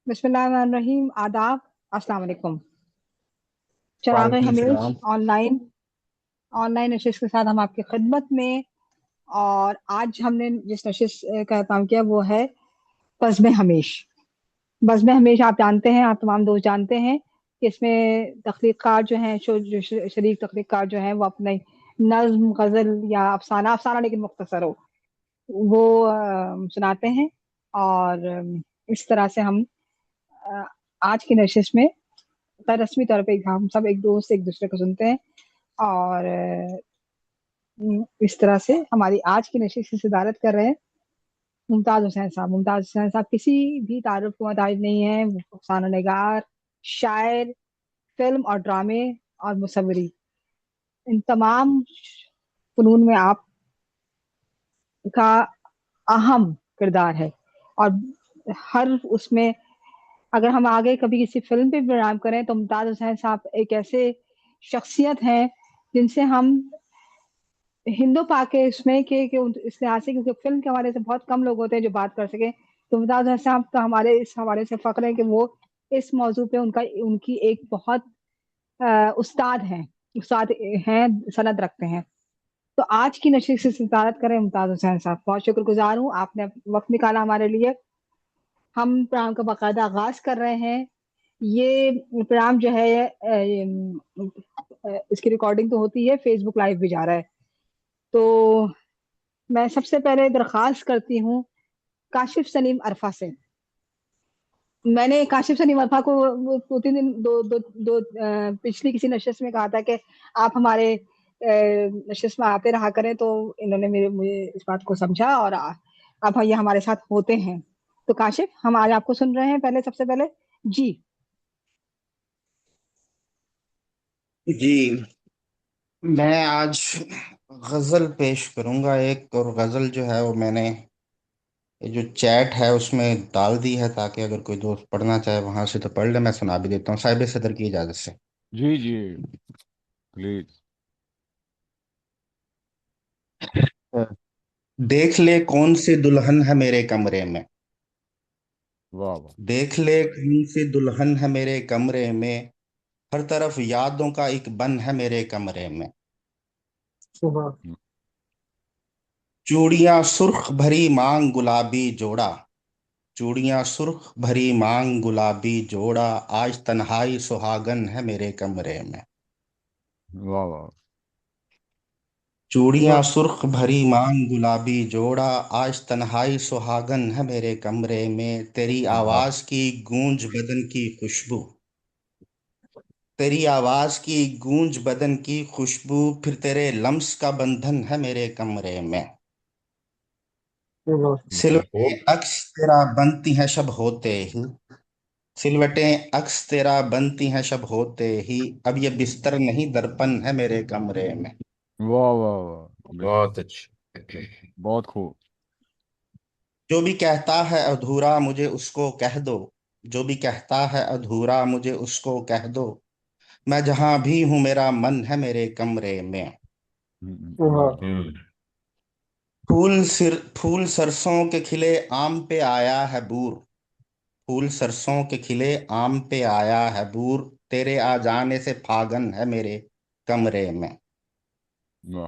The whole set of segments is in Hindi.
बिस्मिल्लाहिर्रहमानिर्रहीम। आदाब, अस्सलाम वालेकुम। चिराग वालेकुम हमीद सलाम। ऑनलाइन ऑनलाइन नशिश के साथ हम आपकी खिदमत में। और आज हमने जिस नशिश का काम किया वो है बज़्म हमीश। बज़्म हमीश आप जानते हैं, आप तमाम दोस्त जानते हैं कि इसमें तख्लीक़कार जो हैं, जो शरीक तख्लीक़कार जो हैं, वो अपने नज़्म, गज़ल या अफ़साना अफ़साना लेकिन मुख्तसर हो, वो सुनाते हैं। और इस तरह से हम अ, आज की नशिश में रस्मी तौर पे हम सब एक दोस्त एक दूसरे को सुनते हैं। और इस तरह से हमारी आज की नशिश की सदारत कर रहे हैं मुमताज हुसैन साहब। मुमताज हुसैन साहब किसी भी तारुफ को मोहताज नहीं है। वो अफसाना निगार, शायर, फिल्म और ड्रामे और मुसव्वरी, इन तमाम फनून में आप का अहम किरदार है। और हर उसमें अगर हम आगे कभी किसी फिल्म पे प्रोग्राम करें तो मुमताज हुसैन साहब एक ऐसे शख्सियत हैं जिनसे हम हिंदू पाक के इसमें कि इस लिहाज से, क्योंकि फिल्म के हवाले से बहुत कम लोग होते हैं जो बात कर सके, तो मुमताज हसन साहब का हमारे इस हवाले से फख्र है कि वो इस मौजू पे उनकी एक बहुत उस्ताद हैं, उस्ताद हैं, सनद रखते हैं। तो आज की नशर से सितारत करें मुमताज हुसैन साहब। बहुत शुक्रगुजार हूँ, आपने वक्त निकाला हमारे लिए। हम प्रोग्राम का बाकायदा आगाज कर रहे हैं। ये प्रोग्राम जो है इसकी रिकॉर्डिंग तो होती है, फेसबुक लाइव भी जा रहा है। तो मैं सबसे पहले दरख्वास्त करती हूँ काशिफ सलीम अरफा से। मैंने काशिफ सलीम अरफा को वो 2-3 दिन पिछली किसी नशिश में कहा था कि आप हमारे नशिश में आते रहा करें, तो इन्होंने मुझे इस बात को समझा और अब ये हमारे साथ होते हैं। तो काशिफ, हम आज आपको सुन रहे हैं पहले, सबसे पहले जी। जी, मैं आज गजल पेश करूंगा एक। और गजल जो है वो मैंने ये जो चैट है उसमें डाल दी है, ताकि अगर कोई दोस्त पढ़ना चाहे वहां से तो पढ़ ले। मैं सुना भी देता हूँ साहिब सदर की इजाजत से। जी जी, प्लीज। देख ले कौन सी दुल्हन है मेरे कमरे में। वाह वाह। देख ले कौन सी दुल्हन है मेरे कमरे में। हर तरफ यादों का एक बन है मेरे कमरे में। सुबह। हम्म, चूड़ियां सुर्ख भरी मांग गुलाबी जोड़ा। चूड़ियां सुर्ख भरी मांग गुलाबी जोड़ा। आज तन्हाई सुहागन है मेरे कमरे में। वाह वाह। चूड़ियां वाह सुर्ख भरी मांग गुलाबी जोड़ा। आज तन्हाई सुहागन है मेरे कमरे में। तेरी वाह आवाज की गूंज बदन की खुशबू। तेरी आवाज की गूंज बदन की खुशबू। फिर तेरे लम्स का बंधन है मेरे कमरे में। वाह। बहुत खूब। सिलवटें अक्स तेरा बनती हैं शब होते ही। सिलवटें अक्स तेरा बनती हैं शब होते ही। अब ये बिस्तर नहीं दर्पण है मेरे कमरे में। वाह वाह वाह, बहुत अच्छे। बहुत खूब। जो भी कहता है अधूरा मुझे उसको कह दो। जो भी कहता है अधूरा मुझे उसको कह दो। मैं जहां भी हूं मेरा मन है मेरे कमरे में। वाह। हम्म। फूल सरसों के खिले आम पे आया है बूर। फूल सरसों के खिले आम पे आया है बूर। तेरे आ जाने से फागन है मेरे कमरे में। वाह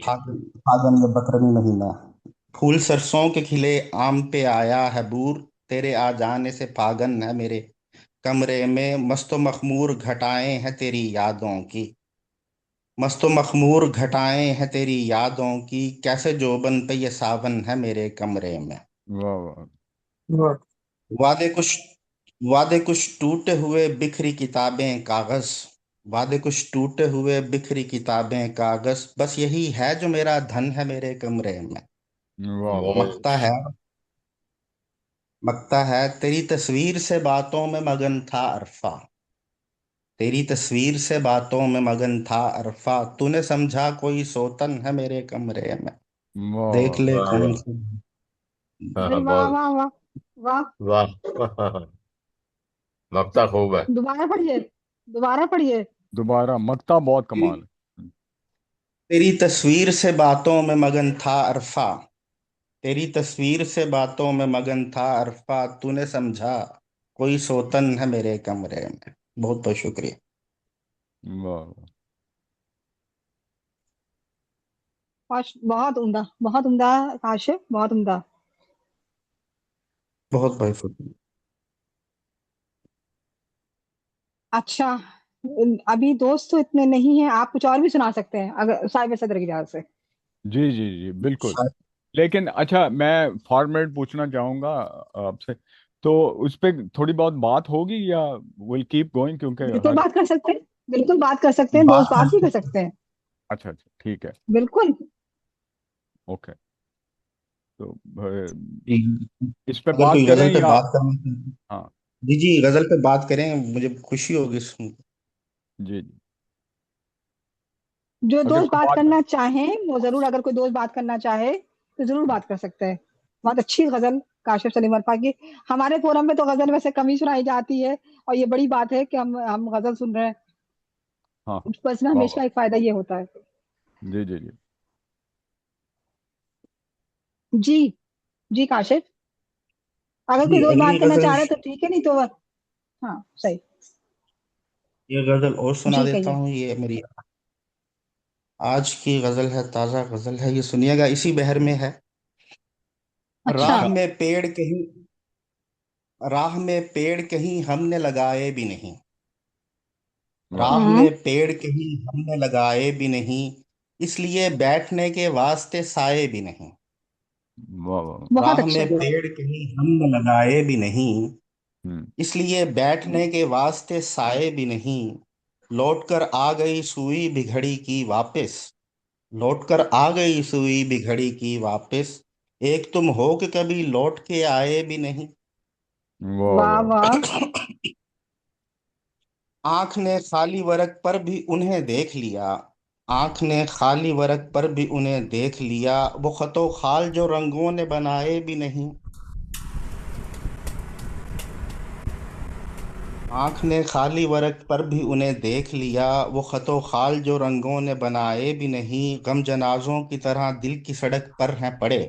फागन, फागन ये बकरमी महीना है। फूल सरसों के खिले आम पे आया है बूर। तेरे आ जाने से फागन है मेरे कमरे में। मस्तो मखमूर घटाएं हैं तेरी यादों की। मस्तो मखमूर घटाएं हैं तेरी यादों की। कैसे जोबन पे ये सावन है मेरे कमरे में। वाह वाह। वाह। वादे कुछ वादे कुछ टूटे हुए बिखरी किताबें कागज। वादे कुछ टूटे हुए बिखरी किताबें कागज। बस यही है जो मेरा धन है मेरे कमरे में। वाह वाह। बहुत मकता है मकता है तेरी तस्वीर से बातों में मगन था अरफा। तेरी तस्वीर से बातों में मगन था अरफा। तूने समझा कोई सोतन है मेरे कमरे में। वाह देख वाह। ले वाह कौन वाह। सी। हाँ अरे हाँ, वाह बहुत। वाह वाह वाह। वाह। मक्ता खूब है। दोबारा पढ़िए, दोबारा पढ़िए। दोबारा मक्ता बहुत तेरी कमाल है। तेरी तस्वीर से बातों में मगन था अरफा। तेरी तस्वीर से बातों में मगन था अरफा। तूने समझा कोई सोतन है मेरे कमरे में। बहुत बहुत शुक्रिया। वाह वाह। बहुत उम्दा काशिफ, बहुत उम्दा। बहुत बहुत शुक्रिया। अच्छा, अभी दोस्त तो इतने नहीं हैं, आप कुछ और भी सुना सकते हैं अगर साहिब सदर की इजाजत से। जी जी जी बिल्कुल। लेकिन अच्छा, मैं फॉर्मेट पूछना चाहूंगा आपसे। तो उस पे थोड़ी बहुत बात होगी या विल कीप गोइंग, क्योंकि बिल्कुल हर। बात कर सकते हैं, बिल्कुल बात कर सकते हैं, बात दोस्त बात कर भी कर सकते सकते हैं। अच्छा अच्छा ठीक है। बिल्कुल। ओके। तो हैं। इस पे अगर बात कोई करें गजल पे या। बात करनी, हाँ। जी जी, गजल पे बात करें, मुझे खुशी होगी सुन के। जी जी। जो अगर दोस्त कोई बात बात। करना चाहें वो जरूर, अगर कोई दोस्त बात करना चाहे तो जरूर बात कर सकते हैं। बहुत अच्छी गजल काशिफ सलीम अरफा की। हमारे फोरम में तो गजल वैसे कम ही सुनाई जाती है, और ये बड़ी बात है कि हम गजल सुन रहे हैं। हाँ हाँ। बस में वाह हमेशा वाह। एक फायदा ये होता है। जी जी जी। जी। जी काशिफ, अगर कोई जी, दोस्त अगली बात करना गजल, चाह रहा है तो ठीक है, नहीं तो हाँ सही। ये गजल और सुना जी देता कहिए। हूँ। ये मेरी आज की गजल है, ताजा गजल है, ये सुनिएगा, इसी बहर में है। अच्छा। राह में पेड़ कहीं, राह में पेड़ कहीं हमने लगाए भी नहीं। वाह राह हम्म। में पेड़ कहीं हमने लगाए भी नहीं, इसलिए बैठने के वास्ते साए भी नहीं। वाह वाह। बहुत राह अच्छे। में पेड़ कहीं हमने लगाए भी नहीं, हम्म। इसलिए बैठने के वास्ते साए भी नहीं। लौट कर आ गई सुई बिघड़ी की वापस, लौट कर आ गई सुई बिघड़ी की वापस। एक तुम हो कि कभी लौट के आए भी नहीं। वाह वाह वाह। वाह। आंख ने खाली वर्क पर भी उन्हें देख लिया, आंख ने खाली वर्क पर भी उन्हें देख लिया, वो खतो खाल जो रंगों ने बनाए भी नहीं। आंख ने खाली वर्क पर भी उन्हें देख लिया, वो खतो खाल जो रंगों ने बनाए भी नहीं। गम जनाजों की तरह दिल की सड़क पर हैं पड़े,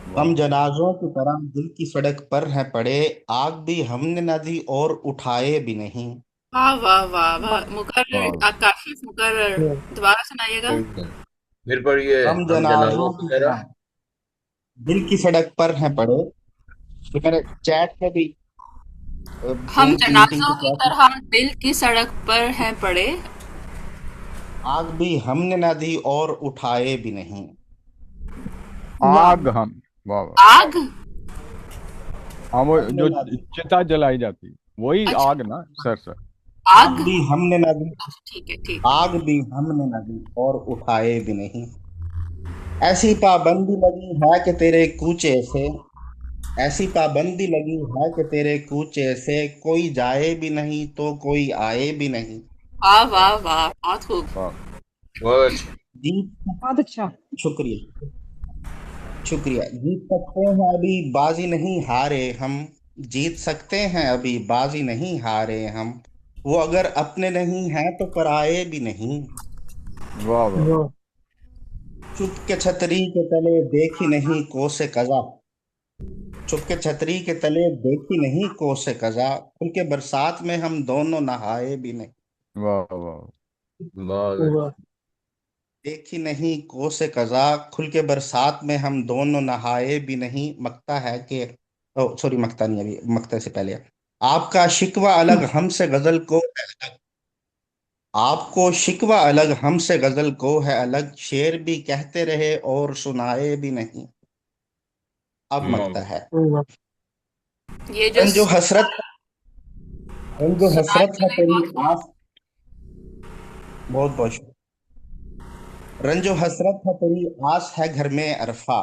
गम वाह जनाजों की तरह दिल की सड़क पर हैं पड़े। आग भी हमने न दी और उठाए भी नहीं। वाह वाह वाह वाह, वाह मुकर्रर वाह। काशिफ मुकर्रर। दोबारा सुनाइएगा। बिल्कुल। फिर पढ़िए। गम हम जनाजों जनाजों की की तरह। तरह दिल की सड़क पर हैं पड़े। तो मैंने चैट में भी हम जूम की मीटिंग जनाजों के की चैट में, तरह दिल की सड़क पर हैं पड़े। आग भी हमने न दी और उठाए भी नहीं। वाह। आग हम। वाह वाह। आग। हाँ, वो हमने जो न दी, चिता जलाई जाती, वही अच्छा, आग ना सर सर। आग आग। भी हमने न दी, अच्छा, ठीक है ठीक है। आग भी हमने न दी और उठाए भी नहीं। ऐसी पाबंदी लगी है कि तेरे कूचे से, ऐसी पाबंदी लगी है कि तेरे कूचे से कोई जाए भी नहीं तो कोई आए भी नहीं। वाह वाह वाह, बहुत खूब। वाह बहुत अच्छे। जीत, बहुत अच्छा। शुक्रिया, शुक्रिया। जीत सकते हैं अभी बाजी नहीं हारे हम, जीत सकते हैं अभी बाजी नहीं हारे हम। वो अगर अपने नहीं हैं तो पराए भी नहीं। वाह वाह। चुप के छतरी के तले देखी नहीं कोसे कजा, चुप के छतरी के तले देखी नहीं कोसे कजा, खुल के बरसात में हम दोनों नहाए भी नहीं। वाह वाह। बहुत अच्छे। देखी नहीं कोसे कजा, खुल के बरसात में हम दोनों नहाए भी नहीं। मकता है कि, ओ सॉरी, मकता नहीं, अभी मकता से पहले। आपका शिकवा अलग हमसे गजल को है अलग, आपको शिकवा अलग हमसे गजल को है अलग, शेर भी कहते रहे और सुनाए भी नहीं। अब मकता वाह। है। ये जो रंजो हसरत, रंजो सुनाई हसरत भी है नहीं तेरी बहुत खूब। आस, बहुत बहुत शुक्रिया। रंजो हसरत है तेरी आस है घर में अरफा,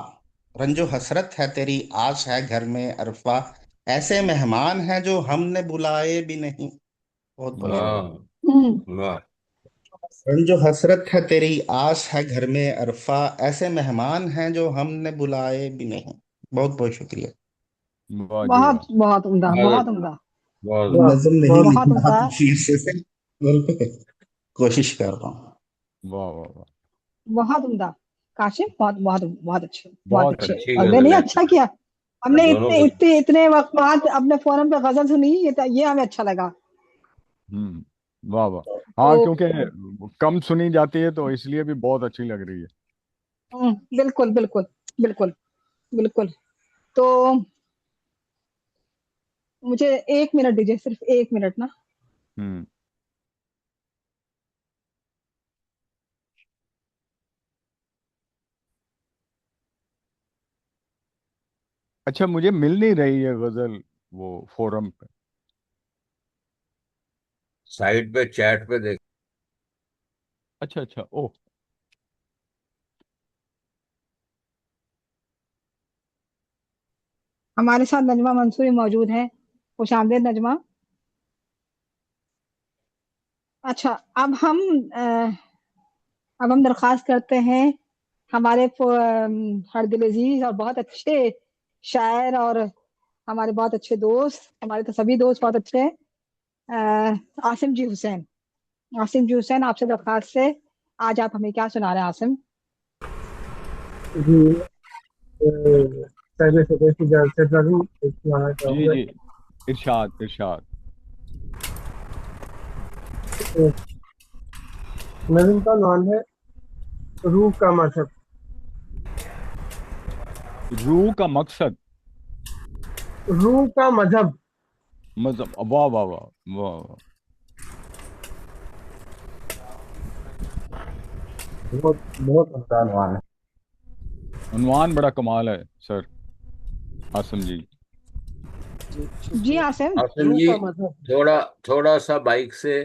रंजो हसरत है तेरी आस है घर में अरफा, ऐसे मेहमान हैं जो हमने बुलाए भी नहीं। बहुत बहुत वाह शुक्रिया। वाह। वाह हम्म। वाह। रंजो हसरत है तेरी आस है घर में अरफा, ऐसे मेहमान हैं जो हमने बुलाए भी नहीं। बहुत बहुत शुक्रिया। वाह जी बहुत वाह। बहुत उम्दा, बहुत बहुत अच्छे। उम्दा। बहुत ये नज्म नहीं बहुत लिखना उम्दा। तो फिर से बोल, कोशिश कर रहा हूँ। वाह वाह वाह। बहुत उम्दा काशिफ, बहुत बहुत बहुत अच्छे, बहुत बहुत अच्छे। अच्छी। अच्छी और मैंने गजल है। अच्छा किया, हमने दोनों इतने इतने इतने वक्त बाद अपने फोरम पे गजल सुनी, ये हमें अच्छा लगा। वाह वाह। हाँ, तो क्योंकि कम सुनी जाती है तो इसलिए भी बहुत अच्छी लग रही है। बिल्कुल बिल्कुल बिल्कुल बिल्कुल। तो मुझे 1 मिनट दीजिए, सिर्फ 1 मिनट ना। हम्म अच्छा, मुझे मिल नहीं रही है गजल वो फोरम पे। साइड पे चैट पे देख। अच्छा अच्छा, ओह। हमारे साथ नजमा मंसूरी मौजूद है। खुशामदीद नजमा। अच्छा, अब हम दरख्वास्त करते हैं हमारे हरदिल अजीज और बहुत अच्छे शायर और हमारे बहुत अच्छे दोस्त, हमारे तो सभी दोस्त बहुत अच्छे हैं, आसिम जी हुसैन। आसिम जी हुसैन, आपसे दरख्वास्त है, आज आप हमें क्या सुना रहे हैं आसिम? जी। पहले से देश की जान से नज़म एक सुनाना जी चाहूँगा। जी, इरशाद इरशाद। नज़म का नाम है रूह का मजहब। रूह का मकसद। रूह का मजहब। मतलब वाह वाह वाह वाह वाह। बहुत बहुत अच्छा अनुमान है। उन्वान बड़ा कमाल है सर, आसम जी। जी जी शुक्रिया। आसिम। आसिम रूह जी, का मजहब। थोड़ा थोड़ा सा बाइक से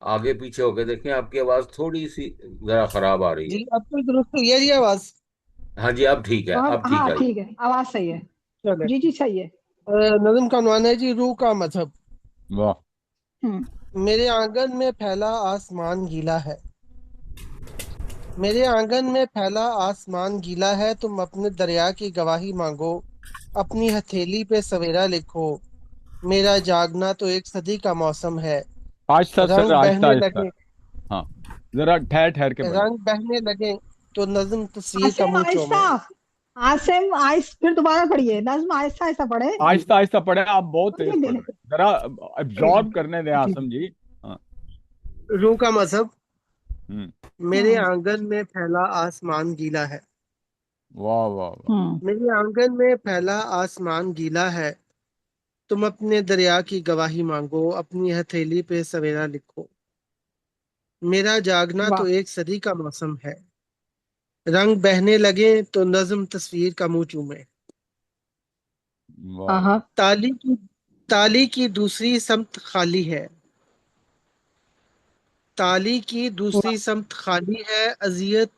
आगे पीछे होके देखें, आपकी आवाज थोड़ी सी जरा खराब आ रही जी है। अब तो दुरुस्त हुई है जी आवाज। हाँ जी, अब ठीक है, बहुत, अब ठीक हाँ आई। ठीक है, आवाज सही है। चले। जी जी सही है। नज़म का नाम है जी रूह का मजहब। वाह। हम्म। मेरे आंगन में फैला आसमान गीला है। मेरे आंगन में फैला आसमान गीला है, तुम अपने दरिया की गवाही मांगो, अपनी हथेली पे सवेरा लिखो। मेरा जागना तो एक सदी का मौसम है। आहिस्ता सर, रंग आहिस्ता बहने आहिस्ता। लगे। हाँ, जरा ठहर ठहर के पढ़े। रंग बहने लगे तो नज्म तस्वीर का आसिम मुंह आहिस्ता। चूमे। आसिम फिर दोबारा पढ़िए, नज्म आहिस्ता आहिस्ता पढ़े। आहिस्ता आहिस्ता पढ़े, आप बहुत तेज मुझे पढ़ रहे हैं, जरा अब्जॉर्ब करने दें जी। आसम जी। हाँ। रूह का मजहब। हम्म। मेरे हम्म। आंगन में फैला आसमान गीला है। वाह वाह वाह। हम्म। मेरे आंगन में फैला आसमान गीला है, तुम अपने दरिया की गवाही मांगो, अपनी हथेली पे सवेरा लिखो। मेरा जागना तो वाह। एक सदी का मौसम है। रंग बहने लगे तो नज्म तस्वीर का मुंह चूमे। वाह हाँ वाह। हाँ। ताली की ताली की दूसरी समत खाली है। ताली की वाह। दूसरी समत खाली है, अजियत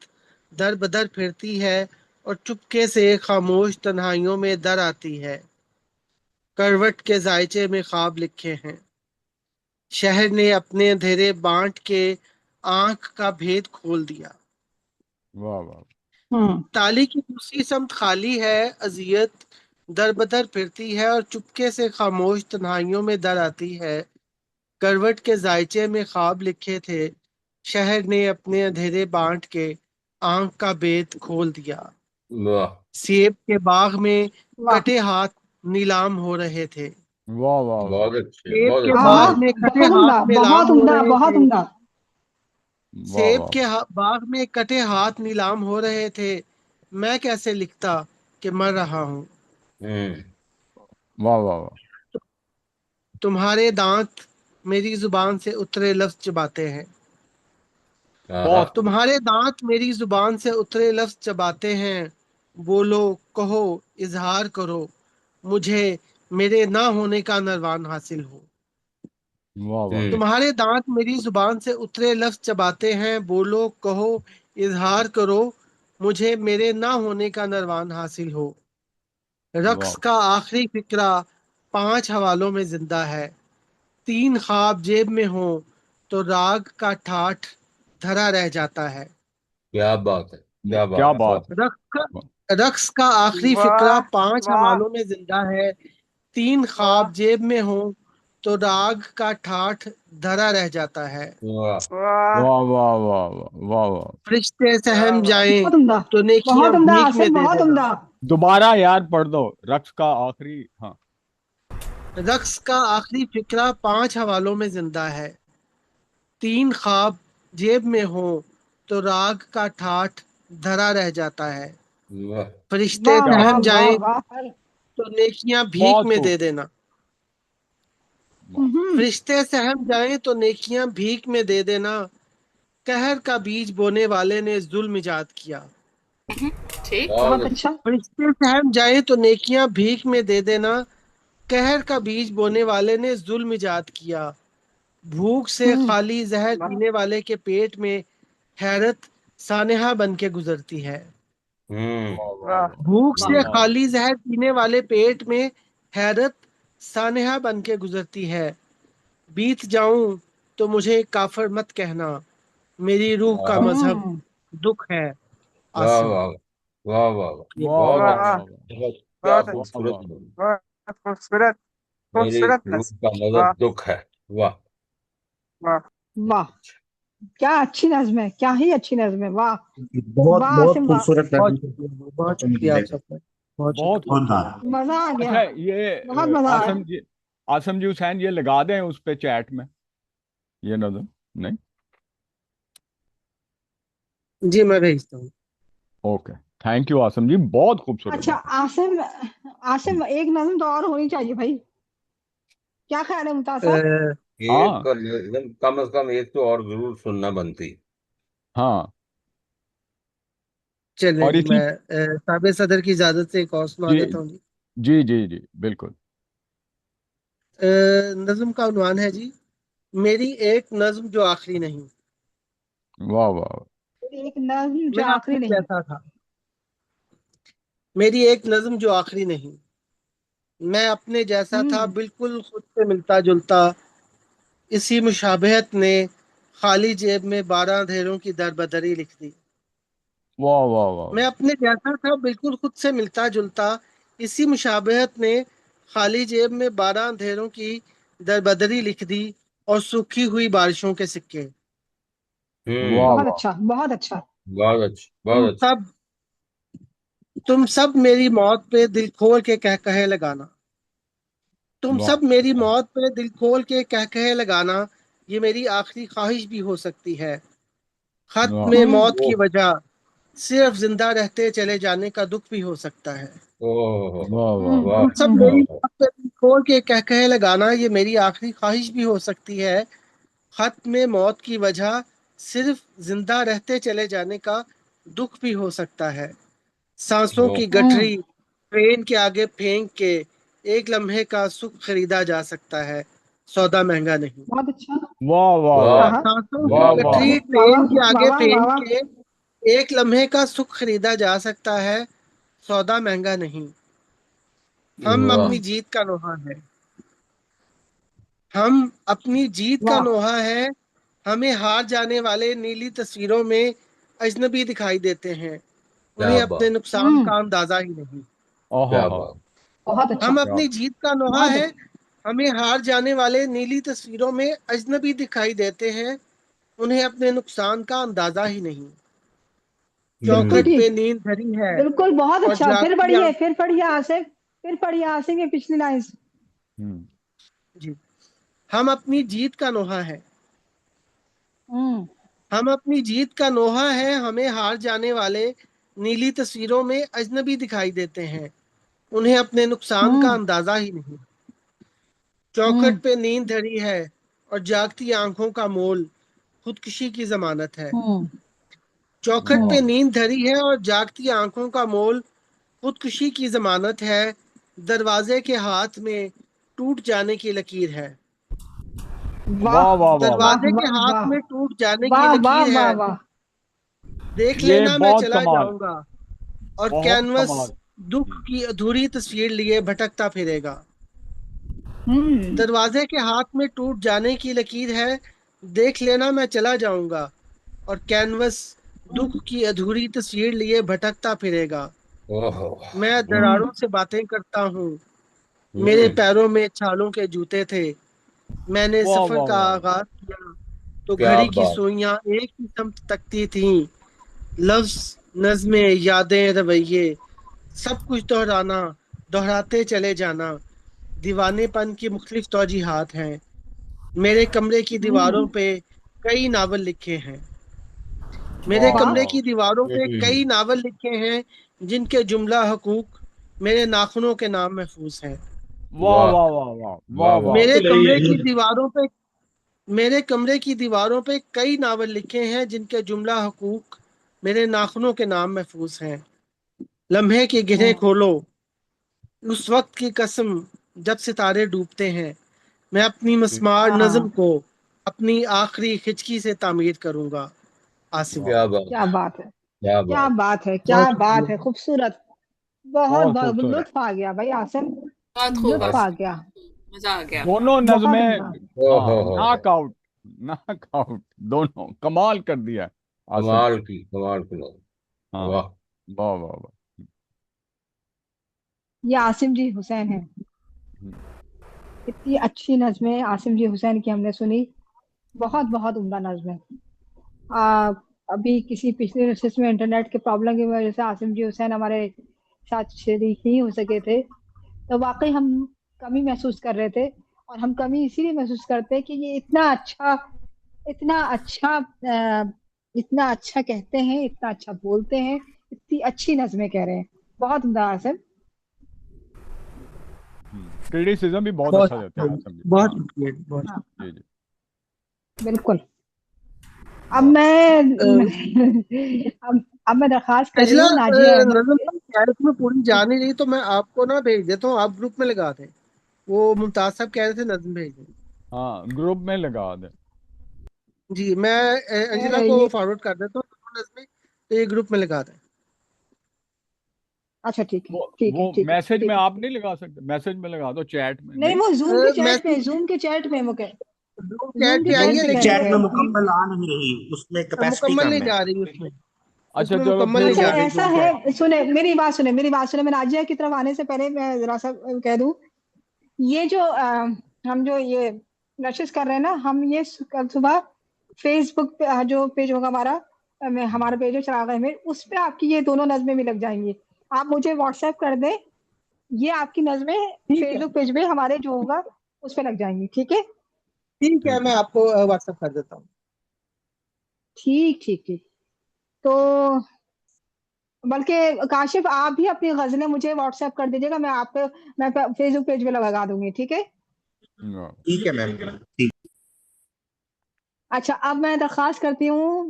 दर बदर फिरती है, और चुपके से खामोश तन्हाइयों में दर आती है। करवट के जायचे में ख्वाब लिखे हैं, शहर ने अपने अंधेरे बांट के आंख का भेद खोल दिया। वाह वाह। हम्म। ताली की दूसरी समत खाली है, अजियत दर बदर फिरती है, और चुपके से खामोश तन्हाइयों में दर आती है। करवट के जायचे में ख्वाब लिखे थे, शहर ने अपने अंधेरे बांट के आंख का भेद खोल दिया। वाह सेब के बाग में वाह। कटे हाथ नीलाम हो रहे थे। वाह वाह वाह। बहुत अच्छे, सेब बहुत के हाँ अच्छे। हाँ, बाग में कटे बहुत हाथ उम्दा नीलाम बहुत हो उम्दा रहे बहुत थे। उम्दा। वाह सेब वाह। के बाग में कटे हाथ नीलाम हो रहे थे। मैं कैसे लिखता कि मर रहा हूँ। हम्म। वाह वाह वाह। तुम्हारे दांत मेरी जुबान से उतरे लफ्ज चबाते हैं। हाँ बहुत खूब। तुम्हारे दांत मेरी जुबान से उतरे लफ्ज चबाते हैं। बोलो, कहो, इजहार करो, मुझे मेरे ना होने का नरवान हासिल हो। वाह वाह। हम्म। तुम्हारे दांत मेरी जुबान से उतरे लफ्ज चबाते हैं। बोलो, कहो, इजहार करो, मुझे मेरे ना होने का नरवान हासिल हो। रक्स वाह का आखिरी फिक्रा 5 हवालों में जिंदा है। 3 ख्वाब जेब में हो तो राग का ठाठ धरा रह जाता है। क्या बात है, क्या क्या बात है, बात बहुत। है। रक्स का वाह रक्स का आखिरी फिक्रा वाह। 5 हवालों में जिंदा है। तीन वाह। ख्वाब जेब में हो तो राग का ठाठ धरा रह जाता है। वाह वाह, वाह वाह वाह वाह वाह वाह। फरिश्ते सहम जाएं बहुत उम्दा, तो नेकियां बहुत उम्दा भीख में आसिम, दे बहुत देना। उम्दा। दोबारा यार पढ़ दो रक्स का आखिरी। हाँ। रक्स का आखिरी फिक्रा 5 हवालों में जिंदा है। 3 ख्वाब जेब में हो तो राग का ठाठ धरा रह जाता है। वाह फरिश्ते वाह क्या वाह सहम बात। वाह जाएं वाह। तो नेकियां भीख बहुत में खूब। दे देना। वाह। फरिश्ते सहम जाएं तो नेकियां भीख में दे देना। कहर का बीज बोने वाले ने जुल्म इजाद किया। ठीक। बहुत बहुत अच्छा। अच्छा। फरिश्ते सहम जाएं तो नेकियां भीख में दे देना। कहर का बीज बोने वाले ने जुल्म इजाद किया। भूख से हम्म खाली जहर पीने वाले के पेट में हैरत सानेहा बन के गुजरती है। वाह वाह वाह वाह भूख वाह। से वाह। खाली जहर पीने वाले पेट में हैरत सानेहा बन के गुजरती है। बीत जाऊं तो मुझे काफिर मत कहना। मेरी रूह का वाह मजहब हम्म दुख है। वाह आसिम। वाह वाह वाह वाह। ये वाह बहुत वाह वाह, अच्छा। वाह वाह बहुत क्या बहुत वाह अच्छा, खूबसूरत वाह। बोली। बहुत खूबसूरत, मेरी खूबसूरत था। रूह का वाह मजहब दुख है। वाह। वाह वाह। क्या अच्छी नज्म है, क्या ही अच्छी नज्म है। वाह बहुत वाह बहुत आसिम वाह। खूबसूरत बहुत नज़म शुक्रिया, बहुत आपने शुक्रिया आप लिखे। सबका। बहुत बहुत शुक्रिया। बहुत खूबसूरत। हाँ। मजा आ गया, अच्छा ये बहुत मजा आया। आसम जी हुसैन ये लगा दें उस पे चैट में ये नजर। नहीं। जी मैं भेजता हूँ। ओके। थैंक यू आसम जी बहुत खूबसूरत अच्छा था। आसिम, आसिम एक नज्म तो और होनी चाहिए भाई, क्या ख्याल है मुमताज साहब? अ, एक हाँ का कम से कम एक तो और जरूर सुनना बनती। हाँ। चलें और जी, इसी। मैं साबिर सदर की इजाजत से एक और सुना जी देता हूँ जी। जी जी जी बिल्कुल। नज्म का उन्वान है जी, मेरी एक नज्म जो आखिरी नहीं। वाह वाह। एक नज्म जो मैं आखिरी अपने नहीं। जैसा था, मेरी एक नज्म जो आखिरी नहीं। मैं अपने जैसा था, हम्म बिल्कुल खुद से मिलता जुलता। इसी मुशाबहत ने खाली जेब में 12 अंधेरों की दरबदरी लिख दी। वाह वाह वाह मैं अपने जैसा था, बिल्कुल खुद से मिलता जुलता। इसी मुशाबहत ने खाली जेब में 12 अंधेरों की दरबदरी लिख दी और सूखी हुई बारिशों के सिक्के। वाह बहुत वाह। अच्छा, बहुत अच्छा। बहुत अच्छा तुम बहुत अच्छा। सब तुम सब मेरी मौत पे दिल खोल के कह कहे लगाना। तुम वाह सब मेरी मौत पे दिल खोल के कह कहे लगाना। ये मेरी आखिरी ख्वाहिश भी हो सकती है। खत वाह में मौत ओ की वजह सिर्फ जिंदा रहते चले जाने का दुख भी हो सकता है। ओ वाह वाह वाह तुम सब वाह मेरी वाह। मौत पे दिल खोल के कह कहे लगाना, ये मेरी आखिरी ख्वाहिश भी हो सकती है। खत में मौत की वजह सिर्फ जिंदा रहते चले जाने का दुख भी हो सकता है। सांसों ओ की हम्म गठरी ट्रेन के आगे फेंक के एक लम्हे का सुख खरीदा जा सकता है, सौदा महंगा नहीं। बहुत अच्छा। वाह वाह वाह वाह हाँ सांसों वाह की वाह वाह वाह। गठरी वाह ट्रेन के वाह आगे वाह वाह फेंक वाह। के एक लम्हे का सुख खरीदा जा सकता है, सौदा महंगा नहीं। हम वाह अपनी हम्म जीत का नोहा है। हम अपनी जीत का वाह नोहा है। हमें हार जाने वाले नीली तस्वीरों में अजनबी दिखाई देते हैं। क्या उन्हें अपने बात। नुकसान का अंदाजा ही नहीं। ओहो क्या हो। बात। बहुत अच्छा, हम क्या। अपनी जीत का नोहा बहुत है। अच्छा। हमें हार जाने वाले नीली तस्वीरों में अजनबी दिखाई देते हैं। उन्हें अपने नुकसान का अंदाजा ही नहीं। बिल्कुल चौखट पे ठीक, नींद धरी है बिल्कुल बहुत और अच्छा। जागती आंख। फिर पढ़िए आसिफ, फिर पढ़िए आसिफ ये पिछली लाइन। हम्म। जी, हम अपनी जीत का नोहा है। हम्म हम अपनी जीत का नोहा है। हमें हार जाने वाले नीली तस्वीरों में अजनबी दिखाई देते हैं। उन्हें अपने नुकसान का हम्म अंदाजा ही नहीं। हम्म चौखट पे नींद धरी है और जागती आंखों का मोल खुदकुशी की जमानत है। हम्म चौखट हम्म पे नींद धरी है और जागती आंखों का मोल खुदकुशी की जमानत है। दरवाजे के हाथ में टूट जाने की लकीर है। वाह वाह वाह वाह वाह। दरवाजे के वाह हाथ वाह में टूट जाने की वाह वाह लकीर वाह है। वाह। देख ये लेना मैं बहुत चला कमाल। जाऊंगा और बहुत कैनवस कमाल। दुख की अधूरी तस्वीर लिए भटकता फिरेगा। हम्म दरवाजे के हाथ में टूट जाने की लकीर है। देख लेना मैं चला जाऊंगा और कैनवस दुख की अधूरी तस्वीर लिए भटकता फिरेगा। ओहो। मैं हम्म दरारों से बातें करता हूँ। मेरे हम्म पैरों में छालों के जूते थे। मैंने वाह सफर वाह का वाह आगाज किया तो क्या घड़ी की बात। सुइयां एक ही समत तकती थीं। लफ्ज, नज़्में, यादें, रवैये, सब कुछ दोहराना, दोहराते चले जाना। दीवानेपन की मुख्तलिफ तौजीहात हैं। मेरे कमरे की दीवारों पे कई नावल लिखे हैं। मेरे वाह वाह कमरे वाह की दीवारों पे हम्म। कई नावल लिखे हैं जिनके जुमला हकूक मेरे नाखूनों के नाम महफूज हैं। वाह वाह वाह वाह वाह वाह वाह वाह। वाह। मेरे कमरे की दीवारों पे मेरे कमरे की दीवारों पे कई नावल लिखे हैं जिनके जुमला हकूक मेरे नाखूनों के नाम महफूज हैं। लम्हे की गिरहें खोलो, उस वक्त की कसम जब सितारे डूबते हैं। मैं अपनी मस्मार नज़्म हाँ, को अपनी आखिरी हिचकी से तामीर करूंगा। आसिफ। वाह क्या वाह, बात। क्या बात है, क्या क्या बात। बात है, क्या बहुत बात शुक्रिया। है, खूबसूरत। बहुत बहुत बहुत खूबसूरत। लुत्फ आ गया भाई आसिम, बहुत खूब लुत्फ बस। आ आसिफ, गया। मजा आ गया। दोनों बहुत नज़में, उम्दा। ओ हाँ, हो। नॉकआउट, नॉकआउट, दोनों कमाल कर दिया आसिम। कमाल की लोग। हाँ, वाह। वाह वाह वाह। ये आसिम जी हुसैन है। हम्म, इतनी अच्छी नज़में आसिम जी हुसैन की हमने सुनी। बहुत बहुत उम्दा नज़्म है। आ, अभी किसी पिछले नशिश में इंटरनेट के प्रॉब्लम की वजह से आसिम जी हुसैन हमारे साथ शरीक नहीं हो सके थे, तो वाकई हम कमी महसूस कर रहे थे। और हम कमी इसीलिए महसूस करते हैं कि ये इतना अच्छा इतना अच्छा कहते हैं, इतना अच्छा बोलते हैं, इतनी अच्छी नज़में कह रहे हैं। बहुत उम्दा आसिम। क्रिटिसिज्म भी बहुत बहुत अच्छा देते हैं आसिम जी। बहुत हाँ, शुक्रिया, बहुत हाँ, जी जी। बिल्कुल। अब वाह। मैं शुक्रिया। अब मैं दरख्वास्त कर रही अंजला, हूँ नाजिया अहमद नज़्म से। साहब शायद में पूरी जा नहीं रही तो मैं आपको ना भेज देता हूँ, आप ग्रुप में लगा दें। वो मुमताज साहब कह रहे थे नज़्म भेज दें। हाँ, ग्रुप में लगा दे। जी, मैं अंजिला को ये फॉरवर्ड कर देता हूँ नज़्में, तो ये ग्रुप में लगा दें। अच्छा, ठीक है, वो ठीक है, वो ठीक है, मैसेज में ठीक है। आप नहीं लगा सकते, मैसेज में लगा दो, चैट में नहीं, नहीं। वो मैसेज जूम के चैट में वो कह चैट जूम के पे आई चैट है पे की कह लेकिन रहे वो चैट में थे। मुकम्मल आ नहीं रही, उसमें कैपेसिटी मुकम्मल नहीं कम है। जा रही उसमें। अच्छा उसमें चलो मुकम्मल फिर नहीं वो अच्छा, जा रही ऐसा जूम चैट। है, सुने मेरी बात सुने। मैं नाजिया की तरफ आने से पहले मैं जरा सा कह दूं, ये जो हम जो ये नशिश कर रहे हैं ना, हम ये कल सुबह फेसबुक पे जो पेज होगा हमारा, हमारा पेज है चिराग अहमद, उस पे आपकी ये दोनों नज़में भी लग जाएंगी। आप मुझे व्हाट्सएप कर दें, ये आपकी नज़में ठीक है, फेसबुक पेज पे हमारे जो होगा उस पे लग जाएंगी, ठीक है। ठीक है, ठीक मैं है। आपको व्हाट्सएप कर देता हूँ। ठीक ठीक ठीक। तो बल्कि काशिफ, आप भी अपनी गजलें मुझे व्हाट्सएप कर दीजिएगा, मैं फेसबुक पेज पे लगा दूंगी, ठीक है। हाँ, ठीक है मैम, ठीक। अच्छा, अब मैं दरखास्त क्या करती हूँ,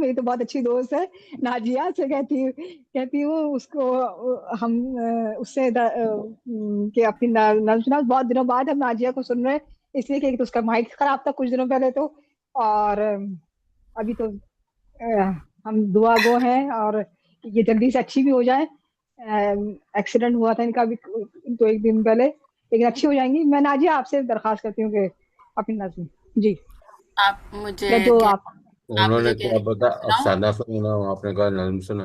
मेरी तो बहुत अच्छी दोस्त है नाजिया से, कहती हूँ उसको, हम उससे कि अपनी नज्म सुना। बहुत दिनों बाद हम नाजिया को सुन रहे हैं, इसलिए कि एक तो उसका माइक खराब था कुछ दिनों पहले तो, और अभी तो हम दुआ गो हैं, और ये जल्दी से अच्छी भी हो जाए। एक्सीडेंट हुआ था इनका भी तो एक दिन पहले, लेकिन अच्छी हो जाएंगी। मैं नाजिया आपसे दरखास्त करती हूँ कि अपनी नज्म, जी, आप मुझे या जो कह आप, आप मुझे उन्होंने कह क्या पता सुनाओ। अफसाना सुना, आपने कहा नज्म सुना।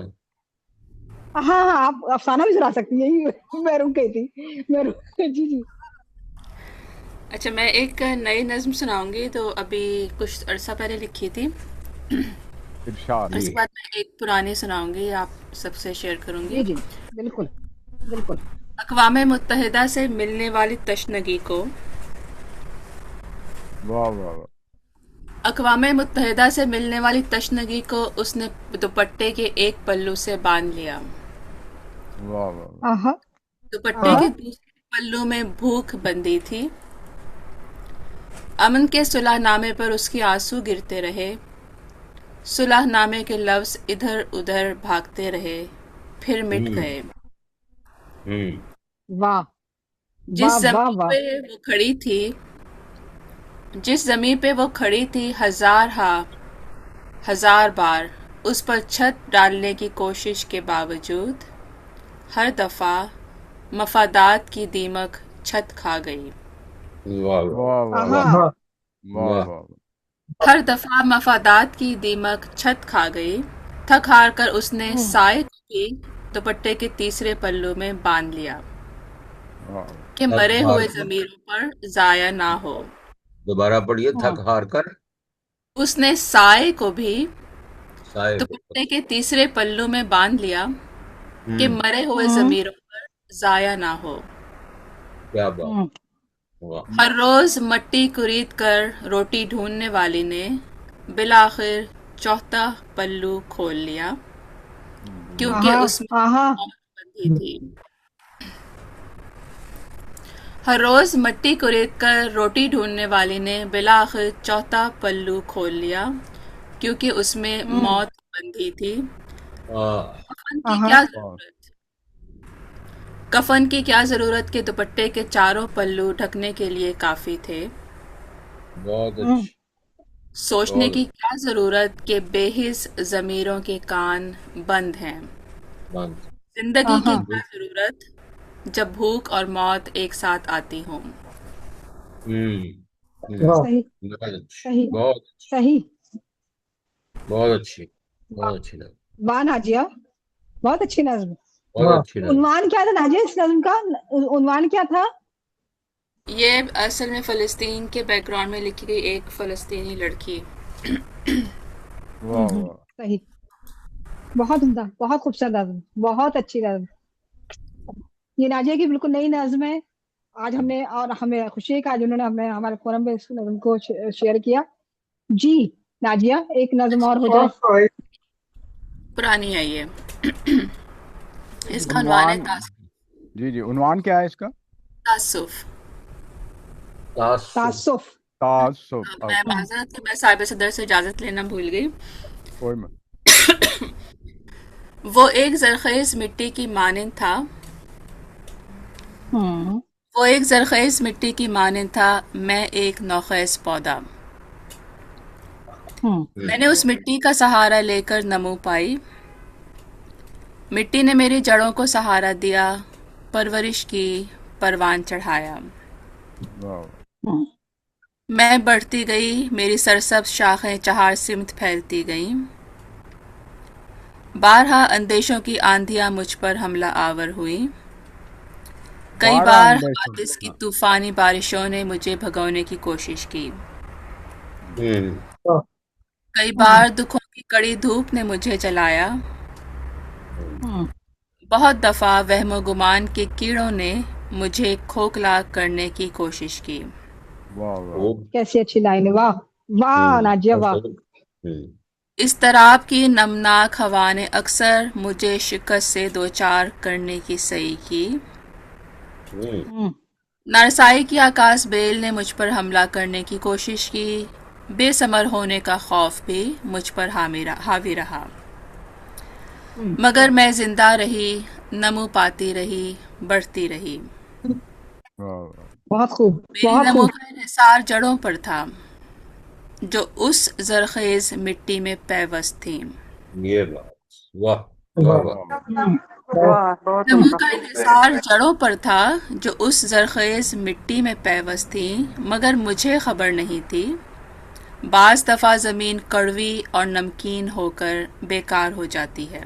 हाँ हाँ, आप अफसाना भी सुना सकती हैं, यही मैं रुक गई थी, जी जी। अच्छा, मैं एक नई नज्म सुनाऊंगी तो अभी कुछ अरसा पहले लिखी थी, इरशाद। और जी। इसके बाद मैं एक पुरानी सुनाऊंगी, आप सबसे शेयर करूंगी। जी जी, बिल्कुल बिल्कुल। अक़वाम मुत्तहिदा से मिलने वाली तशनगी को वाह वाह वाह अक़वाम मुत्तहिदा से मिलने वाली तशनगी को उसने दुपट्टे के एक पल्लू से बांध लिया। वाह वाह वाह। आहा, दुपट्टे आहा। के दूसरे पल्लू में भूख बंधी थी। अमन के सुलहनामे पर उसके आंसू गिरते रहे। सुलहनामे के लफ्ज इधर उधर भागते रहे, फिर मिट हम्म। गए। हम्म। वाह वाह जिस वाह जमीन वाह। पे वो खड़ी थी जिस जमीन पे वो खड़ी थी, हजार बार उस पर छत डालने की कोशिश के बावजूद हर दफा मफादात की दीमक छत खा गई। वाह वाह वाह वाह आहा। वाह। वाह हाँ। वाह वाह। वाह। हर दफा मफादात की दीमक छत खा गई। थक हार कर उसने हम्म, साए को भी दुपट्टे के तीसरे पल्लू में बांध लिया वाह कि अब मरे हुए बात। जमीरों पर जाया ना हो। दोबारा पढ़िए। थक हार कर उसने साए को भी साए को। दुपट्टे के तीसरे पल्लू में बांध लिया कि हम्म। मरे हुए जमीरों पर जाया ना हो। क्या बात। वाह। हर रोज मट्टी कुरीद कर रोटी ढूंढने वाली ने बिलाखिर चौथा पल्लू खोल लिया क्योंकि आहा उसमें आहा मौत बंधी थी। हर रोज मट्टी कुरेद कर रोटी ढूंढने वाली ने बिलाखिर चौथा पल्लू खोल लिया क्योंकि उसमें मौत बंधी थी। आह, कफन की आहा क्या जरूरत कफन की क्या जरूरत के दुपट्टे के चारों पल्लू ढकने के लिए काफी थे। बहुत अच्छी। सोचने बहुत की क्या जरूरत के बेहिस जमीरों के कान बंद हैं। बात। जिंदगी की आहा क्या जरूरत जब भूख और मौत एक साथ आती हों। बहुत सही अच्छी। सही बहुत अच्छी। सही बहुत अच्छी। वाह बहुत अच्छी लगी। वाह नाजिया, बहुत अच्छी नज्म। बहुत अच्छी लगी। उन्वान क्या था नाजिया इस नज्म का? उन्वान क्या था? ये असल में फ़लस्तीन के बैकग्राउंड में लिखी गई एक फ़लस्तीनी लड़की। वाह वाह। सही, बहुत उम्दा, बहुत खूबसूरत नज्म, बहुत अच्छी नज्म। ये नाजिया की बिल्कुल नई नज्म है। आज हमने, और हमें खुशी है कि आज उन्होंने हमें हमारे फोरम पे इस नज्म को शेयर किया। जी नाजिया, एक नज्म और हो जाए। पुरानी है ये। इसका उन्वान है उन्वान, जी जी, उन्वान क्या है इसका? तासुफ। तासुफ। तासुफ। तासुफ, मैं ओके, माजरत कि मैं साहिब सदर से इजाज़त लेना भूल गई। कोई मत। वो एक जरखेज मिट्टी की मानिंद था। हम्म वो एक जरखेज मिट्टी की मानिंद था, मैं एक नौखेज पौधा। मैंने उस मिट्टी का सहारा लेकर नमो पाई। मिट्टी ने मेरी जड़ों को सहारा दिया, परवरिश की, परवान चढ़ाया। वाह हम्म मैं बढ़ती गई, मेरी सरसब्ज शाखें चहार सिमत फैलती गईं। बारहा अंदेशों की आंधियां मुझ पर हमला आवर हुई। कई 12 बार अंडे थे। हादिस की तूफानी बारिशों ने मुझे भगोने की कोशिश की। हम्म। कई बार दुखों की कड़ी धूप ने मुझे जलाया। हम्म बहुत दफा वहमो गुमान के कीड़ों ने मुझे खोखला करने की कोशिश की। वाह वाह। वो। कैसी अच्छी लाइन है, वाह वाह नाजिया वाह। इस्तराब की नमनाक हवा ने अक्सर मुझे शिकस्त से दो चार करने की सही की। हम्म नरसाई की आकाश बेल ने मुझ पर हमला करने की कोशिश की। बेसमर होने का खौफ भी मुझ पर हावी रहा। हम्म मगर मैं जिंदा रही, नमो पाती रही, बढ़ती रही। वाह वाह। बहुत खूब, मेरी बहुत नमो खूब। का इंहिसार जड़ों पर था जो उस जरखेज मिट्टी में पैवस्त थी। ये बात। वाह। वाह वाह। वाह बहुत नमो उम्दा। का इंहिसार जड़ों पर था जो उस जरखेज मिट्टी में पैवस्त थी, मगर मुझे खबर नहीं थी बाज दफा जमीन कड़वी और नमकीन होकर बेकार हो जाती है।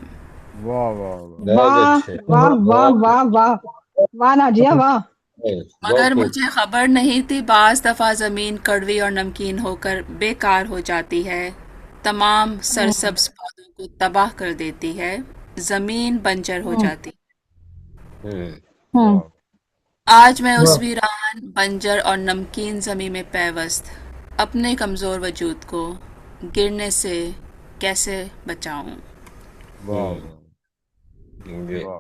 वाह वाह वाह। बहुत वाह अच्छे। वाह वाह बहुत वाह वाह वाह नाजिया वाह। मगर बहुत खूब। मुझे खबर नहीं थी बाज दफा जमीन कड़वी और नमकीन होकर बेकार हो जाती है, तमाम सरसब्ज पौधों को तबाह कर देती है, जमीन बंजर हो हम्म जाती। हम्म वाह आज मैं उस वीरान बंजर और नमकीन जमीन में पैवस्त अपने कमजोर वजूद को गिरने से कैसे बचाऊं। वाह ये वाह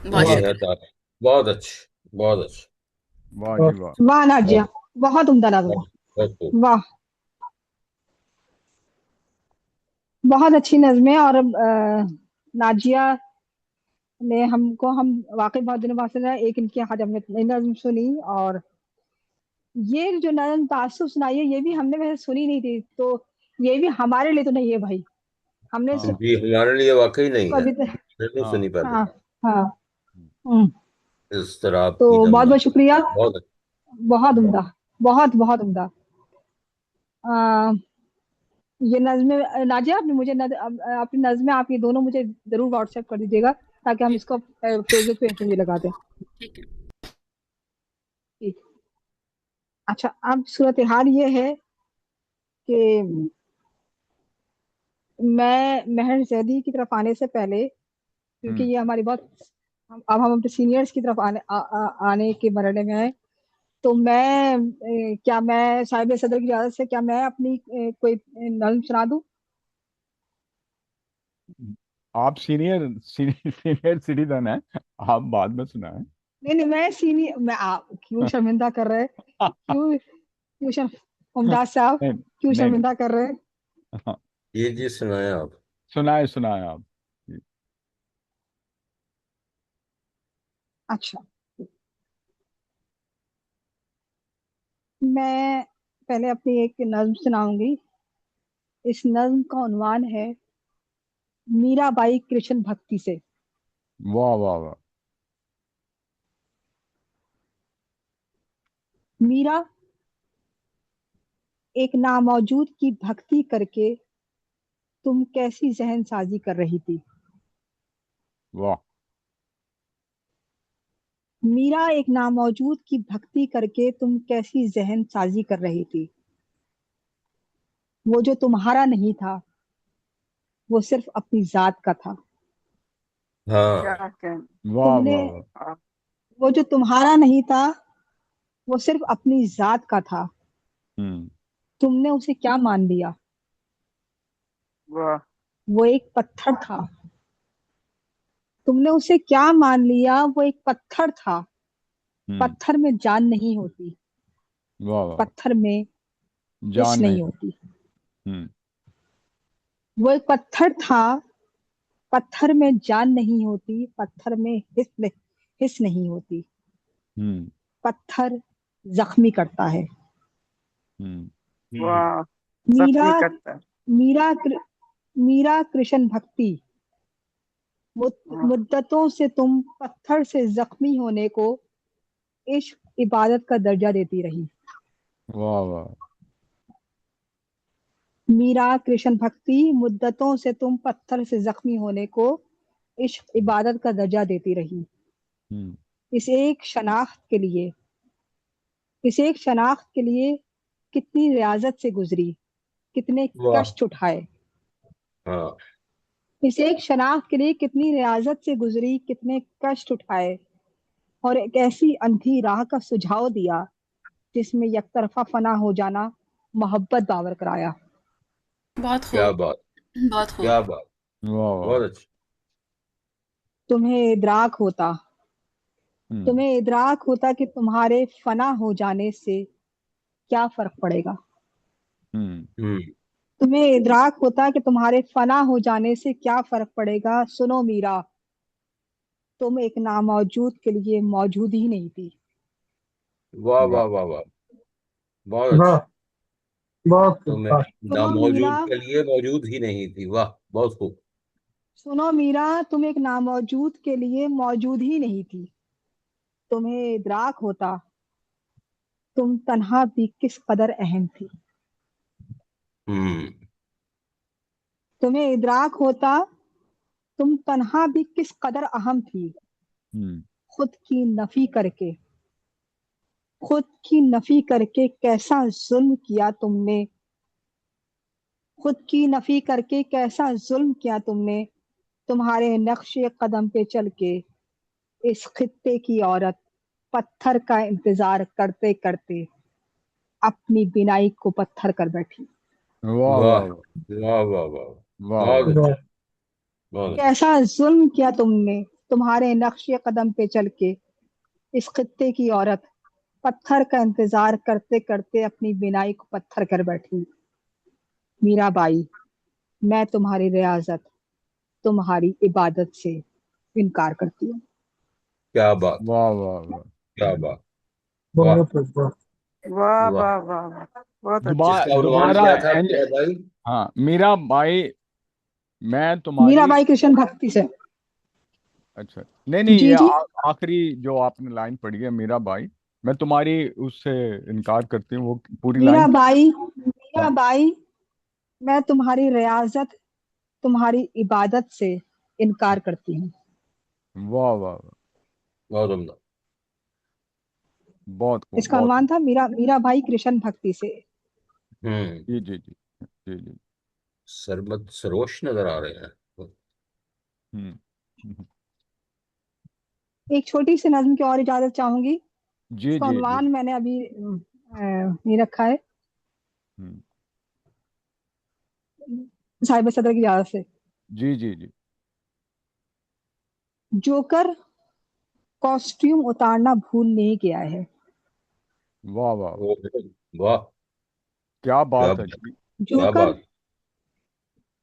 बहुत ये है शुक्रिया। तारीफ। बहुत अच्छी। बहुत अच्छी। वाह जी वाह। वाह नाजिया, बहुत उम्दा नज़्म, बहुत खूब। वाह बहुत अच्छी नज़्म है। और नाजिया ने हमको, हम वाकई बहुत दिनों बाद सुना, एक इनकी आज हमने नई नज़्म सुनी। और ये जो नज़्म तासुफ सुनाई है, ये भी हमने वैसे सुनी नहीं थी, तो ये भी हमारे लिए तो नहीं है भाई। हमने हाँ इसको जी हमारे लिए वाकई नहीं है। अभी तक, मैंने नहीं हाँ। सुनी पहले। हाँ हाँ हम्म, इस तरह तो की बहुत नमना। बहुत शुक्रिया, बहुत बहुत उम्दा, बहुत बहुत उम्दा। अ, ये नज़्म नाजिया, आपने मुझे अपनी नज़्में आप ये दोनों मुझे जरूर व्हाट्सएप कर दीजिएगा, ताकि हम इसको फेसबुक पे भी लगा दें। ठीक है। ठीक। अच्छा, अब सूरत हाल ये है कि मैं महर जैदी की तरफ आने से पहले, क्योंकि ये हमारी बहुत, अब हम अपने सीनियर्स की तरफ आने के मरहले में हैं, तो मैं क्या मैं साहिब सदर की इजाजत से क्या मैं अपनी कोई नज्म सुना दूं? आप सीनियर सिटीजन हैं, आप बाद में सुनाएं। नहीं नहीं, मैं सीनियर, मैं आप क्यों शर्मिंदा कर रहे हैं? क्यों क्यों मुमताज साहब, नहीं क्यों नहीं नहीं। शर्मिंदा कर रहे हैं? हाँ, ये जी सुनाए आप। सुनाए सुनाए आप। अच्छा, मैं पहले अपनी एक नज्म सुनाऊंगी। इस नज्म का उन्वान है मीराबाई कृष्ण भक्ति से। वाह वाह वाह। मीरा एक नामौजूद की भक्ति करके तुम कैसी जहन साजी कर रही थी। वाह। मीरा एक नामौजूद की भक्ति करके तुम कैसी जहन साजी कर रही थी। वो जो तुम्हारा नहीं था, वो सिर्फ अपनी जात का था। हाँ, वाह तुमने, वाह वाह। वो जो तुम्हारा नहीं था, वो सिर्फ अपनी जात का था। हम्म। तुमने उसे क्या मान लिया? वो एक पत्थर था। तुमने उसे क्या मान लिया? वो एक पत्थर था। हम्म। पत्थर में जान नहीं होती, वाह वाह। पत्थर में हिस्स जान नहीं। नहीं होती। हम्म। वो एक पत्थर था, पत्थर में जान नहीं होती, पत्थर में हिस्स नहीं होती। हम्म। पत्थर जख्मी करता है। हम्म। मीरा मीरा मीरा कृष्ण भक्ति, मुद्दतों से तुम पत्थर से जख्मी होने को इश्क इबादत का दर्जा देती रही। वाह वाह। मीरा कृष्ण भक्ति, मुद्दतों से तुम पत्थर से जख्मी होने को इश्क इबादत का दर्जा देती रही। हम्म। इस एक शनाख्त के लिए, इस एक शनाख्त के लिए कितनी रियाजत से गुजरी, कितने वाह। कष्ट उठाए। हाँ, इस एक शनाख्त के लिए कितनी रियाजत से गुजरी, कितने कष्ट उठाए, और एक ऐसी अंधी राह का सुझाव दिया जिसमें यकतरफा फना हो जाना मोहब्बत बावर कराया। बहुत क्या खूब। बात, बहुत खूब। क्या बात, वाह वाह। बहुत अच्छा। तुम्हें इदराक होता, हम्म। तुम्हें इदराक होता कि तुम्हारे फना हो जाने से क्या फर्क पड़ेगा। हम्म। हम्म। तुम्हें इदराक होता कि तुम्हारे फना हो जाने से क्या फर्क पड़ेगा। सुनो मीरा, तुम एक नामौजूद के लिए मौजूद ही नहीं थी। वाह वाह वाह। वाह वाह, बहुत अच्छा। बहुत तो मैं सुनो मीरा, नामौजूद के लिए मौजूद ही नहीं थी। वाह, बहुत खूब। सुनो मीरा, तुम एक नामौजूद के लिए मौजूद ही नहीं थी। तुम्हें इदराक होता, तुम तन्हा भी किस कदर अहम थी। हम्म। तुम्हें इदराक होता, तुम तन्हा भी किस कदर अहम थी। हम्म। खुद की नफी करके, खुद की नफी करके कैसा जुल्म किया तुमने। खुद की नफी करके कैसा जुल्म किया तुमने। तुम्हारे नक्शे कदम पे चल के इस खित्ते की औरत पत्थर का इंतजार करते करते अपनी बिनाई को पत्थर कर बैठी। वाह वाह वाह वाह। वाह वाह वाह, वाह बहुत वाह। अच्छा, बहुत अच्छा। कैसा जुल्म किया तुमने। तुम्हारे नक्शे कदम पे चल के इस खित्ते की औरत पत्थर का इंतजार करते करते अपनी बिनाई को पत्थर कर बैठी। मीराबाई, मैं तुम्हारी रियाजत, तुम्हारी इबादत से इनकार करती हूँ। क्या बात, वाह वाह वाह। क्या बात। वाह वाह। इसका उन्वान दोबारा क्या था एंड। मेरा भाई? हाँ, मीरा बाई, मैं तुम्हारी। मीराबाई कृष्ण भक्ति से। अच्छा, नहीं नहीं, जी ये जी। आखिरी जो आपने लाइन पढ़ी है, मीरा बाई, मैं तुम्हारी उससे इनकार करती हूँ, वो पूरी लाइन। मीराबाई, हाँ। मीराबाई, मैं तुम्हारी रियाजत, तुम्हारी इबादत से इनकार करती हूँ। वाह वाह वाह। बहुत उम्दा। बहुत खूब, इसका बहुत अनुमान खूब। था मीरा मीरा भाई कृष्ण भक्ति से। हम्म। जी जी जी जी जी। सरमद सरोश नजर आ रहे हैं। हम्म हम्म, एक छोटी सी नज्म की और इजाजत चाहूंगी। जी इसका जी जी। उन्वान मैंने अभी नहीं रखा है, हम्म, साहिब सदर की इजाजत से। जी जी जी। जोकर कॉस्ट्यूम उतारना भूल नहीं गया है। वाह वाह वाह, वाह, क्या क्या बात है बात, जी। क्या जोकर बात।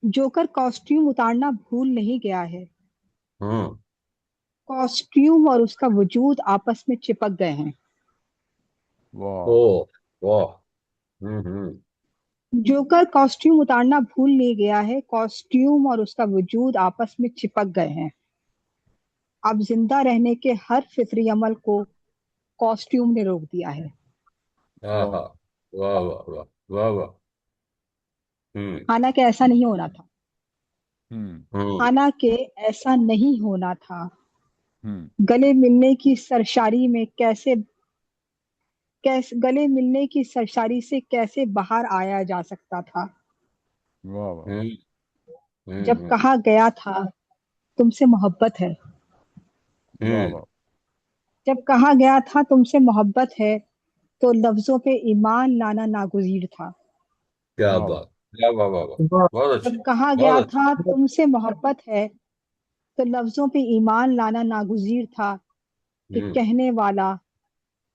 जोकर कॉस्ट्यूम उतारना भूल नहीं गया है। हम्म। कॉस्ट्यूम और उसका वजूद आपस में चिपक गए हैं। ओ, वाह वाह। हम्म। जोकर कॉस्ट्यूम उतारना भूल नहीं गया है। कॉस्ट्यूम और उसका वजूद आपस में चिपक गए हैं। अब जिंदा रहने के हर फितरी अमल को कॉस्ट्यूम ने रोक दिया है। आहा, वाह। वाह वाह वाह वाह वाह। हम्म। हालांकि ऐसा नहीं होना था। हम्म हम्म। हालांकि ऐसा नहीं होना था। हम्म। गले मिलने की सरशारी में कैसे कैसे गले मिलने की सरशारी से कैसे बाहर आया जा सकता था। वाह वाह हम्म। जब हम्म। कहा गया था तुमसे मोहब्बत है। वाह हम्म। वाह। जब कहा गया था तुमसे मोहब्बत है तो लफ्जों पे ईमान लाना नागुजीर था। क्या वाह वाह। बात, क्या, वाह वाह वाह। बहुत जब अच्छे, कहा गया बहुत अच्छे। था तुमसे मोहब्बत है तो लफ्जों पे ईमान लाना नागुजीर था कि हम्म। कहने वाला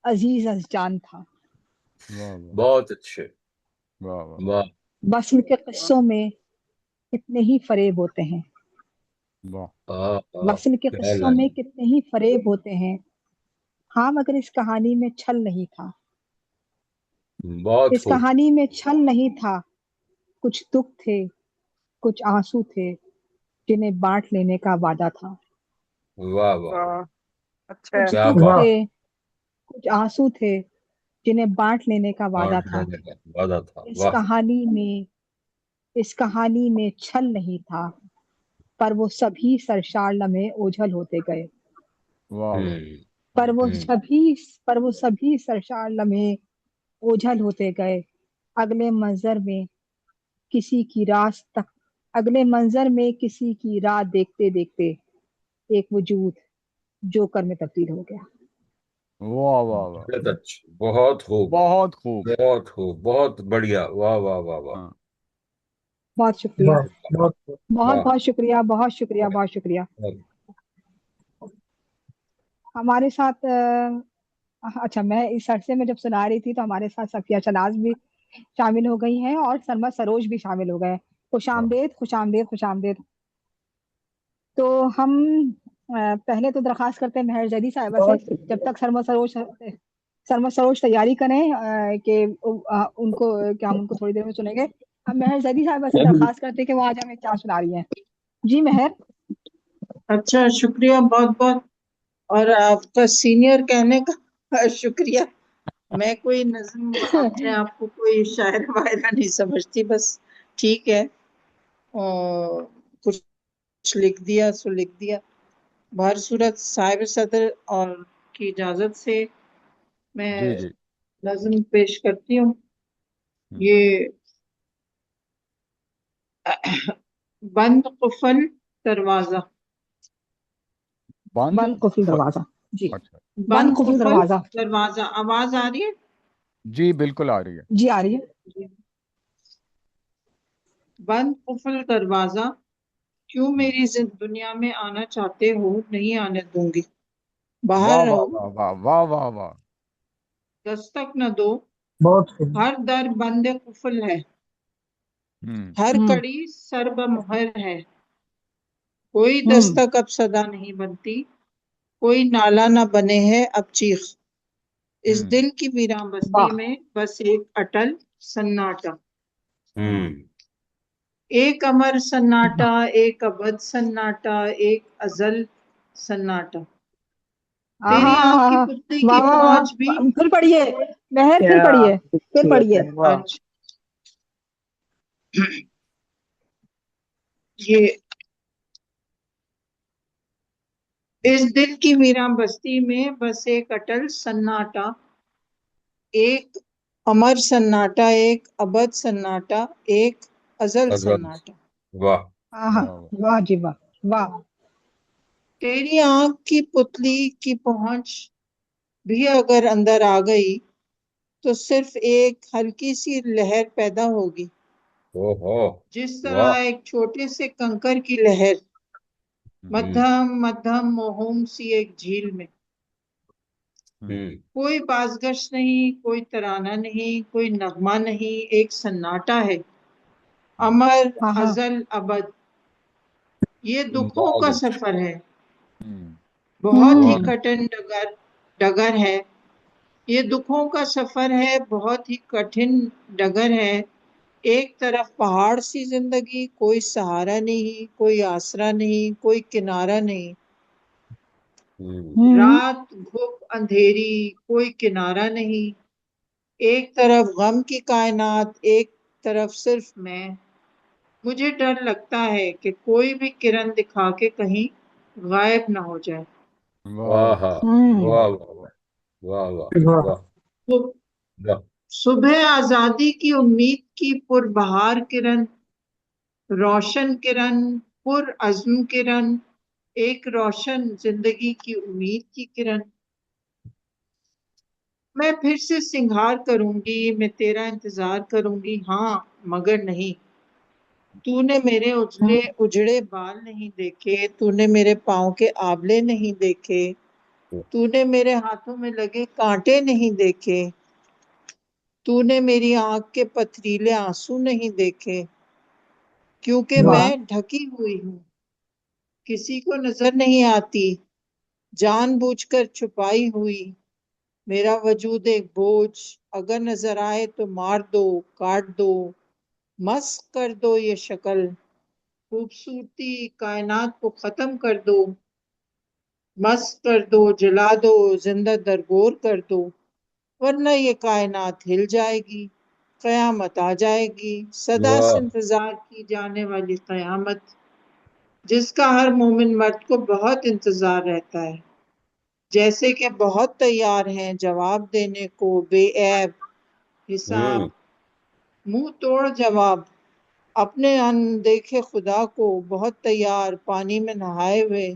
अजीज अनजान था। वाह वाह बहुत अच्छे। वाह वाह वाह वस्ल के किस्सों में कितने ही फरेब होते हैं। वाह। वस्ल के क्या किस्सों लाइन। में कितने ही फरेब होते हैं। हाँ मगर इस कहानी में छल नहीं था। बहुत इस खूब। कहानी में छल नहीं था। कुछ दुख थे, कुछ आंसू थे जिन्हें बांट लेने का वादा था। वाह वाह, वाह, अच्छा है। कुछ क्या दुख बात। थे, कुछ आंसू थे जिन्हें बांट लेने का वादा आठ था। लेने का वादा था, इस वाह। कहानी में इस कहानी में छल नहीं था। पर वो सभी सरशार लम्हे ओझल होते गए। वाह वाह। हम्म। पर वो हम्म। सभी पर वो सभी सरशार लम्हे ओझल होते गए। अगले मंजर में किसी की रात तक अगले मंजर में किसी की रात देखते देखते एक वजूद जोकर में तब्दील हो गया। वाह वाह वाह। बहुत अच्छे, बहुत खूब, बहुत खूब। बहुत खूब, बहुत बढ़िया, वाह वाह वाह वाह। हाँ। बहुत शुक्रिया। बहुत बहुत वाह। बहुत शुक्रिया, बहुत शुक्रिया, बहुत शुक्रिया। हमारे साथ अच्छा, मैं इस अरसे में जब सुना रही थी तो हमारे साथ सफिया शनाज भी शामिल हो गई हैं और सरमा सरोज भी शामिल हो गए। खुश वाह आमदेद, खुश आमदेद, खुश आमदेद। तो हम पहले तो दरखास्त करते हैं मेहर जदी साहिबा से, जब तक सरमा सरोज तैयारी करें कि उनको क्या हम उनको थोड़ी देर में सुनेंगे। हम मेहर जदी साहिबा से दरखास्त करते हैं कि वो आज हमें क्या सुना रही हैं। जी मेहर। अच्छा, शुक्रिया बहुत बहुत। और आपका सीनियर कहने का शुक्रिया। मैं कोई नज्म अपने आप को कोई शायर वायरा नहीं समझती, बस ठीक है। और कुछ लिख दिया सो लिख दिया। बहर सूरत साहिब सदर और की इजाजत से मैं जी जी। नज्म पेश करती हूँ। हम्म, ये बंद कुफल दरवाजा। बंद बंद कुफल फ- दरवाजा। जी। अच्छा। बंद बंद कुफल कुफल दरवाजा। दरवाजा, आवाज आ रही है? जी बिल्कुल आ रही है। जी आ रही है। बंद कुफल दरवाजा, क्यों हम्म, मेरी दुनिया में आना चाहते हो, नहीं आने दूंगी। बाहर वाह वाह रहो, वाह वाह वाह वाह वाह। दस्तक न दो। बहुत खूब। हर दर बंद कुफल है, हम्म हर हम्म। कड़ी सर्ब मुहर है। कोई हम्म। दस्तक अब सदा नहीं बनती, कोई नाला न बने है अब चीख। इस हम्म। दिल की वीरान बस्ती वाह। में बस एक अटल सन्नाटा। हम्म। एक अमर सन्नाटा, एक अबद सन्नाटा, एक अजल सन्नाटा। तेरी आंख की आहा। पुतली वाह की वाह पहुंच भी। वाह, फिर पढ़िए मेहर, फिर क्या पढ़िए, फिर खूबसूरत पढ़िए। है, वाह। अच्छा, ये इस दिल की वीरान बस्ती में बस एक अटल सन्नाटा। एक अमर सन्नाटा, एक अबद सन्नाटा, एक अजल अजद। सन्नाटा। वाह। हाँ वाह हाँ, वाह वाह जी वाह, वाह। तेरी आंख की पुतली की पहुंच भी अगर अंदर आ गई तो सिर्फ एक हल्की सी लहर पैदा होगी, ओहो। जिस वाह। तरह एक छोटे से कंकर की लहर हम्म मध्यम मध्यम मोहम सी एक झील में। हम्म हम्म कोई बाजगश नहीं, कोई तराना नहीं, कोई नगमा नहीं, एक सन्नाटा है, अमर हाँ हाँ, अजल अबद। ये दुखों बहुत का अच्छे। सफर है, हम्म बहुत ही बहुत हम्म, कठिन डगर डगर है। ये दुखों का सफर है, बहुत ही कठिन डगर है। एक तरफ पहाड़ सी जिंदगी, कोई सहारा नहीं, कोई आसरा नहीं, कोई किनारा नहीं। हम्म हम्म, रात घुप अंधेरी, कोई किनारा नहीं। एक तरफ गम की कायनात, एक तरफ सिर्फ मैं। मुझे डर लगता है कि कोई भी किरण दिखा के कहीं गायब ना हो जाए। वाह वाह वाह हम्म, वाह वाह वाह वाह वाह। वाह तो वाह। सुबह आजादी की उम्मीद की पुरबहार किरण, रोशन किरण, पुर अज़्म किरण, एक रोशन जिंदगी की उम्मीद की किरण। मैं फिर से सिंगार करूंगी, मैं तेरा इंतजार करूंगी, हाँ मगर नहीं। तूने मेरे उजले हम्म, उजड़े बाल नहीं देखे, तूने मेरे पाँव के आबले नहीं देखे, तूने मेरे हाथों में लगे कांटे नहीं देखे, तूने मेरी आंख के पथरीले आंसू नहीं देखे। क्योंकि वाह। मैं ढकी हुई हूँ, किसी को नजर नहीं आती, जानबूझकर छुपाई हुई। मेरा वजूद एक बोझ, अगर नजर आए तो मार दो, काट दो, मस्क कर दो ये शक्ल। खूबसूरती कायनात को खत्म कर दो, मस्क कर दो, जला दो, जिंदा दरगोर कर दो। वरना ये कायनात हिल जाएगी, कयामत आ जाएगी, सदा से वाह। इंतजार की जाने वाली कयामत, जिसका हर मोमिन मर्द को बहुत इंतजार रहता है। जैसे कि बहुत तैयार हैं जवाब देने को बेऐब हम्म हिसाब, मुंह तोड़ जवाब। अपने अनदेखे खुदा को बहुत तैयार पानी में नहाए हुए,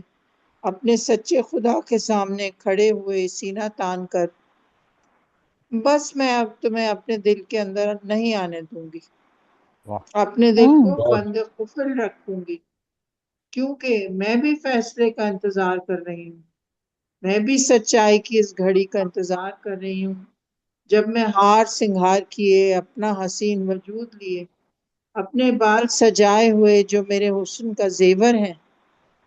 अपने सच्चे खुदा के सामने खड़े हुए सीना तान कर। बस मैं अब तुम्हें अपने दिल के अंदर नहीं आने दूंगी, वाह अपने दिल हम्म, को बहुत। बंद कुफल रखूंगी। क्योंकि मैं भी फैसले का इंतजार कर रही हूँ, मैं भी सच्चाई की इस घड़ी का इंतजार कर रही हूँ, जब मैं हार सिंगार किए अपना हसीन वजूद लिए, अपने बाल सजाए हुए जो मेरे हुस्न का जेवर है,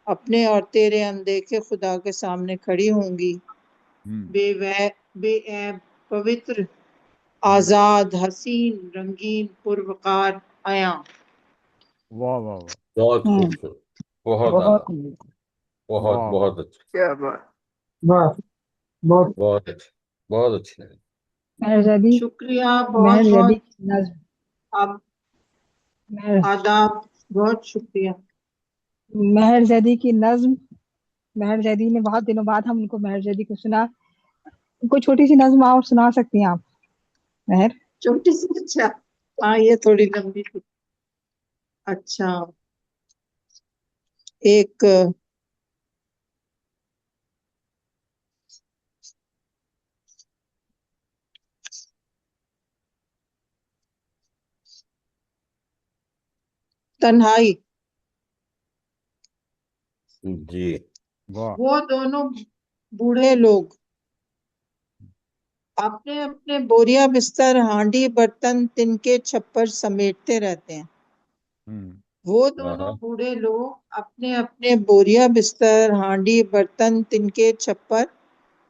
अपने और तेरे अनदेखे खुदा के सामने खड़ी होंगी, हम्म बेवै बेऐब, पवित्र, हम्म आजाद, हसीन, रंगीन, पुरवकार, आया। वाह वाह वाह बहुत हम्म, खूबसूरत। बहुत बहुत आला। ही, बहुत वाह वाह बहुत अच्छे। क्या बात, वाह, बहुत। बहुत अच्छे। बहुत अच्छे। मेहरजादी, शुक्रिया बहुत मेहरजादी बहुत। की नज्म, आप मेहर आदाब, बहुत शुक्रिया। मेहरजादी की नज्म। मेहरजादी ने बहुत दिनों बाद हम उनको मेहरजादी को सुना। कोई छोटी सी नज्म और सुना सकती हैं आप, मेहर? छोटी सी, अच्छा, हाँ ये थोड़ी लंबी थी। अच्छा, एक तन्हाई। जी। वाह वो दोनों बूढ़े लोग अपने अपने बोरिया बिस्तर हांडी बर्तन तिनके छप्पर समेटते रहते हैं। हम्म वो हाँ दोनों हाँ। बूढ़े लोग अपने अपने बोरिया बिस्तर हांडी बर्तन तिनके छप्पर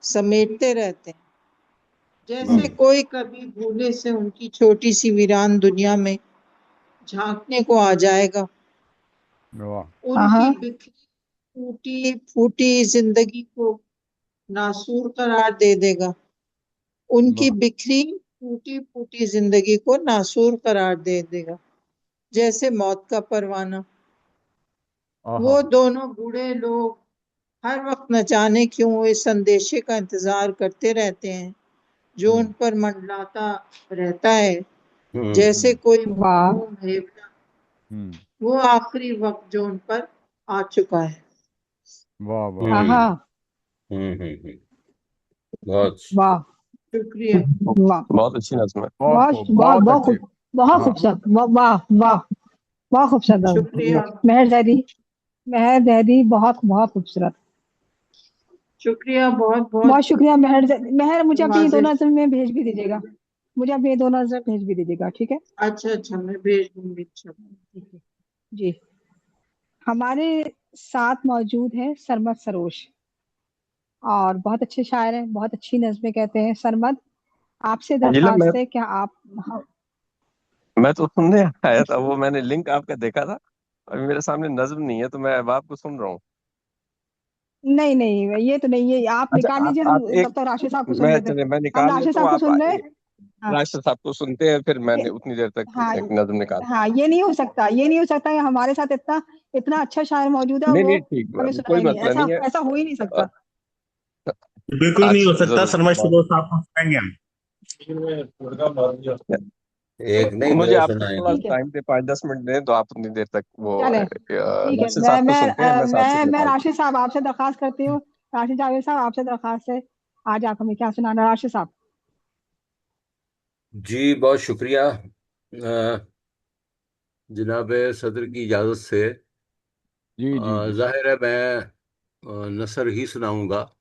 समेटते रहते हैं, जैसे हम्म कोई कभी भूले से उनकी छोटी सी वीरान दुनिया में झांकने को आ जाएगा, वाह हाँ उनकी हाँ, बिखरी टूटी फूटी जिंदगी को नासूर करार दे देगा, उनकी वाह बिखरी टूटी फूटी जिंदगी को नासूर करार दे देगा, जैसे मौत का परवाना। आहा वो दोनों बूढ़े लोग हर वक्त न जाने क्यों इस संदेशे का इंतजार करते रहते हैं, जो उन पर मंडलाता रहता है, जैसे हम्म कोई वाह मखमूम हेवला, हम्म वो आखिरी वक्त जो उन पर आ चुका है। वाह वाह आहा हम्म बहुत वाह शुक्रिया। वाह बहुत अच्छी नज्म है। बहुत बहुत खूब, बहुत बहुत बहुत अच्छे। खूब, बहुत हाँ खूबसूरत, वाह वाह, बहुत खूबसूरत। शुक्रिया। मेहर जैदी, मेहर जैदी, बहुत बहुत खूबसूरत। शुक्रिया, बहुत बहुत बहुत शुक्रिया मेहर, मुझे अपनी ये दो वाजिब। नज़र में भेज भी दीजिएगा, मुझे अपनी ये दो नज़र भेज भी दीजिएगा, ठीक है? अच्छा अच्छा, मैं भेज दूंगी। अच्छा, ठीक है जी। हमारे साथ मौजूद है सरमद सरोश, और बहुत अच्छे शायर हैं, बहुत अच्छी नज़में कहते हैं। सरमद, आपसे अंजिला, दरख्वास्त है, क्या आप? हाँ, मैं तो सुनने आया था, वो मैंने लिंक आपका देखा था। अभी मेरे सामने नज्म नहीं है, तो मैं अब आपको सुन रहा हूँ। नहीं नहीं, ये तो नहीं, ये आप अच्छा, निकाल लीजिए, हम आप एक, तब तक राशिद साहब को सुन लेते हैं। मैं हम निकाल राशिद लेता हूँ, साहब को आप सुन रहे हैं। हाँ राष्ट्र साहब को सुनते हैं, फिर ये- मैंने उतनी देर तक हाँ एक नज्म निकाल। हाँ, ये नहीं हो सकता, ये नहीं हो सकता कि हमारे साथ इतना इतना अच्छा शायर मौजूद है और नहीं वो नहीं, ठीक, हमें कोई सुनाए नहीं, मसला ऐसा नहीं है। ऐसा हो ही नहीं अ, सकता। बिल्कुल नहीं हो अच्छा, सकता। जरूर, शर्मा बहुत फिरोज साहब को सुनाएंगे हम। एक नहीं, मुझे दो आप थोड़ा सुनाएंगे। ठीक है, टाइम दे, 5-10 मिनट दें, तो आप उतनी देर तक वो चले ठीक है। राशिद साहब को सुनते हैं, मैं साथ साथ मैं निकाल। राशिद साहब आपसे दरखास्त करती हूँ, राशिद जावेद साहब आपसे दरखास्त है, आज आप हमें क्या सुनाना राशिद साहब? जी बहुत शुक्रिया। जनाब सदर की इजाज़त से जी जी जी। जाहिर है मैं नसर ही सुनाऊंगा।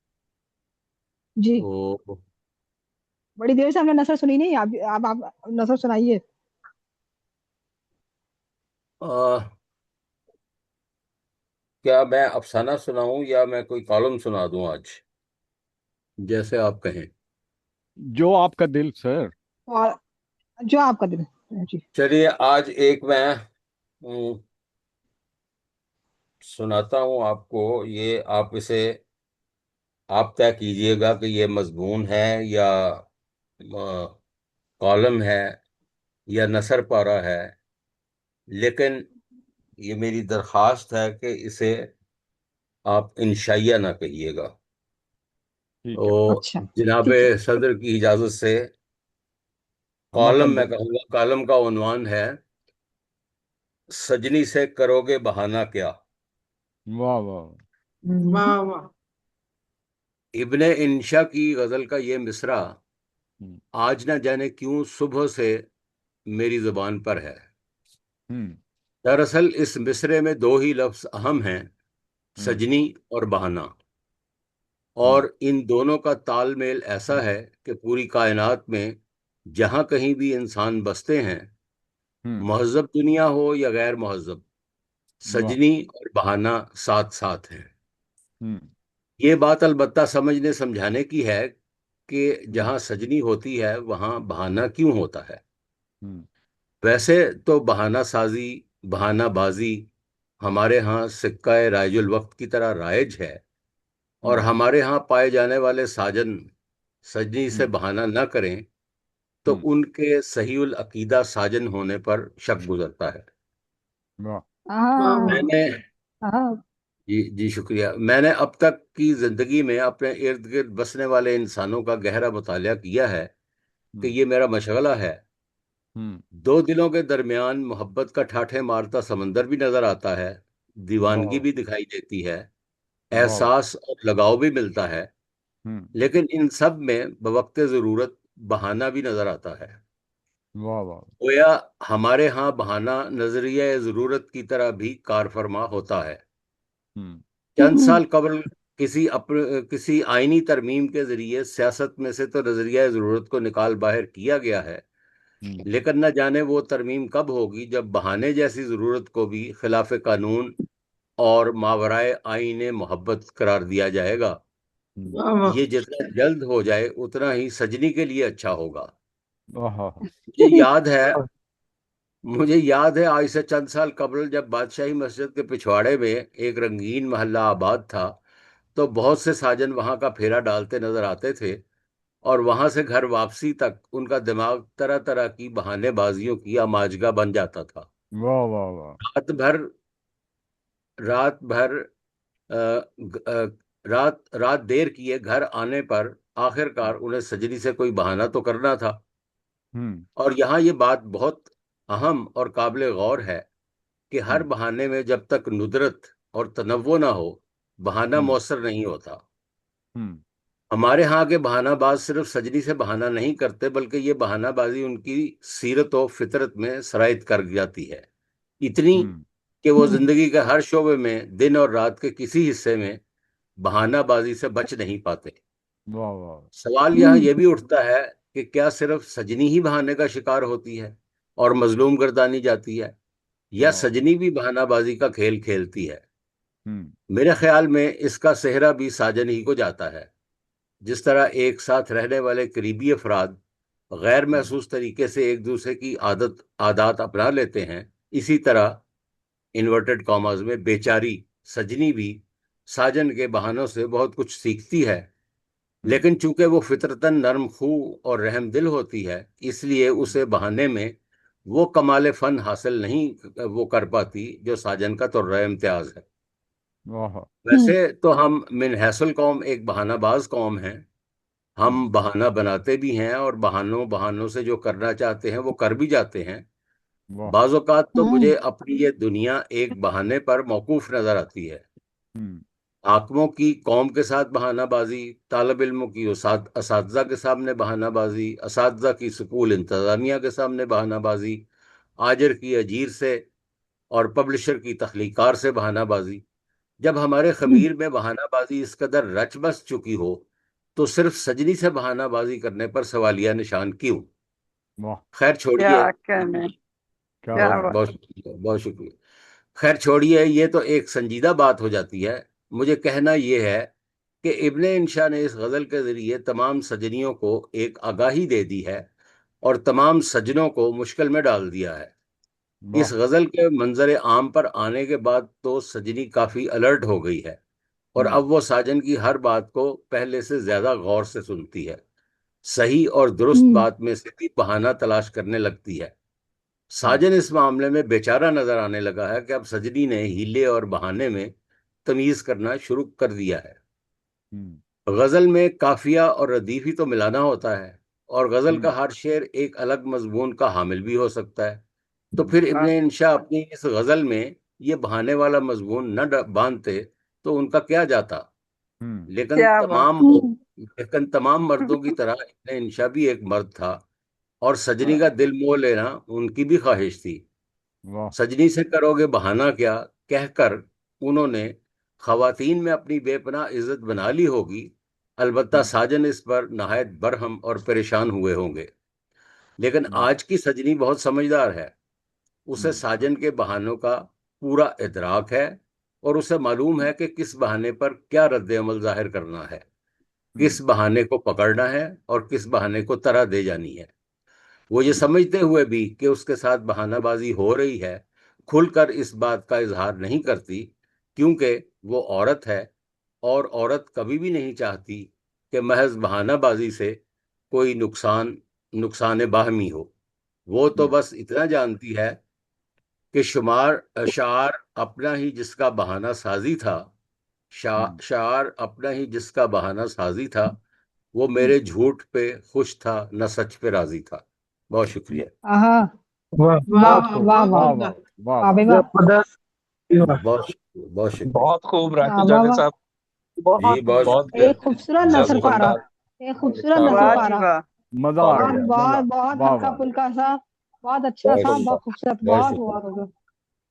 जी, तो बड़ी देर से हमने नसर सुनी नहीं, आप नसर सुनाइए। अ, क्या मैं अफसाना सुनाऊं या मैं कोई कॉलम सुना दूं आज, जैसे आप कहें। जो आपका दिल सर। और जो आपका दिल। जी चलिए आज एक मैं सुनाता हूं आपको। ये आप इसे आप तय कीजिएगा कि ये मजमून है या कॉलम है या नसर पारा है। लेकिन ये मेरी दरखास्त है कि इसे आप इंशाइया ना कहिएगा। ठीक है। तो अच्छा, जनाब ठीक है। सदर की इजाजत से कॉलम मैं मकद्दर। कहूँगा। कॉलम का उन्वान है सजनी से करोगे बहाना क्या। वाह वाह। वाह वाह। इब्ने इंशा की गजल का ये मिसरा हम्म आज न जाने क्यों सुबह से मेरी जुबान पर है। हम्म दरअसल इस मिसरे में दो ही लफ्ज अहम हैं, हम्म सजनी और बहाना। हम्म और इन दोनों का तालमेल ऐसा है कि पूरी कायनात में जहां कहीं भी इंसान बसते हैं, हम्म महज़ब दुनिया हो या गैर महज़ब, वाह। सजनी और बहाना साथ साथ हैं। हम्म ये बात अलबत्ता समझने समझाने की है कि हम्म जहां सजनी होती है वहां बहाना क्यों होता है। हम्म वैसे तो बहाना साजी, बहाना बाजी हमारे यहाँ सिक्का राइजुल वक्त की तरह राइज है। और हम्म हमारे यहाँ पाए जाने वाले साजन सजनी से हम्म बहाना न करें तो हम्म, उनके सहीउल अकीदा साजन होने पर शक गुजरता है। वाह। वाह हाँ वाह। मैंने हाँ। जी जी शुक्रिया। मैंने अब तक की जिंदगी में अपने इर्द गिर्द बसने वाले इंसानों का गहरा मुतालिया किया है कि हम्म ये मेरा मशगला है। हम्म दो दिलों के दरमियान मोहब्बत का ठाठे मारता समंदर भी नजर आता है, दीवानगी वाह भी दिखाई देती है, वाह वाह। एहसास और लगाव भी मिलता है। हम्म लेकिन इन सब में बवक्त ज़रूरत बहाना भी नजर आता है। वाह वाह। गोया हमारे यहाँ बहाना नजरिया ज़रूरत की तरह भी कारफरमा होता है। हम्म चंद साल कबल किसी आईनी तरमीम के जरिए सियासत में से तो नजरिया ज़रूरत को निकाल बाहर किया गया है। हम्म लेकिन न जाने वो तरमीम कब होगी जब बहाने जैसी ज़रूरत को भी खिलाफ कानून और मावराए आईने मोहब्बत करार दिया जाएगा। हम्म, वाह वाह। ये जितना जल्द हो जाए उतना ही सजनी के लिए अच्छा होगा। आहा। मुझे याद है मुझे याद है आज से चंद साल कबल जब बादशाही मस्जिद के पिछवाड़े में एक रंगीन मोहल्ला आबाद था, तो बहुत से साजन वहां का फेरा डालते नजर आते थे। और वहां से घर वापसी तक उनका दिमाग तरह तरह की बहानेबाजियों की आमाजगा बन जाता था। वाह वाह वाह। रात भर रात भर अ, ग- अ, रात रात देर किए घर आने पर आखिरकार उन्हें सजनी से कोई बहाना तो करना था। हम्म और यहाँ ये बात बहुत अहम और काबिल गौर है कि हर हम्म बहाने में जब तक नुदरत और तनव्वु ना हो, बहाना हम्म मौसर नहीं होता। हम्म हमारे यहाँ के बहानाबाज सिर्फ सजनी से बहाना नहीं करते, बल्कि ये बहानाबाजी उनकी सीरत और फितरत में सरायत कर जाती है, इतनी हम्म कि वो हम्म जिंदगी के हर शोबे में दिन और रात के किसी हिस्से में बहानाबाजी से बच नहीं पाते। वाह वाह सवाल यहाँ हम्म यह भी उठता है कि क्या सिर्फ सजनी ही बहाने का शिकार होती है और मजलूम गर्दानी जाती है, या वाह सजनी भी बहानाबाजी का खेल खेलती है? हम्म मेरे ख्याल में इसका सेहरा भी साजन ही को जाता है। जिस तरह एक साथ रहने वाले करीबी अफराद गैर हम्म महसूस तरीके से एक दूसरे की आदत अपना लेते हैं, इसी तरह इन्वर्टेड कॉमास में बेचारी सजनी भी साजन के बहानों से बहुत कुछ सीखती है। हम्म लेकिन चूंकि वो फितरतन नरम खू और रहम दिल होती है, इसलिए हम्म, उसे बहाने में वो कमाल फन हासिल नहीं वो कर पाती जो साजन का तुर्रा इम्तियाज है। वाह हम्म वैसे तो हम मिन हैसल कौम एक बहानाबाज कौम हैं। हम्म हम बहाना बनाते भी हैं और बहानों बहानों से जो करना चाहते हैं वो कर भी जाते हैं। वाह बाज़ औक़ात तो हम्म मुझे अपनी ये दुनिया एक बहाने पर मौकूफ नजर आती है। हम्म हाकिमों की कौम के साथ बहानाबाजी, तालब इल्मों की असातिज़ा के सामने बहानाबाजी, असातिज़ा की स्कूल इंतज़ामिया के सामने बहानाबाजी, आजिर की अजीर से और पब्लिशर की तख्लीकार से बहानाबाजी। जब हमारे हम्म खमीर में बहानाबाजी इस कदर रच बस चुकी हो, तो सिर्फ सजनी से बहानाबाजी करने पर सवालिया निशान क्यों? वाह खैर छोड़िए। क्या कहने, क्या क्या बहुत बात बात। बहुत शुक्रिया, बहुत शुक्रिया। खैर छोड़िए, ये तो एक संजीदा बात हो जाती है। मुझे कहना यह है कि इब्ने इंशा ने इस गज़ल के ज़रिए तमाम सजनियों को एक आगाही दे दी है और तमाम सजनों को मुश्किल में डाल दिया है। इस वाह गज़ल के मंजर आम पर आने के बाद तो सजनी काफ़ी अलर्ट हो गई है और हम्म अब वो साजन की हर बात को पहले से ज़्यादा गौर से सुनती है। सही और दुरुस्त हम्म बात में से भी बहाना तलाश करने लगती है। हम्म साजन इस मामले में बेचारा नजर आने लगा है कि अब सजनी ने हीले और बहाने में तमीज करना शुरू कर दिया है। हम्म गजल में काफिया और रदीफ ही तो मिलाना होता है, और गजल का हम्म हर शेर एक अलग मजमून का हामिल भी हो सकता है। तो फिर हम्म इब्ने इंशा अपनी इस गजल में ये बहाने वाला मजमून न बांधते तो उनका क्या जाता। हम्म, लेकिन क्या बात। तमाम हम्म लेकिन तमाम मर्दों की तरह इब्ने इंशा भी एक मर्द था, और सजनी का दिल मोह लेना उनकी भी ख्वाहिश थी। वाह सजनी से करोगे बहाना क्या कहकर उन्होंने खवातीन में अपनी बेपनाह इज्जत बना ली होगी। अलबत्ता हम्म साजन इस पर नहायत बरहम और परेशान हुए होंगे। लेकिन वाह आज की सजनी बहुत समझदार है। उसे हम्म साजन के बहानों का पूरा इदराक है, और उसे मालूम है कि किस बहाने पर क्या रद्द अमल जाहिर करना है, किस हम्म बहाने को पकड़ना है और किस बहाने को तरह दे जानी है। वो ये हम्म समझते हुए भी कि उसके साथ बहानाबाजी हो रही है, खुलकर इस बात का इजहार नहीं करती, क्योंकि वो औरत है और औरत कभी भी नहीं चाहती कि महज बहानाबाजी से कोई नुकसान बाहमी हो। वो तो हम्म बस इतना जानती है कि शार अपना ही जिसका बहाना साजी था, हम्म शार अपना ही जिसका बहाना साजी था, वो हम्म, मेरे झूठ पे खुश था न सच पे राजी था। बहुत शुक्रिया। आहा वाह वाह बहुत वाह, खूब वाह बहुत वाह वाह उम्दा। वाह वाह वाह वाह भाई वाह जबरदस्त। बहुत शुक्रिया, बहुत शुक्रिया। बहुत खूब वाह राशिद वाह जावेद वाह साहब, जी बहुत बहुत उम्दा। बहुत शुक्रिया। एक खूबसूरत नसर जज्ब पारा, अंदाज, एक खूबसूरत नसर वाह शाबाश, जी पारा। वाह। मजा आ बहुत बहुत गया बहुत मजा बहुत वाह हल्का वाह फुल्का सा, बहुत अच्छा बहुत सा, उम्दा। बहुत शुक्रिया, खूबसूरत, बहुत बहुत शुक्रिया। हुआ खूबसूरत।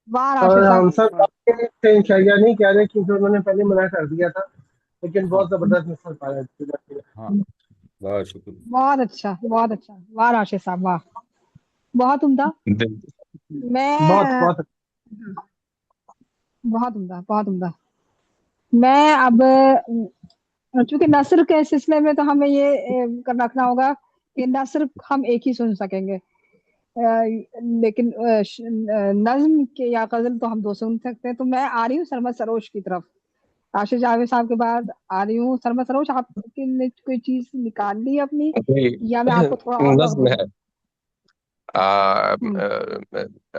वाह और राशिद साहब। हम बहुत सब बहुत। आपके से शायद नहीं कह रहे क्योंकि उन्होंने पहले मना कर दिया था, लेकिन हाँ बहुत जबरदस्त मिसल पाया। हाँ बहुत शुक्रिया। बहुत अच्छा, बहुत अच्छा, वाह राशिद साहब वाह, बहुत उम्दा। बिल्कुल। बहुत मैं बहुत बहुत उम्दा, बहुत उम्दा। मैं अब चूंकि नस्र के सिलसिले में तो हमें ये कर रखना होगा कि न सिर्फ हम एक ही सुन सकेंगे, लेकिन नज्म के या गजल तो हम दो सुन सकते हैं। तो मैं आ रही हूँ सरमद सरोश की तरफ। राशिद जावेद साहब के बाद आ रही हूँ सरमद सरोश। आपने कोई चीज निकाल ली अपनी, अभी या मैं आपको थोड़ा और वक्त नज्म दूं? है। हम्म,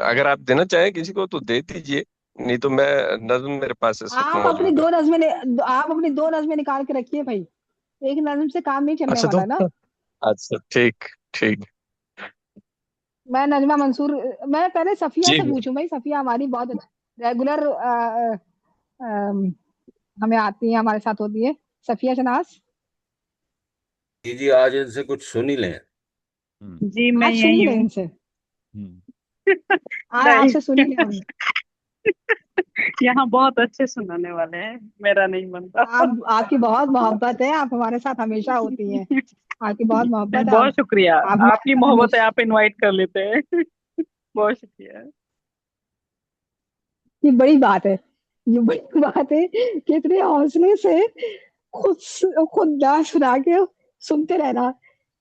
अगर आप देना चाहें किसी को तो दे दीजिए, नहीं तो मैं, नज्म मेरे पास इस वक्त मौजूद है। आप अपनी दो नज्में निकाल के रखिए भाई। एक नज्म से काम नहीं चलने अच्छा वाला ना। तो अच्छा ठीक ठीक। मैं नजमा मंसूर, मैं पहले सफिया जी से पूछूं भाई, सफिया हमारी बहुत रेगुलर हमें आती है, हमारे साथ होती है, सफिया शनाज। जी जी, आज इनसे कुछ सुन ही लें। जी मैं आज सुन ही यही लें हूँ। इनसे, आज नहीं, आपसे सुन ही लें हम। यहाँ बहुत अच्छे सुनाने वाले हैं, मेरा नहीं बनता। आपकी बहुत मोहब्बत है, आप हमारे साथ हमेशा होती हैं, आपकी बहुत नहीं, मोहब्बत है। बहुत शुक्रिया, आप हमारे आपकी साथ मोहब्बत है, हमेशा। आप इनवाइट कर लेते हैं। बहुत शुक्रिया। ये बड़ी बात है, ये बड़ी बात है कि इतने हौसले से खुद खुद ना सुना के सुनते रहना,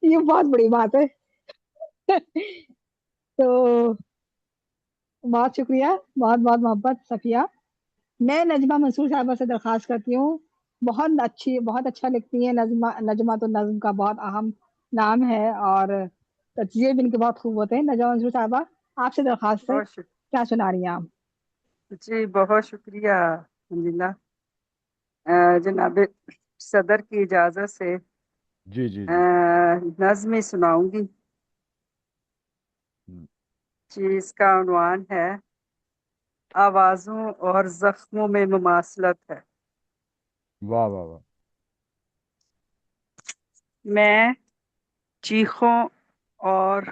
ये बहुत बड़ी बात है। तो बहुत शुक्रिया, बहुत बहुत मोहब्बत सफिया। मैं नजमा मंसूर साहबा से दरखास्त करती हूँ, बहुत अच्छी, बहुत अच्छा लिखती हैं नजमा। नजमा तो नज्म का बहुत अहम नाम है, और तजिए भी इनके बहुत खूब होते हैं। नजमा मंसूर साहबा, आपसे दरखास्त है, बहुत क्या सुना रही हैं आप? जी बहुत शुक्रिया मंजिला। जनाब सदर की इजाज़त से जी जी जी। नज़्म सुनाऊंगी हम्म, जी। इसका उन्वान है आवाज़ों और जख्मों में मुमासलत है। वाह वाह वाह। मैं चीखों और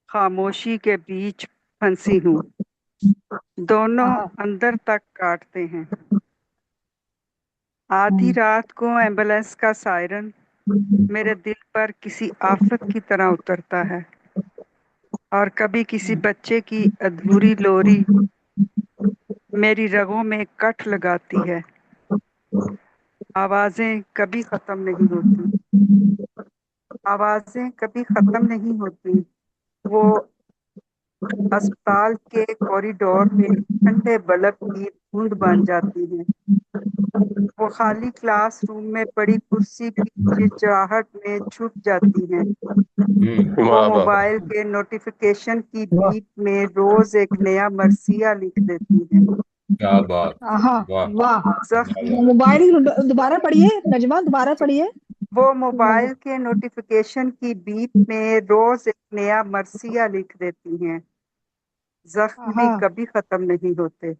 खामोशी के बीच फंसी हूँ, दोनों हाँ। अंदर तक काटते हैं। आधी रात को एम्बुलेंस का सायरन मेरे दिल पर किसी आफत की तरह उतरता है, और कभी किसी बच्चे की अधूरी लोरी मेरी रगों में कट लगाती है। आवाजें कभी खत्म नहीं होती, आवाजें कभी खत्म नहीं होती। वो अस्पताल के कॉरिडोर में ठंडे बल्ब की बूंद बन जाती हैं। वो खाली क्लासरूम में पड़ी कुर्सी की चिरचिराहट में छुप जाती हैं। वो वाह वाह वाह। मोबाइल के नोटिफिकेशन की बीप में रोज एक नया मरसिया लिख देती हैं। क्या बात। हाँ। वाह वाह। क्या जख्म बात। मोबाइल दोबारा पढ़िए नजमा, दोबारा पढ़िए। वो मोबाइल के नोटिफिकेशन की बीप में रोज एक नया मरसिया लिख देती हैं। जख्म भी हाँ। कभी खत्म नहीं होते।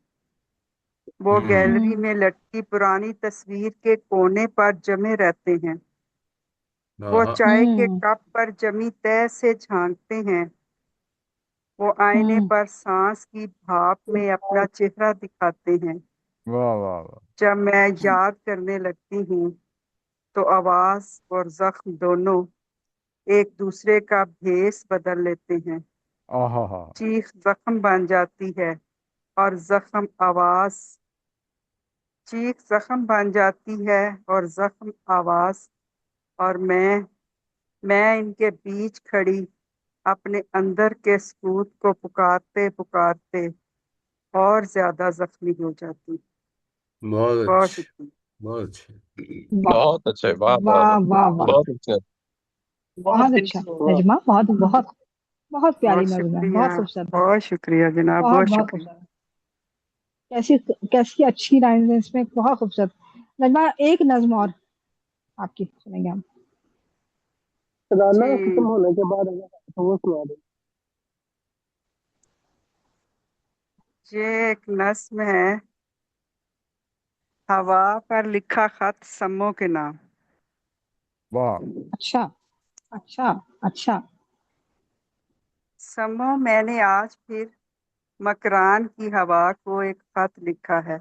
वो गैलरी में लटकी पुरानी तस्वीर के कोने पर जमे रहते हैं। वो हाँ। चाय के कप पर जमी तह से झांकते हैं। वो आईने पर सांस की भाप में अपना चेहरा दिखाते हैं। वाह वाह वाह। जब मैं याद करने लगती हूँ तो आवाज और जख्म दोनों एक दूसरे का भेस बदल लेते हैं। आहा हा। चीख जख्म बन जाती है और जख्म आवाज, चीख जख्म बन जाती है और जख्म आवाज, और मैं इनके बीच खड़ी अपने अंदर के सबूत को पुकारते पुकारते और ज्यादा जख्मी हो जाती। बहुत बहुत अच्छे, शुक्रिया। बहुत अच्छे। वाह बहुत अच्छे, वाह वाह वाह वाह। वाह वाह, बहुत अच्छे। बहुत बहुत दिल अच्छा से हुआ। नजमा, बहुत बहुत बहुत प्यारी बहुत नज्म है, शुक्रिया, बहुत खूबसूरत है, बहुत शुक्रिया जनाब, बहुत बहुत बहुत शुक्रिया। खूबसूरत। कैसी कैसी अच्छी लाइन है इसमें, बहुत खूबसूरत। नजमा, एक नज्म और आपकी सुनेंगे हम। गाना खत्म जी होने के बाद अगर तो वो सुना दो। ये एक नज्म है, हवा पर लिखा खत सम्मो के नाम। वाह। अच्छा अच्छा अच्छा। सम्मो, मैंने आज फिर मकरान की हवा को एक खत लिखा है।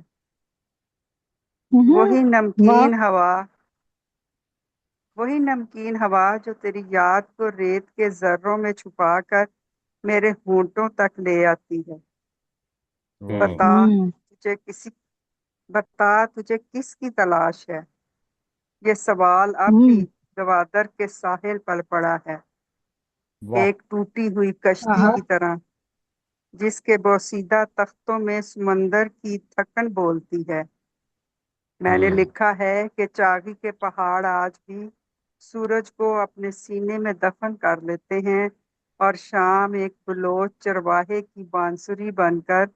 वही वाह। नमकीन हवा, वही नमकीन हवा जो तेरी याद को रेत के जर्रों में छुपाकर मेरे होंठों तक ले आती है। वाह बता हम्म तुझे किसी बता तुझे किसकी तलाश है। ये सवाल अब भी हम्म। गवादर के साहिल पर पड़ा है, वाह। एक टूटी हुई कश्ती आहा। की तरह, जिसके बोसीदा तख्तों में समंदर की थकन बोलती है। मैंने लिखा है कि चागी के पहाड़ आज भी सूरज को अपने सीने में दफन कर लेते हैं, और शाम एक बलोच चरवाहे की बांसुरी बनकर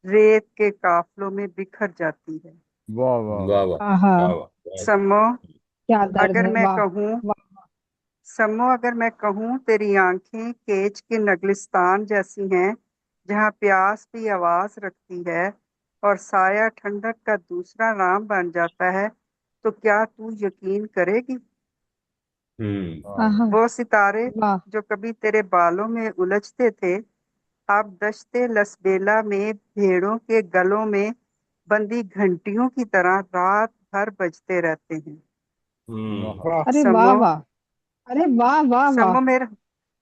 रेत के काफलों में बिखर जाती है। वाह वाह वाह वाह। वाह आहा। वाह वाह। सम्मो, क्या दर्द अगर है, मैं वाह कहूँ वाह। सम्मो, अगर मैं कहूँ तेरी आंखें केच के नगलिस्तान जैसी हैं, जहाँ प्यास भी आवाज रखती है और साया ठंडक का दूसरा नाम बन जाता है, तो क्या तू यकीन करेगी? हम्म। आहा, वो सितारे वाह जो कभी तेरे बालों में उलझते थे, अब दश्ते लसबेला में भेड़ों के गलों में बंदी घंटियों की तरह रात भर बजते रहते हैं। हम्म। वाह अरे वाह समो वाह। अरे वाह वाह वाह। समो मेरा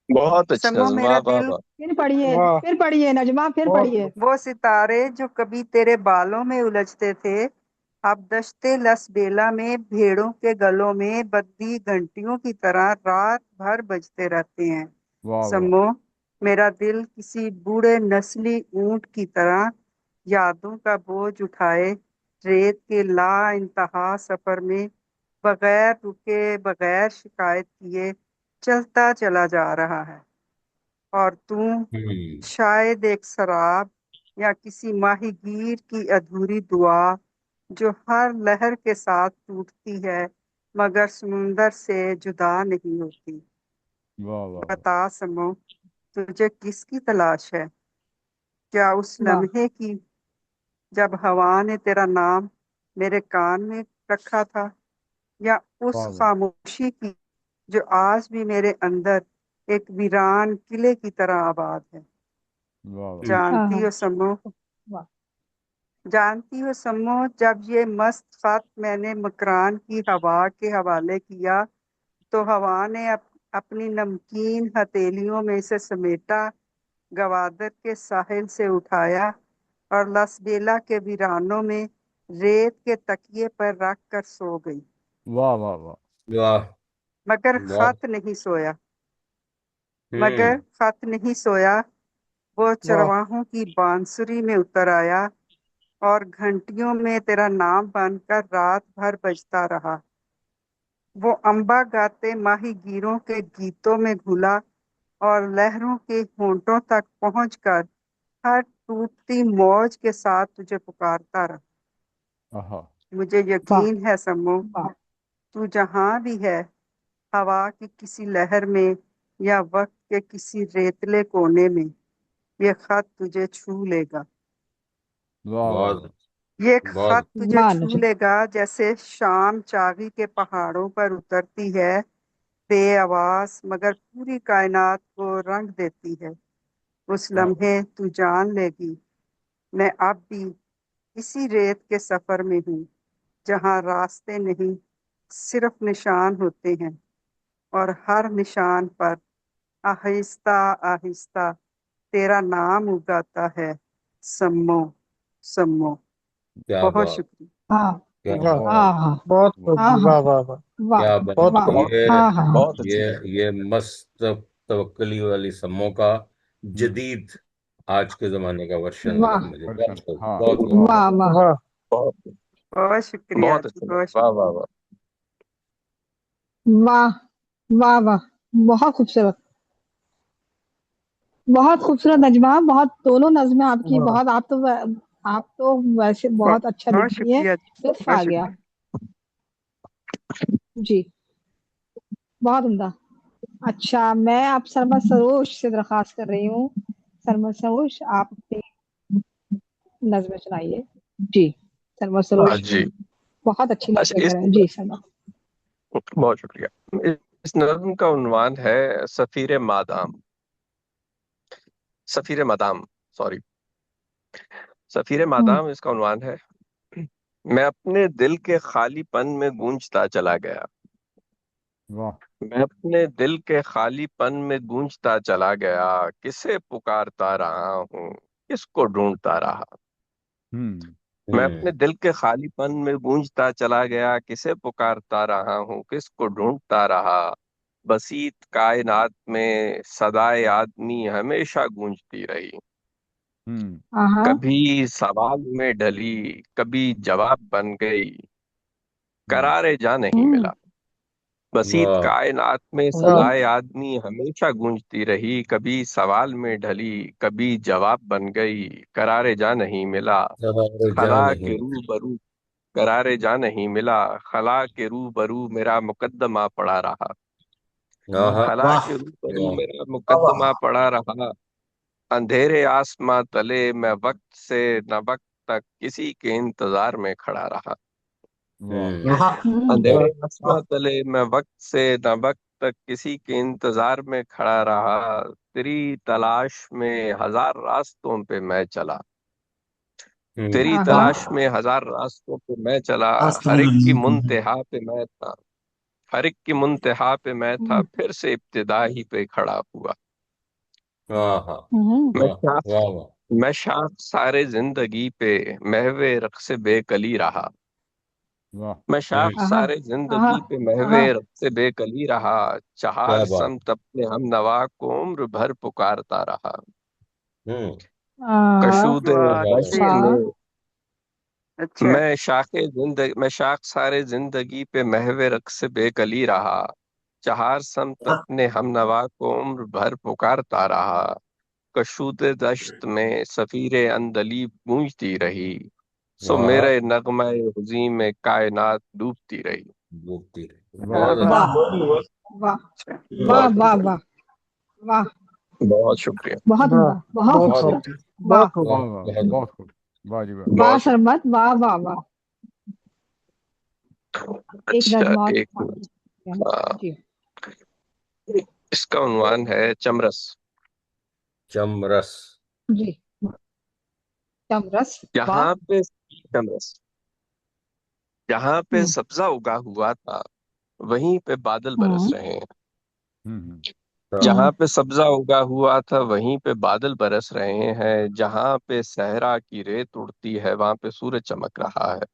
बहुत अच्छी समो नज्म, मेरा वाह वाह दिल, वाह। वाह, फिर पढ़िए नजमा, फिर बहुत पढ़िए। वो सितारे जो कभी तेरे बालों में उलझते थे, अब दश्ते लसबेला में भेड़ों के गलों में बद्दी घंटियों की तरह रात भर बजते रहते हैं। वाह वाह। सम्मो, मेरा दिल किसी बूढ़े नस्ली ऊंट की तरह यादों का बोझ उठाए रेत के ला इंतहा सफर में बगैर रुके बगैर शिकायत किए चलता चला जा रहा है। और तू हम्म। शायद एक शराब या किसी माहीगीर की अधूरी दुआ, जो हर लहर के साथ टूटती है मगर समुंदर से जुदा नहीं होती। वाह वाह वाह। बता समो, तुझे किसकी तलाश है? क्या उस वाह लम्हे की जब हवा ने तेरा नाम मेरे कान में रखा था, या उस वाह वाह खामोशी की जो आज भी मेरे अंदर एक वीरान किले की तरह आबाद है? वाह वाह। जानती आहा, हो सम्मो, वाह जानती हो सम्मो, जब ये मस्त खत मैंने मकरान की हवा के हवाले किया, तो हवा ने अपनी नमकीन हथेलियों में से समेटा, गवादर के साहिल से उठाया और लसबेला के वीरानों में रेत के तकिए पर रख कर सो गई। वाह वाह वाह। वाह। मगर बहुत। खत नहीं सोया, मगर हम्म। खत नहीं सोया। वो वाह, चरवाहों की बांसुरी में उतर आया और घंटियों में तेरा नाम बनकर रात भर बजता रहा। वो अम्बा गाते माहीगीरों के गीतों में घुला और लहरों के होंठों तक पहुंचकर हर टूटती मौज के साथ तुझे पुकारता रहा। आहा। मुझे वाह यकीन है सम्मो, वाह। तू जहां भी है, हवा की किसी लहर में या वक्त के किसी रेतले कोने में, ये खत तुझे छू लेगा। वाह वाह वाह। बहुत। ये बहुत। खत तुझे वाह छू नजमा। लेगा जैसे शाम चावी के पहाड़ों पर उतरती है, बेआवाज मगर पूरी कायनात को रंग देती है। उस वाह वाह। लम्हे तू जान लेगी, मैं अब भी इसी रेत के सफर में हूँ, जहाँ रास्ते नहीं सिर्फ निशान होते हैं, और हर निशान पर आहिस्ता आहिस्ता तेरा नाम उगाता है। सम्मो, सम्मो। क्या बहुत बात। शुक्रिया। हाँ क्या वाह, बात। बहुत आहा, बहुत वाह। खूब, आहा, वाह वाह वाह, वाह क्या बात। बहुत वाह खूब। बहुत ये आहा। बहुत अच्छी। ये मस्त तवक्कली वाली सम्मो का जदीद आज के जमाने का वर्जन लगा वाह मुझे। बहुत दर्शन, खूब, हाँ। बहुत खूब। वाह वाह। वाह वाह वाह, बहुत बहुत शुक्रिया बहुत जी, अच्छी बहुत नज्म, वाह वाह शुक्रिया। वाह। वाह वाह वाह। बहुत खूबसूरत, बहुत खूबसूरत नजमा, बहुत दोनों नज़में आपकी वाह, बहुत, आप तो वैसे बहुत अच्छा बहुत लिखती हैं, शुक्रिया जी, लुत्फ बहुत आ गया। शुक्रिया। जी, बहुत उम्दा। अच्छा, मैं आप सरमद सरोश से दरखास्त कर रही हूँ। सरमद सरोश, आप अपनी नज़्में सुनाइए। जी, सरमद हाँ सरोश जी। बहुत अच्छी अच्छा, नज़्में कर रहे हैं जी सरमद। बहुत शुक्रिया। इस नज्म का उन्वान है सफीर मादाम, सफीर मादाम, सॉरी, सफीर हम्म, मादाम इसका उन्वान है। मैं अपने दिल के खालीपन में गूंजता चला गया, वाह। मैं अपने दिल के खालीपन में गूंजता चला गया, किसे पुकारता रहा हूँ, किसको ढूंढता रहा। हम्म। मैं अपने हम्म। दिल के खालीपन में गूंजता चला गया, किसे पुकारता रहा हूँ, किसको ढूंढता रहा। बसीत कायनात में सदाए आदमी हमेशा गूंजती रही, हम्म। आहा, कभी सवाल में ढली, कभी जवाब बन गई, हम्म। करारे जा नहीं हम्म, मिला। बसीत वाह। कायनात में वाह सदाए आदमी हमेशा गूंजती रही, कभी सवाल में ढली, कभी जवाब बन गई, करारे जा नहीं मिला। सवाल जा खला नहीं। के रूबरू करारे जा नहीं मिला, खला के रूबरू मेरा मुकद्दमा पड़ा रहा। खला वाह के रूबरू वाह मेरा मुकद्दमा पड़ा रहा। अंधेरे आसमां तले मैं वक्त से न वक्त तक किसी के इंतजार में खड़ा रहा। अंधेरे आसमां तले मैं वक्त से न वक्त तक किसी के इंतजार में खड़ा रहा। तेरी तलाश में हजार रास्तों पे मैं चला, तेरी तलाश में हजार रास्तों पे मैं चला। हर एक की मुंतहा पे मैं था, हर एक की मुंतहा पे मैं था, फिर से इब्तिदा ही पे खड़ा हुआ। मैं शाख वाह वाह मैं शाख सारे जिंदगी पे महवे रक्स बेकली रहा। वाह मैं शाख सारे जिंदगी पे महवे रक्स बेकली रहा। क्या चार बात समत अपने हम नवा को उम्र भर पुकारता रहा। हम्म कशूदे वाह, हश्र अच्छे में अच्छा। मैं शाख सारे जिंदगी पे महवे रक्स बेकली रहा। चार समत अपने हम नवा को उम्र भर पुकारता रहा। कशूदे दश्त में सफीरे अंदली गूंजती रही। सो वाह मेरे नगमे हुज़ी में कायनात डूबती रही। डूबती रही। वाह बहुत वाह अच्छा वाह वाह बहुत वाह शुक्रिया, वाह वाह, बहुत शुक्रिया। बहुत वाह, उम्दा, बहुत बहुत बहुत खूबसूरत। खूब, वाह बहुत खूब। वाह बहुत वाह बहुत बहुत खूब, वाह जी वाह। वाह बहुत शुक्रिया। सरमत, वाह वाह वाह। एक अच्छा, नज़्म एक मिनट। हाँ, जी इसका उन्वान है चमरस। चमरस जी, चमरस। वाह। यहाँ पे चमरस, जहाँ पे हम्म सब्जा उगा हुआ था वहीं पे बादल बरस हम्म रहे हैं। हम्म जहाँ पे सब्जा उगा हुआ था वहीं पे बादल बरस रहे हैं। जहाँ पे सहरा की रेत उड़ती है वहां पे सूरज चमक रहा है।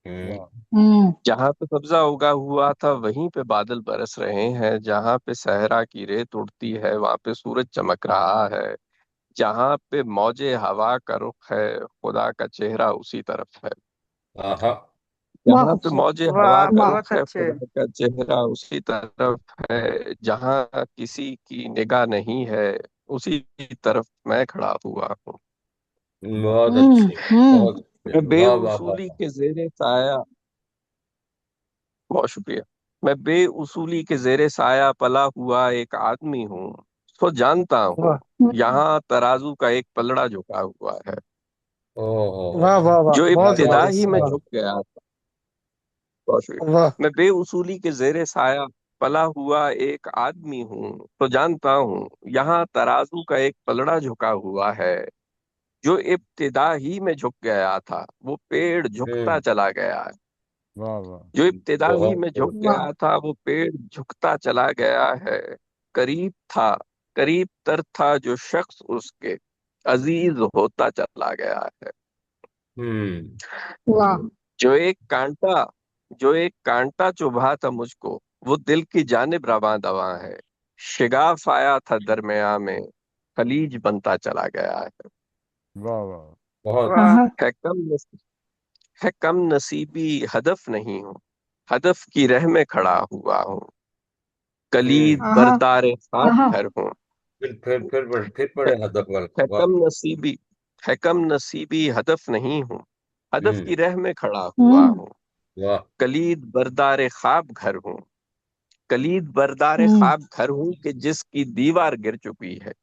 वाह हम्म जहाँ पे सब्जा उगा हुआ था वहीं पे बादल बरस रहे हैं। जहाँ पे सहरा की रेत उड़ती है वहां पे सूरज चमक रहा है। जहाँ पे मौजे हवा का रुख है खुदा का चेहरा उसी तरफ है। आहा बहुत जहाँ पे खूबसूरत। मौजे हवा वाह, का वाह बहुत रुख है अच्छे। खुदा का चेहरा उसी तरफ है। जहाँ किसी की निगाह नहीं है उसी तरफ मैं खड़ा हुआ हूँ। बहुत अच्छे बहुत अच्छे मैं वाह वाह वाह बेउसूली के जेरे साया बहुत शुक्रिया। मैं बेउसूली के जेरे साया पला हुआ एक आदमी हूँ। सो जानता हूँ वाह यहाँ तराजू का एक पलड़ा झुका हुआ है। वाह ओहो वाह वाह, जो बहुत इब्तिदा ही खूब। में वाह झुक गया था। बहुत शुक्रिया। वाह मैं बेउसूली के जेरे साया पला हुआ एक आदमी हूँ तो जानता हूँ यहाँ तराजू का एक पलड़ा झुका हुआ है। जो इब्तिदा ही में झुक गया था वो पेड़ झुकता चला गया है। वाह वाह जो इब्तिदा ही बहुत में झुक खूब वाह गया था वो पेड़ झुकता चला गया है। करीब था, करीब तर था जो शख्स उसके अजीज होता चला गया है। हम्म वाह जो एक कांटा जो एक कांटा चुभा था मुझको वो दिल की जानिब रवां दवा है। शिगाफ आया था दरमिया में खलीज बनता चला गया है। वाह वाह बहुत वाह, है कम नस- है कम नसीबी हदफ नहीं हूँ, हदफ की राह में खड़ा हुआ हूँ। कलीद आहा बरदार खाब आहा घर हूँ। फिर है, पढ़े हदफ वाल है वाह कम नसीबी है कम नसीबी हदफ नहीं हूँ, हदफ हम्म की राह में खड़ा हुआ हम्म हूँ। वाह कलीद बरदार ख्वाब घर हूँ, कलीद बरदार हम्म ख्वाब घर हूँ कि जिसकी दीवार गिर चुकी है।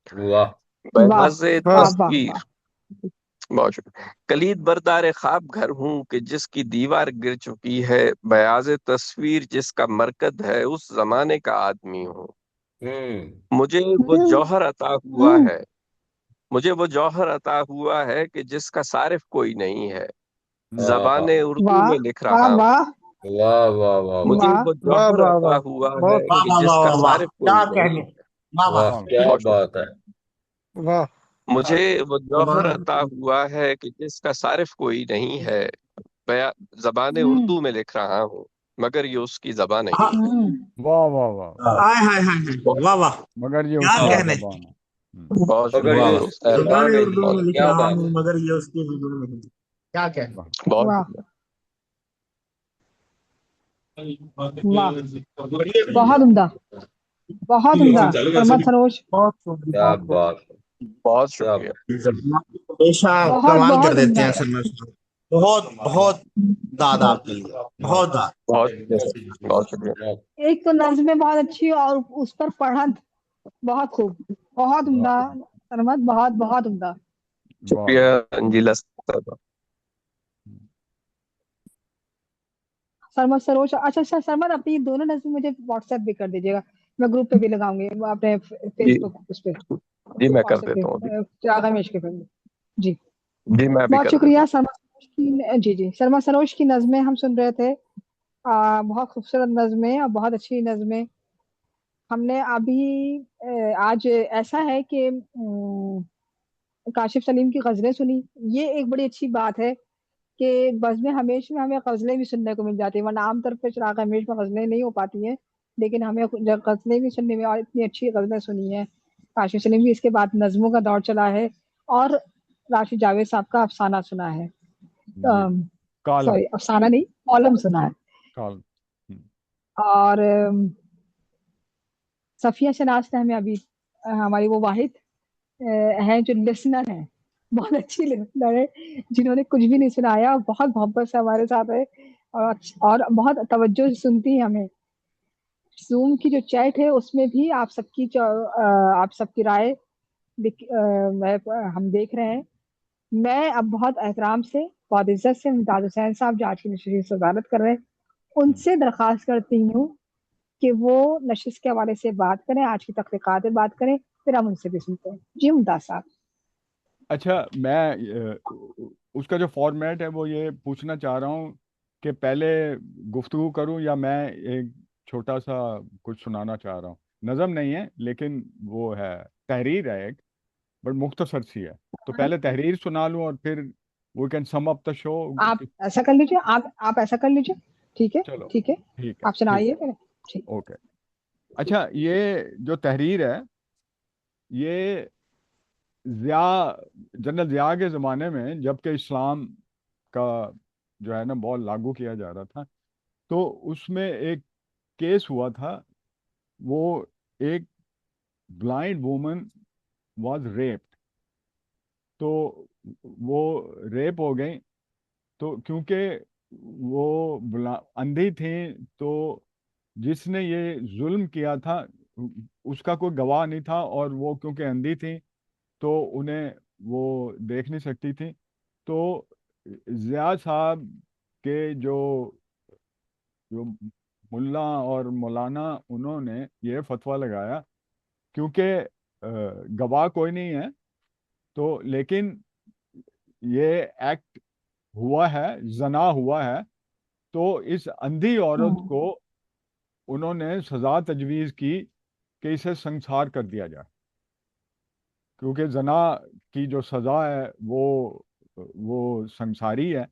वाह वाह बयाज़े वाह वाह वाह तस्वीर वाह। बहुत शुक्रिया। कलीद बरदार ख्वाब घर हूँ कि जिसकी दीवार गिर चुकी है। बयाज़े तस्वीर जिसका मरकज है उस जमाने का आदमी हूँ। हम्म मुझे वो हम्म जौहर अता हुआ हम्म है, मुझे वो जौहर अता हुआ है कि जिसका सारिफ कोई नहीं है। आहा जबाने उर्दू वाह में लिख वाह रहा हूँ। वाह वाह वाह वाह वाह मुझे वाह वो वाह जौहर वाह अता वाह, हुआ है बहुत कि खूब। जिसका सारिफ कोई नहीं है। वाह वाह क्या बहुत शुक्रिया। बात है वाह मुझे वो जौहर अता हुआ है कि जिसका सारिफ कोई नहीं है। बया जबाने हम्म उर्दू में लिख रहा हूँ मगर ये उसकी जबान नहीं है। वाह वाह वाह, बहुत मगर ये क्या उसकी बात जबान है। बहुत मगर शुक्रिया ये दोस्त, उसकी जुबान नहीं बहुत है क्या बात है वाह बहुत वाह शुक्रिया। वाह, बहुत उम्दा, बहुत उम्दा। सरमत सरोज, बहुत खूब, क्या बहुत खूब। बात है बहुत क्या शुक्रिया। बहुत बहुत उम्दा। बहुत बहुत दाद आपके लिए, बहुत दाद। बहुत शुक्रिया। एक तो नज़्में बहुत अच्छी और उस पर पढ़ंत बहुत खूब, बहुत उम्दा सरमत, बहुत बहुत उम्दा। वाह शुक्रिया अंजिला साहब। सरमत सरोज, अच्छा सरमत, अपनी दोनों नज़्में मुझे व्हाट्सएप भी कर दीजिएगा, मैं ग्रुप पे भी लगाऊंगी, अपने जी फेसबुक उस पे, जी मैं कर व्हाट्सएप देता हूँ अभी। पे, चिराग रमेश के पे। जी जी मैं अभी बहुत कर देता शुक्रिया हूँ। सरमत सरोज की। जी सरमत सरोज की नज़्में हम सुन रहे थे। बहुत खूबसूरत नज़्में और बहुत अच्छी नज़्में। हमने अभी आज ऐसा है कि काशिफ सलीम की गजलें सुनी, ये एक बड़ी अच्छी बात है कि बज़्म हमेश में हमें गजलें भी सुनने को मिल जाती है, वरना आमतौर पे चिराग हमेश में गजलें नहीं हो पाती हैं, लेकिन हमें जब गजलें भी सुनने में, और इतनी अच्छी गजलें सुनी है काशिफ सलीम की। इसके बाद नज़्मों का दौर चला है और राशिद जावेद साहब का अफसाना सुना है, जी। कालम। सॉरी अफसाना नहीं, कॉलम सुना है। कालम। और सफिया शनाज ने हमें अभी हमारी वो वाहिद है जो लिसनर है, बहुत अच्छी लिसनर है, जिन्होंने कुछ भी नहीं सुनाया और बहुत मोहब्बत से हमारे साथ है, और बहुत तवज्जो से सुनती है हमें। जूम की जो चैट है उसमें भी आप सबकी राय हम देख रहे हैं। मैं अब बहुत एहतराम से, बहुत इज्जत से मुमताज हुसैन साहब जो आज की नशस्त से वजारत कर रहे हैं, उनसे दरख्वास्त करती हूँ कि वो नशिस्त के हवाले से बात करें, आज की तहकीकात में बात करें, फिर हम उनसे भी सुनते हैं। जी मुमताज साहब। अच्छा, मैं उसका जो फॉर्मेट है वो ये पूछना चाह रहा हूँ कि पहले गुफ्तगू करूँ या मैं एक छोटा सा कुछ सुनाना चाह रहा हूँ। नज़म नहीं है लेकिन वो है, तहरीर है एक, बट मुख्तसर सी है। तो पहले तहरीर सुना लूँ और फिर we can sum up the show. आप ऐसा कर लीजिए, आप ऐसा कर लीजिए, ठीक है, चलो ठीक है, ठीक है, आप ठीक सुनाइए है, फिर। ठीक। ओके। अच्छा, ये जो तहरीर है ये जिया, जनरल जिया के ज़माने में, जबकि इस्लाम का जो है ना बहुत लागू किया जा रहा था, तो उसमें एक केस हुआ था। वो एक ब्लाइंड वुमन वाज रेप्ड। तो वो रेप हो गई, तो क्योंकि वो अंधी थी, तो जिसने ये जुल्म किया था उसका कोई गवाह नहीं था, और वो क्योंकि अंधी थी तो उन्हें वो देख नहीं सकती थी। तो जिया साहब के जो जो मुल्ला और मौलाना, उन्होंने ये फतवा लगाया, क्योंकि गवाह कोई नहीं है, तो लेकिन ये एक्ट हुआ है, जना हुआ है, तो इस अंधी औरत हम्म, को उन्होंने सजा तजवीज़ की कि इसे संसार कर दिया जाए, क्योंकि जना की जो सजा है वो संसारी है,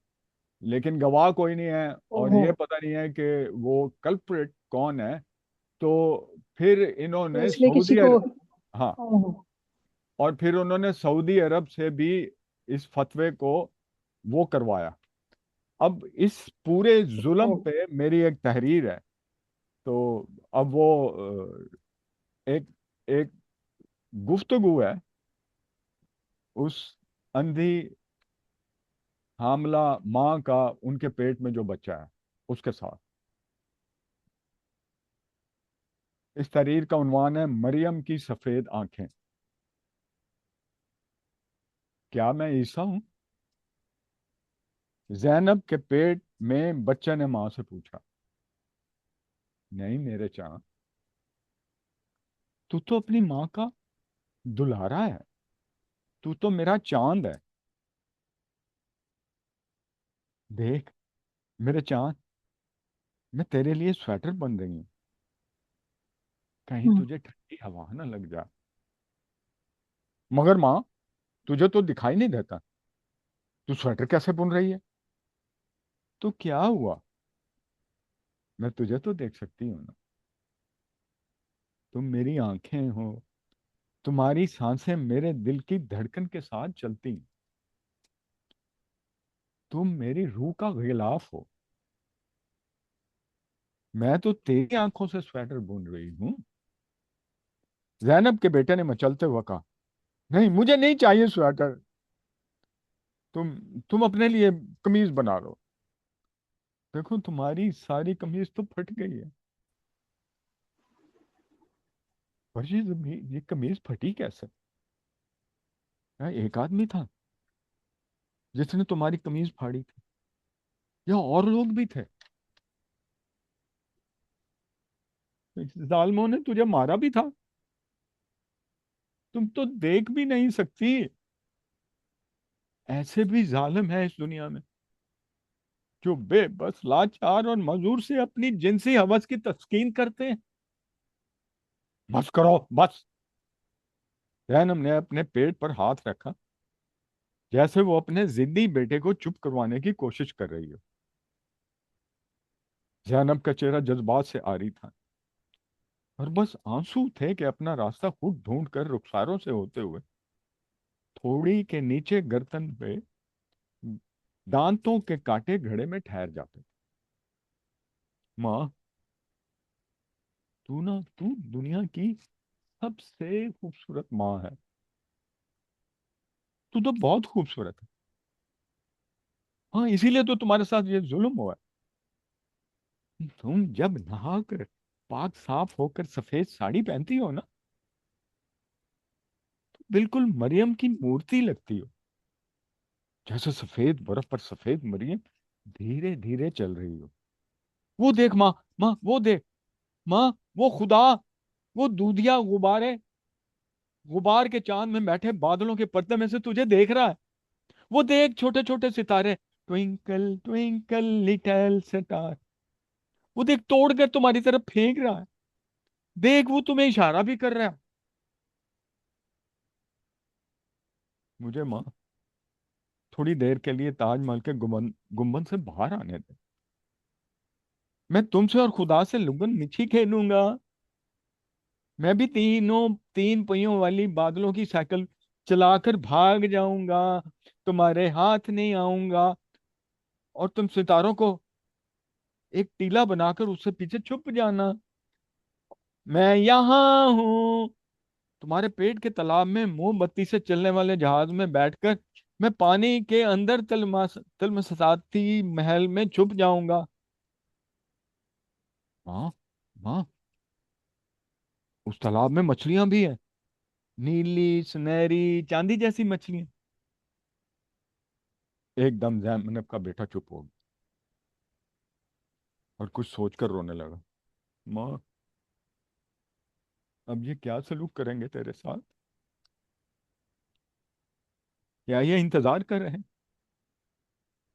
लेकिन गवाह कोई नहीं है और ओहो, ये पता नहीं है कि वो कल्प्रिट कौन है। तो फिर तो इन्होंने इसलिए किसी को, हाँ, ओहो, और फिर उन्होंने सऊदी अरब से भी इस फतवे को वो करवाया। अब इस पूरे जुल्म ओ, पे मेरी एक तहरीर है। तो अब वो एक एक गुफ्तगू है उस अंधी हामला माँ का, उनके पेट में जो बच्चा है उसके साथ। इस तहरीर का उन्वान है, मरियम की सफेद आंखें। क्या मैं ईसा हूं? जैनब के पेट में बच्चे ने माँ से पूछा। नहीं मेरे चाँद, तू तो अपनी माँ का दुल्हारा है, तू तो मेरा चांद है। देख मेरे चांद, मैं तेरे लिए स्वेटर बन रही हूँ, कहीं हम्म, तुझे ठंडी हवा ना लग जाए। मगर माँ, तुझे तो दिखाई नहीं देता, तू स्वेटर कैसे बुन रही है? तो क्या हुआ, मैं तुझे तो देख सकती हूँ ना, तुम मेरी आंखें हो, तुम्हारी सांसें मेरे दिल की धड़कन के साथ चलती, तुम मेरी रूह का गिलाफ हो, मैं तो तेरी आंखों से स्वेटर बुन रही हूँ। जैनब के बेटे ने मचलते हुए कहा, नहीं मुझे नहीं चाहिए स्वेटर, तुम अपने लिए कमीज बना लो। देखो तुम्हारी सारी कमीज तो फट गई है। और ये कमीज फटी कैसे? एक आदमी था जिसने तुम्हारी कमीज फाड़ी थी, या और लोग भी थे? जालिमों ने तुझे मारा भी था। तुम तो देख भी नहीं सकती। ऐसे भी जालिम है इस दुनिया में, जो बेबस लाचार और मजदूर से अपनी जिनसी हवस की तस्कीन करते हैं। बस करो बस। जैनब ने अपने पेट पर हाथ रखा, जैसे वो अपने जिद्दी बेटे को चुप करवाने की कोशिश कर रही हो। जैनब का चेहरा जज्बात से आरी था, और बस आंसू थे कि अपना रास्ता खुद ढूंढ कर रुखसारों से होते हुए थोड़ी के नीचे गर्दन पे दांतों के कांटे घड़े में ठहर जाते थे। माँ, तू दुनिया की सबसे खूबसूरत माँ है। तू तो बहुत खूबसूरत है। हाँ, इसीलिए तो तुम्हारे साथ ये जुल्म हुआ है। तुम जब नहाकर पाक साफ होकर सफेद साड़ी पहनती हो ना, तो बिल्कुल मरियम की मूर्ति लगती हो। जैसे सफेद बर्फ पर सफेद मरियम धीरे धीरे चल रही हो। वो देख माँ, माँ वो देख माँ, वो खुदा, वो दूधिया गुब्बारे, गुबार के चांद में बैठे बादलों के पर्दे में से तुझे देख रहा है। वो देख छोटे छोटे सितारे, ट्विंकल ट्विंकल लिटिल स्टार। वो देख तोड़ कर तुम्हारी तरफ फेंक रहा है। देख वो तुम्हें इशारा भी कर रहा है। मुझे माँ थोड़ी देर के लिए ताजमहल के गुम्बद गुम्बद से बाहर आने दे। मैं तुमसे और खुदा से लुगन मिची खेलूंगा। मैं भी तीन पहियों वाली बादलों की साइकिल चलाकर भाग जाऊंगा, तुम्हारे हाथ नहीं आऊंगा, और तुम सितारों को एक टीला बनाकर उससे पीछे छुप जाना। मैं यहाँ हूँ। तुम्हारे पेट के तालाब में मोमबत्ती से चलने वाले जहाज में बैठकर मैं पानी के अंदर तिलमसाती महल में छुप जाऊंगा। हाँ हाँ, उस तालाब में मछलियां भी हैं, नीली सुनहरी चांदी जैसी मछलियां। एकदम जैनब का बेटा चुप हो गया और कुछ सोचकर रोने लगा। माँ, अब ये क्या सलूक करेंगे तेरे साथ? क्या ये इंतजार कर रहे हैं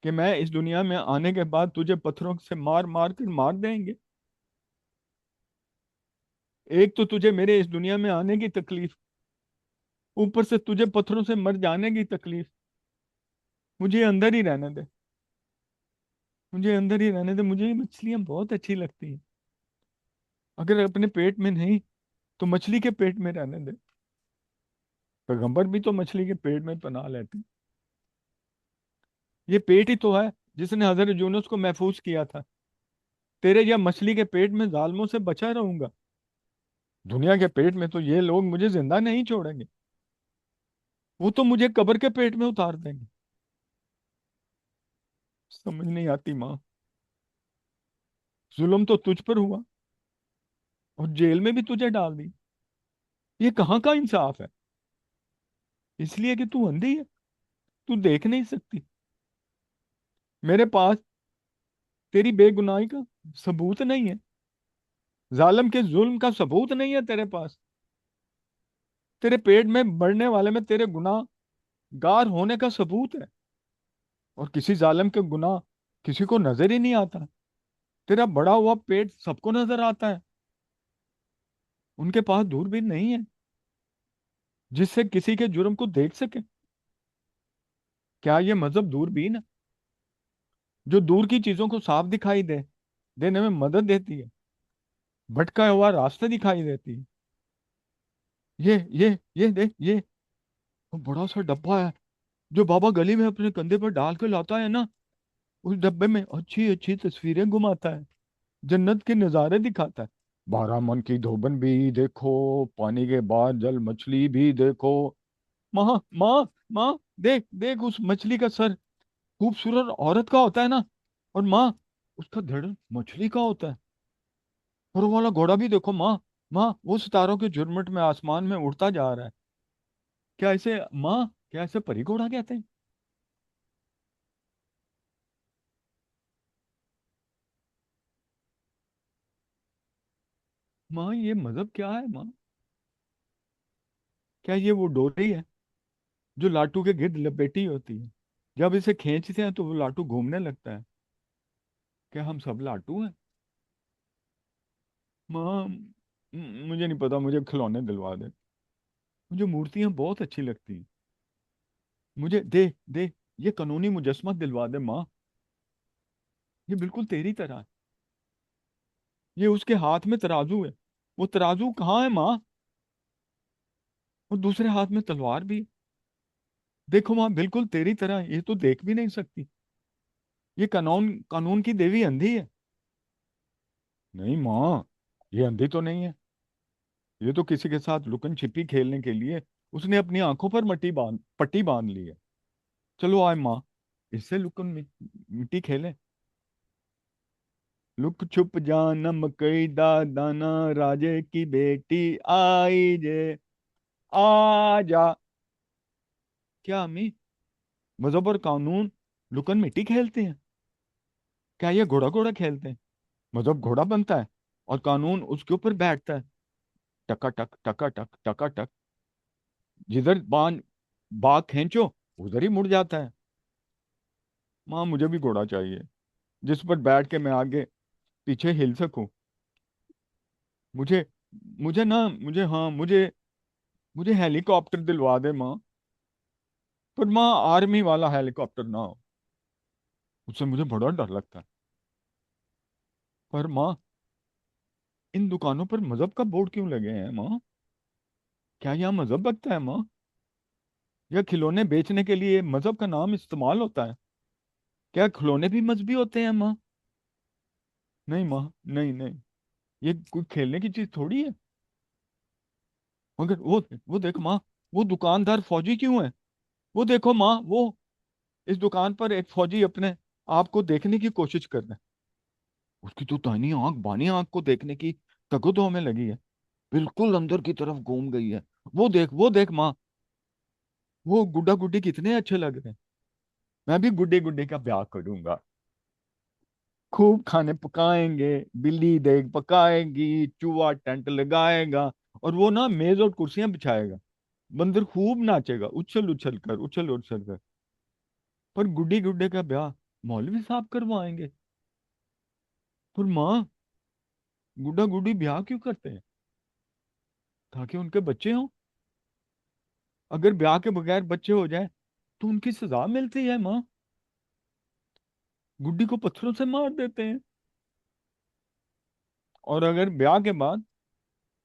कि मैं इस दुनिया में आने के बाद तुझे पत्थरों से मार मार कर मार देंगे? एक तो तुझे मेरे इस दुनिया में आने की तकलीफ, ऊपर से तुझे पत्थरों से मर जाने की तकलीफ। मुझे अंदर ही रहने दे, मुझे अंदर ही रहने दे। मुझे ये मछलियां बहुत अच्छी लगती हैं। अगर अपने पेट में नहीं तो मछली के पेट में रहने दे। पैगंबर भी तो मछली के पेट में पनाह लेते। ये पेट ही तो है जिसने हजरत यूनुस को महफूज किया था। तेरे या मछली के पेट में जालमों से बचा रहूंगा। दुनिया के पेट में तो ये लोग मुझे जिंदा नहीं छोड़ेंगे, वो तो मुझे कब्र के पेट में उतार देंगे। समझ नहीं आती माँ, जुल्म तो तुझ पर हुआ और जेल में भी तुझे डाल दी। ये कहाँ का इंसाफ है? इसलिए कि तू अंधी है, तू देख नहीं सकती। मेरे पास तेरी बेगुनाही का सबूत नहीं है, जालिम के जुल्म का सबूत नहीं है तेरे पास। तेरे पेट में बढ़ने वाले में तेरे गुनाह गार होने का सबूत है, और किसी जालिम के गुनाह किसी को नजर ही नहीं आता। तेरा बड़ा हुआ पेट सबको नजर आता है। उनके पास दूरबीन नहीं है जिससे किसी के जुर्म को देख सके। क्या ये मजहब दूरबीन है जो दूर की चीजों को साफ दिखाई देने में मदद देती है, भटका हुआ रास्ता दिखाई देती है? ये देख, ये वो बड़ा सा डब्बा है जो बाबा गली में अपने कंधे पर डाल के लाता है ना। उस डब्बे में अच्छी अच्छी तस्वीरें घुमाता है, जन्नत के नजारे दिखाता है। 12 मन की धोबन भी देखो, पानी के बाद जल मछली भी देखो। माँ माँ, माँ देख देख, उस मछली का सर खूबसूरत औरत का होता है ना, और माँ उसका धड़ मछली का होता है। और वो वाला घोड़ा भी देखो माँ, माँ वो सितारों के झुरमुट में आसमान में उड़ता जा रहा है। क्या इसे माँ, क्या इसे परी घोड़ा कहते हैं? माँ ये मजहब क्या है माँ? क्या ये वो डोरी है जो लाटू के गिर्द लपेटी होती है? जब इसे खींचते हैं तो वो लाटू घूमने लगता है। क्या हम सब लाटू हैं? माँ मुझे नहीं पता, मुझे खिलौने दिलवा दे। मुझे मूर्तियां बहुत अच्छी लगती हैं। मुझे दे दे, ये कानूनी मुजस्समा दिलवा दे माँ। ये बिल्कुल तेरी तरह है। ये उसके हाथ में तराजू है, वो तराजू कहाँ है माँ? और दूसरे हाथ में तलवार भी है। देखो माँ, बिल्कुल तेरी तरह है। ये तो देख भी नहीं सकती। ये कानून कानून की देवी अंधी है। नहीं माँ, ये अंधी तो नहीं है। ये तो किसी के साथ लुकन छिपी खेलने के लिए उसने अपनी आंखों पर पट्टी बांध ली है। चलो आए माँ, इससे लुकन मिट्टी खेलें। लुक छुप जाना मकई दा दाना, राजे की बेटी आई जे, आ जा। क्या अम्मी, मजहब और कानून लुकन मिट्टी खेलते हैं? क्या ये घोड़ा घोड़ा खेलते हैं? मजहब घोड़ा बनता है और कानून उसके ऊपर बैठता है। टका टक टका टक टका टक, जिधर बाघ खींचो उधर ही मुड़ जाता है। माँ मुझे भी घोड़ा चाहिए, जिस पर बैठ के मैं आगे पीछे हिल सकूं। मुझे मुझे ना मुझे हाँ मुझे मुझे हेलीकॉप्टर दिलवा दे माँ। पर माँ आर्मी वाला हेलीकॉप्टर ना हो, उससे मुझे बड़ा डर लगता है। पर माँ, इन दुकानों पर मजहब का बोर्ड क्यों लगे हैं माँ? क्या यहाँ मजहब बकता है माँ? या खिलौने बेचने के लिए मजहब का नाम इस्तेमाल होता है? क्या खिलौने भी मजहबी होते हैं माँ? नहीं माँ, नहीं नहीं, ये कोई खेलने की चीज थोड़ी है। मगर वो देख माँ, वो दुकानदार फौजी क्यों है? वो देखो माँ, वो इस दुकान पर एक फौजी अपने आप को देखने की कोशिश कर रहा है। उसकी तो दाहिनी आंख बानी आंख को देखने की तगदो में लगी है, बिल्कुल अंदर की तरफ घूम गई है। वो देख माँ, वो गुड्डा गुड्डी कितने अच्छे लग रहे हैं। मैं भी गुड्डे गुड्डे का ब्याह करूंगा। खूब खाने पकाएंगे, बिल्ली देख पकाएगी, चूहा टेंट लगाएगा, और वो ना मेज और कुर्सियां बिछाएगा। बंदर खूब नाचेगा, उछल उछल कर, उछल उछल कर। पर गुड्डी गुड्डे का ब्याह मौलवी साहब करवाएंगे। पर माँ, गुड्डा गुड्डी ब्याह क्यों करते हैं? ताकि उनके बच्चे हों। अगर ब्याह के बगैर बच्चे हो जाए तो उनकी सजा मिलती है माँ। गुड्डी को पत्थरों से मार देते हैं। और अगर ब्याह के बाद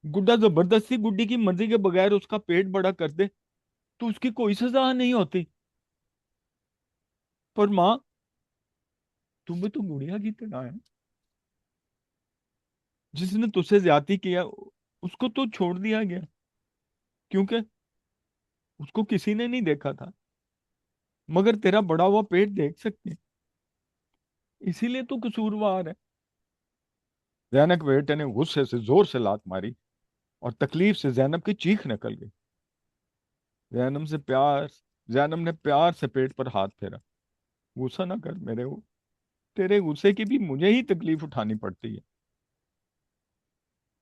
गुड्डा जबरदस्ती गुड्डी की मर्जी के बगैर उसका पेट बड़ा कर दे तो उसकी कोई सजा नहीं होती। पर माँ, तुम भी तो गुड़िया की तरह है। जिसने तुझसे ज्यादती किया उसको तो छोड़ दिया गया, क्योंकि उसको किसी ने नहीं देखा था। मगर तेरा बड़ा हुआ पेट देख सकते हैं, इसीलिए तो कसूरवार है। जैनब के बेटे ने गुस्से से जोर से लात मारी और तकलीफ से जैनब की चीख निकल गई। जैनब से प्यार जैनब ने प्यार से पेट पर हाथ फेरा। गुस्सा ना कर मेरे वो, तेरे गुस्से की भी मुझे ही तकलीफ उठानी पड़ती है।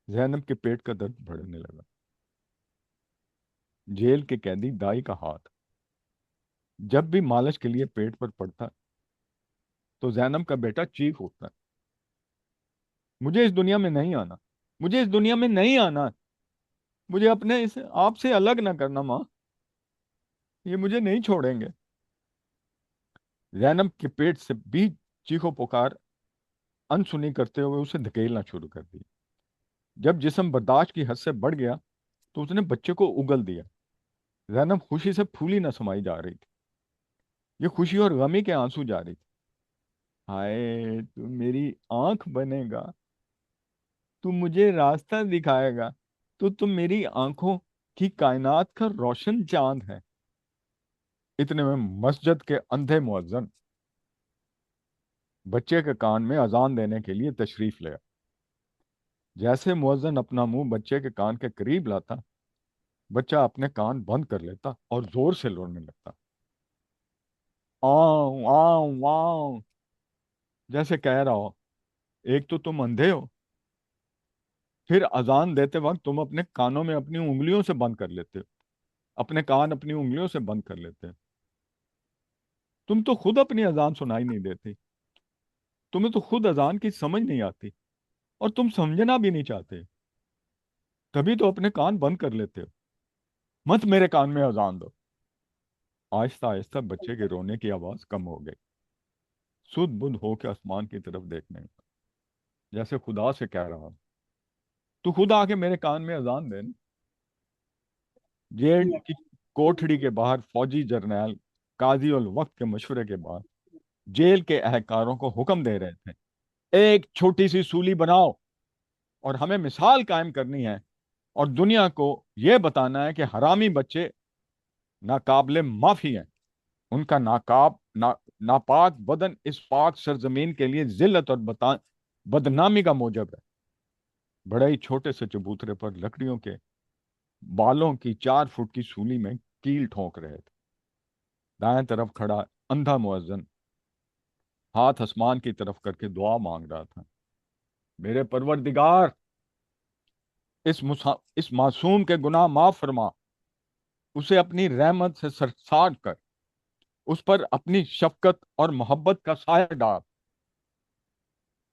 जैनब के पेट का दर्द बढ़ने लगा। जेल के कैदी दाई का हाथ जब भी मालिश के लिए पेट पर पड़ता तो जैनब का बेटा चीख उठता, मुझे इस दुनिया में नहीं आना, मुझे इस दुनिया में नहीं आना, मुझे अपने इस आप से अलग ना करना माँ, ये मुझे नहीं छोड़ेंगे। जैनब के पेट से भी चीखो पुकार अनसुनी करते हुए उसे धकेलना शुरू कर दिया। जब जिस्म बर्दाश्त की हद से बढ़ गया तो उसने बच्चे को उगल दिया। जैनब खुशी से फूली न समाई जा रही थी, ये खुशी और गमी के आंसू जा रही थी। हाय तू मेरी आंख बनेगा, तू मुझे रास्ता दिखाएगा, तो तुम मेरी आंखों की कायनात का रोशन चांद है। इतने में मस्जिद के अंधे मुअज्जिन बच्चे के कान में अजान देने के लिए तशरीफ ले आए। जैसे मुअज्जिन अपना मुंह बच्चे के कान के करीब लाता, बच्चा अपने कान बंद कर लेता और जोर से रोने लगता, आओ आओ आओ, जैसे कह रहा हो एक तो तुम अंधे हो, फिर अजान देते वक्त तुम अपने कानों में अपनी उंगलियों से बंद कर लेते हो, अपने कान अपनी उंगलियों से बंद कर लेते हो। तुम तो खुद अपनी अजान सुनाई नहीं देती, तुम्हें तो खुद अजान की समझ नहीं आती, और तुम समझना भी नहीं चाहते, तभी तो अपने कान बंद कर लेते हो। मत मेरे कान में अजान दो। आहिस्ता आहिस्ता बच्चे के रोने की आवाज कम हो गई। सुध बुध होकर आसमान की तरफ देखने लगा, जैसे खुदा से कह रहा, तू खुद आके मेरे कान में अजान दे ना। जेल की कोठड़ी के बाहर फौजी जर्नैल काजी उल वक्त के मशवरे के बाद जेल के अहकारों को हुक्म दे रहे थे, एक छोटी सी सूली बनाओ और हमें मिसाल कायम करनी है, और दुनिया को यह बताना है कि हरामी बच्चे नाकाबिले माफी हैं। उनका नापाक बदन इस पाक सरजमीन के लिए जिल्लत और बदनामी का मौजब है। बड़े ही छोटे से चबूतरे पर लकड़ियों के बालों की 4 फुट की सूली में कील ठोंक रहे थे। दाएं तरफ खड़ा अंधा मुअज्जिन हाथ आसमान की तरफ करके दुआ मांग रहा था, मेरे परवरदिगार, इस मासूम के गुनाह माफ फरमा, उसे अपनी रहमत से सरसार कर, उस पर अपनी शफकत और मोहब्बत का साया डाल।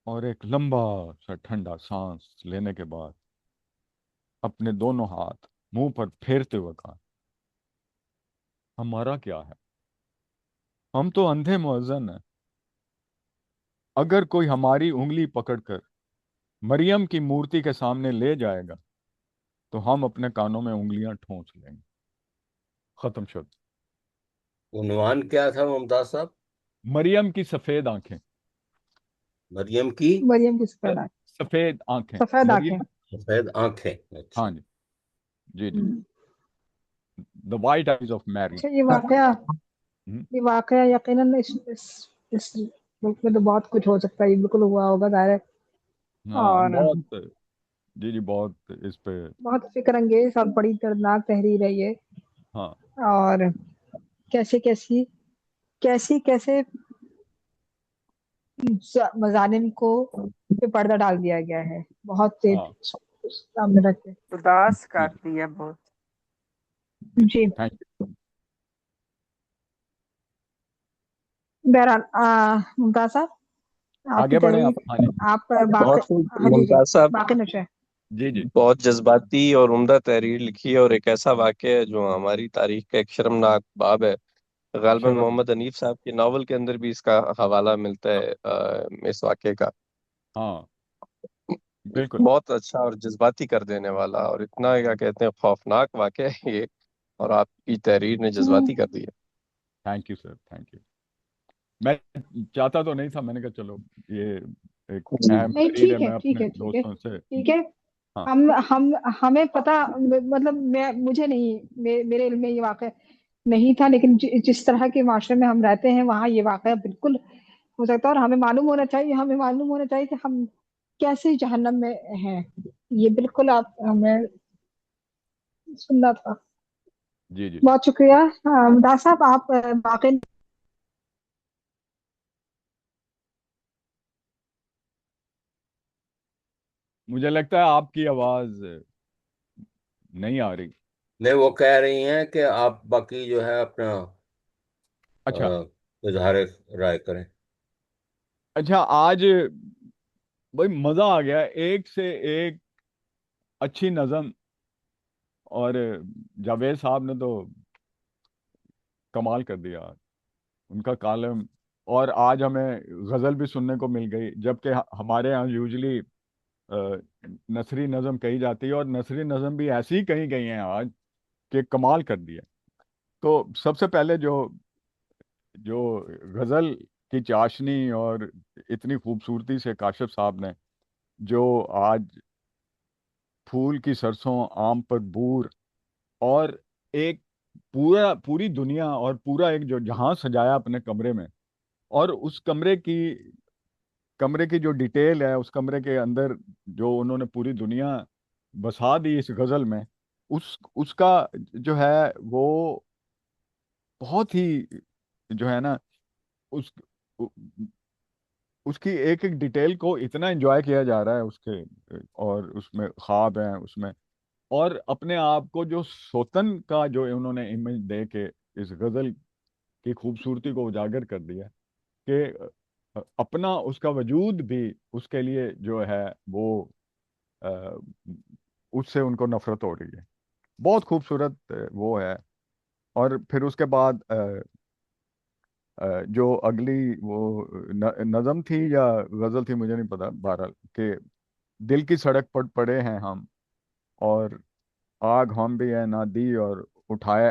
और एक लंबा सा ठंडा सांस लेने के बाद अपने दोनों हाथ मुंह पर फेरते हुए कहा, हमारा क्या है, हम तो अंधे मुअज्जिन हैं। अगर कोई हमारी उंगली पकड़कर मरियम की मूर्ति के सामने ले जाएगा तो हम अपने कानों में उंगलियां ठोंस लेंगे। खत्म शब्द। उन्वान क्या था मुमताज साहब? मरियम की सफेद आंखें। मरियम की मरियम की सफेद आंखें। सफेद आंखें। सफेद आंखें। मरियम। सफेद आंखें। अच्छा। हाँ जी, जी जी, the white eyes of Mary. अच्छा, ये वाकया यकीनन इस मुल्क में तो बहुत कुछ हो सकता है, ये बिल्कुल हुआ होगा जाहिर है। हाँ, और बहुत, जी जी, बहुत इस पे। बहुत फिक्र अंगेज और बड़ी दर्दनाक तहरीर है ये। हाँ, और कैसे कैसे मजालिम को पे पर्दा डाल दिया गया है, बहुत से हाँ, सामने रख के। उदास जी कर जी, दिया बहुत। जी थैंक यू। बहरहाल मुमताज साहब, आपकी आगे बढ़े आप। तहरीर, हाँ जी, आप बाकी। बहुत खूब हाँ जी जी, मुमताज साहब, बाकी नशे। जी जी, बहुत जज्बाती और उम्दा तहरीर लिखी है, और एक ऐसा वाक़या है जो हमारी तारीख का एक शर्मनाक बाब है। गालिबन शर्म। मोहम्मद हनीफ साहब के नावल के अंदर भी इसका हवाला मिलता है, इस वाक़े का। हाँ, बिल्कुल। बहुत अच्छा और जज्बाती कर देने वाला, और इतना क्या कहते हैं खौफनाक वाक़या है ये, और आपकी तहरीर ने जज्बाती कर दिया। Thank you sir, thank you. मैं चाहता तो नहीं था, मैंने कहा चलो ये एक जी अहम नहीं, तहरीर है, मैं ठीक अपने है, दोस्तों से। ठीक है। हाँ, हम हमें पता, मतलब मुझे नहीं, मेरे इल्म में ये वाक़या नहीं था, लेकिन जिस तरह के माशरे में हम रहते हैं वहाँ ये वाक़या बिल्कुल हो सकता है, और हमें मालूम होना चाहिए कि हम कैसे जहन्नम में हैं। ये बिल्कुल आप हमें सुनना था। जी जी, बहुत शुक्रिया। दास साहब, आप बाकी। मुझे लगता है आपकी आवाज नहीं आ रही। नहीं, वो कह रही हैं कि आप बाकी जो है अपना अच्छा, इजहार राय करें। अच्छा, आज भाई मजा आ गया, एक से एक अच्छी नज़म, और जावेद साहब ने तो कमाल कर दिया उनका कालम। और आज हमें गज़ल भी सुनने को मिल गई, जबकि हमारे यहाँ यूजली नसरी नज़म कही जाती है, और नसरी नज़म भी ऐसी ही कही गई हैं आज कि कमाल कर दिया। तो सबसे पहले जो जो गज़ल की चाशनी और इतनी खूबसूरती से काशिफ साहब ने जो आज फूल की सरसों आम पर बूर, और एक पूरी दुनिया और पूरा एक जो जहां सजाया अपने कमरे में, और उस कमरे की जो डिटेल है, उस कमरे के अंदर जो उन्होंने पूरी दुनिया बसा दी इस गजल में, उसका जो है वो बहुत ही जो है ना, उस उ- उसकी एक एक डिटेल को इतना एंजॉय किया जा रहा है उसके, और उसमें ख्वाब हैं उसमें, और अपने आप को जो सोतन का जो उन्होंने इमेज दे के इस गजल की खूबसूरती को उजागर कर दिया कि अपना उसका वजूद भी उसके लिए जो है वो अ, उससे उनको नफरत हो रही है। बहुत खूबसूरत वो है। और फिर उसके बाद जो अगली वो नज़म थी या गजल थी मुझे नहीं पता, बहरहाल कि दिल की सड़क पर पड़े हैं हम, और आग हम भी है ना दी और उठाया,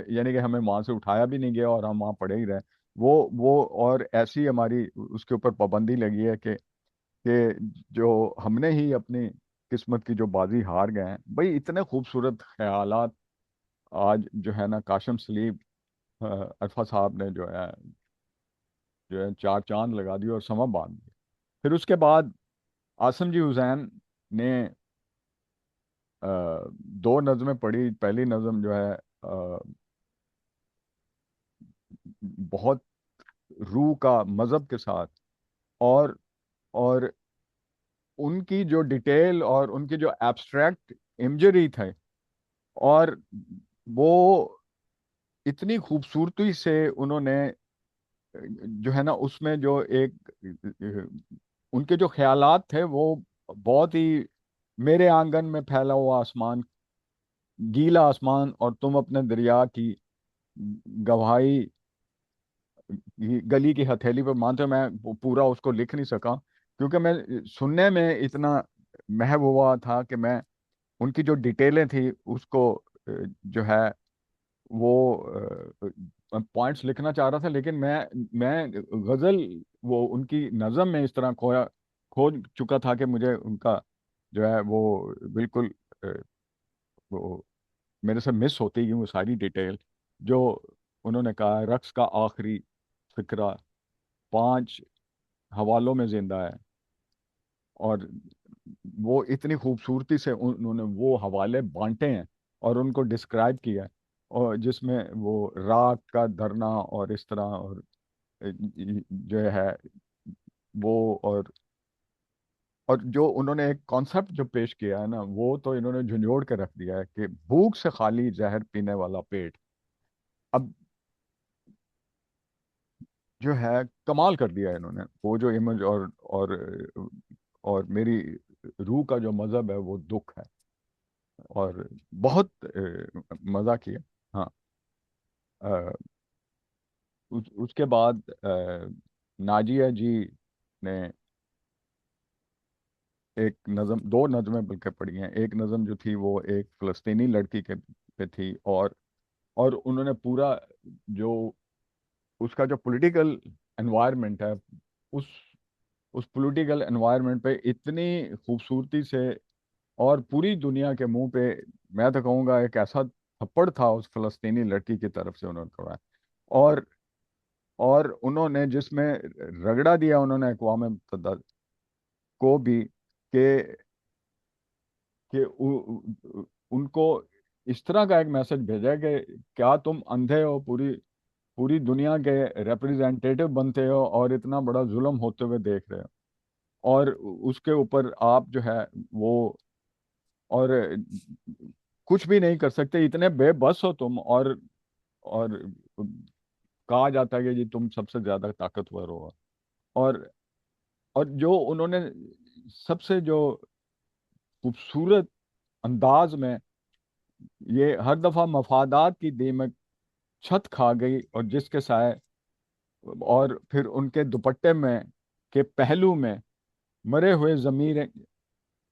यानी कि हमें वहां से उठाया भी नहीं गया और हम वहां पड़े ही रहे। वो और ऐसी हमारी उसके ऊपर पाबंदी लगी है कि जो हमने ही अपनी किस्मत की जो बाजी हार गए हैं। भाई इतने खूबसूरत ख्यालात आज जो है ना काशिम सलीम अल्फा साहब ने जो है चार चांद लगा दिए और समा बांध दिया। फिर उसके बाद आसिम जी हुसैन ने दो नज़में पढ़ी। पहली नज़म जो है बहुत रूह का मजहब के साथ, और और उनकी जो डिटेल और उनकी जो एब्स्ट्रैक्ट इमेजरी थे, और वो इतनी खूबसूरती से उन्होंने जो है ना उसमें जो उनके जो ख्यालात थे वो बहुत ही, मेरे आंगन में फैला हुआ आसमान, गीला आसमान और तुम अपने दरिया की गवाही, गली की हथेली पर मानते हो। मैं वो पूरा उसको लिख नहीं सका क्योंकि मैं सुनने में इतना महव हुआ था कि मैं उनकी जो डिटेलें थी उसको जो है वो पॉइंट्स लिखना चाह रहा था, लेकिन मैं गजल वो उनकी नज़म में इस तरह खो चुका था कि मुझे उनका जो है वो बिल्कुल अ, वो मेरे से मिस होती गई वो सारी डिटेल। जो उन्होंने कहा, रक्स का आखिरी फिक्रा 5 हवालों में जिंदा है, और वो इतनी खूबसूरती से उन्होंने वो हवाले बांटे हैं और उनको डिस्क्राइब किया है, और जिसमें वो राग का धरना और इस तरह, और जो है वो, और जो उन्होंने एक कॉन्सेप्ट जो पेश किया है ना, वो तो इन्होंने झंझोड़ के रख दिया है कि भूख से खाली जहर पीने वाला पेट। अब जो है कमाल कर दिया है इन्होंने, वो जो इमेज, और मेरी रूह का जो मजहब है वो दुख है, और बहुत मजा किया। हाँ। अ, उसके बाद नाजिया जी ने एक नज़म, दो नज़में बल्कि पढ़ी हैं। एक नज़म जो थी वो एक फ़लस्तीनी लड़की के पे थी, और उन्होंने पूरा जो उसका जो पॉलिटिकल एनवायरनमेंट है, उस उस पॉलिटिकल एनवायरनमेंट पे इतनी खूबसूरती से, और पूरी दुनिया के मुंह पे, मैं तो कहूँगा एक ऐसा थप्पड़ था उस फ़लस्तीनी लड़की की तरफ से उन्होंने तोड़ा। और और उन्होंने जिसमें रगड़ा दिया उन्होंने अक़वाम मुत्तहिदा को भी कि उनको इस तरह का एक मैसेज भेजा कि क्या तुम अंधे हो, पूरी पूरी दुनिया के रिप्रेजेंटेटिव बनते हो और इतना बड़ा जुल्म होते हुए देख रहे हो, और उसके ऊपर आप जो है वो, और कुछ भी नहीं कर सकते, इतने बेबस हो तुम, और कहा जाता है कि जी तुम सबसे ज्यादा ताकतवर हो। और और जो उन्होंने सबसे जो खूबसूरत अंदाज में, ये हर दफा मफादात की दीमक छत खा गई और जिसके साय, और फिर उनके दुपट्टे में के पहलू में मरे हुए जमीर,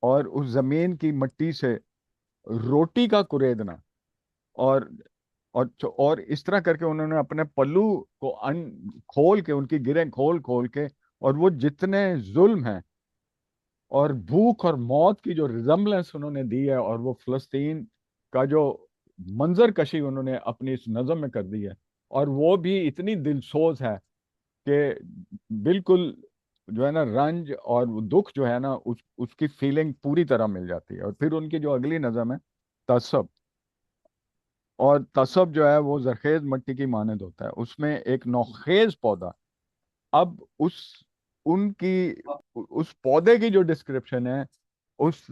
और उस जमीन की मिट्टी से रोटी का कुरेदना, और और इस तरह करके उन्होंने अपने पल्लू को खोल के, उनकी गिरें खोल खोल के, और वो जितने जुल्म हैं और भूख और मौत की जो रिजम्बलेंस उन्होंने दी है, और वो फ़लस्तीन का जो मंजर कशी उन्होंने अपनी इस नज़म में कर दी है, और वो भी इतनी दिलसोज है कि बिल्कुल जो है ना रंज और वो दुख जो है ना उसकी फीलिंग पूरी तरह मिल जाती है। और फिर उनकी जो अगली नज़म है तसब, और तसब जो है वो जरखेज मिट्टी की मानद होता है, उसमें एक नौखेज पौधा। अब उनकी उस पौधे की जो डिस्क्रिप्शन है, उस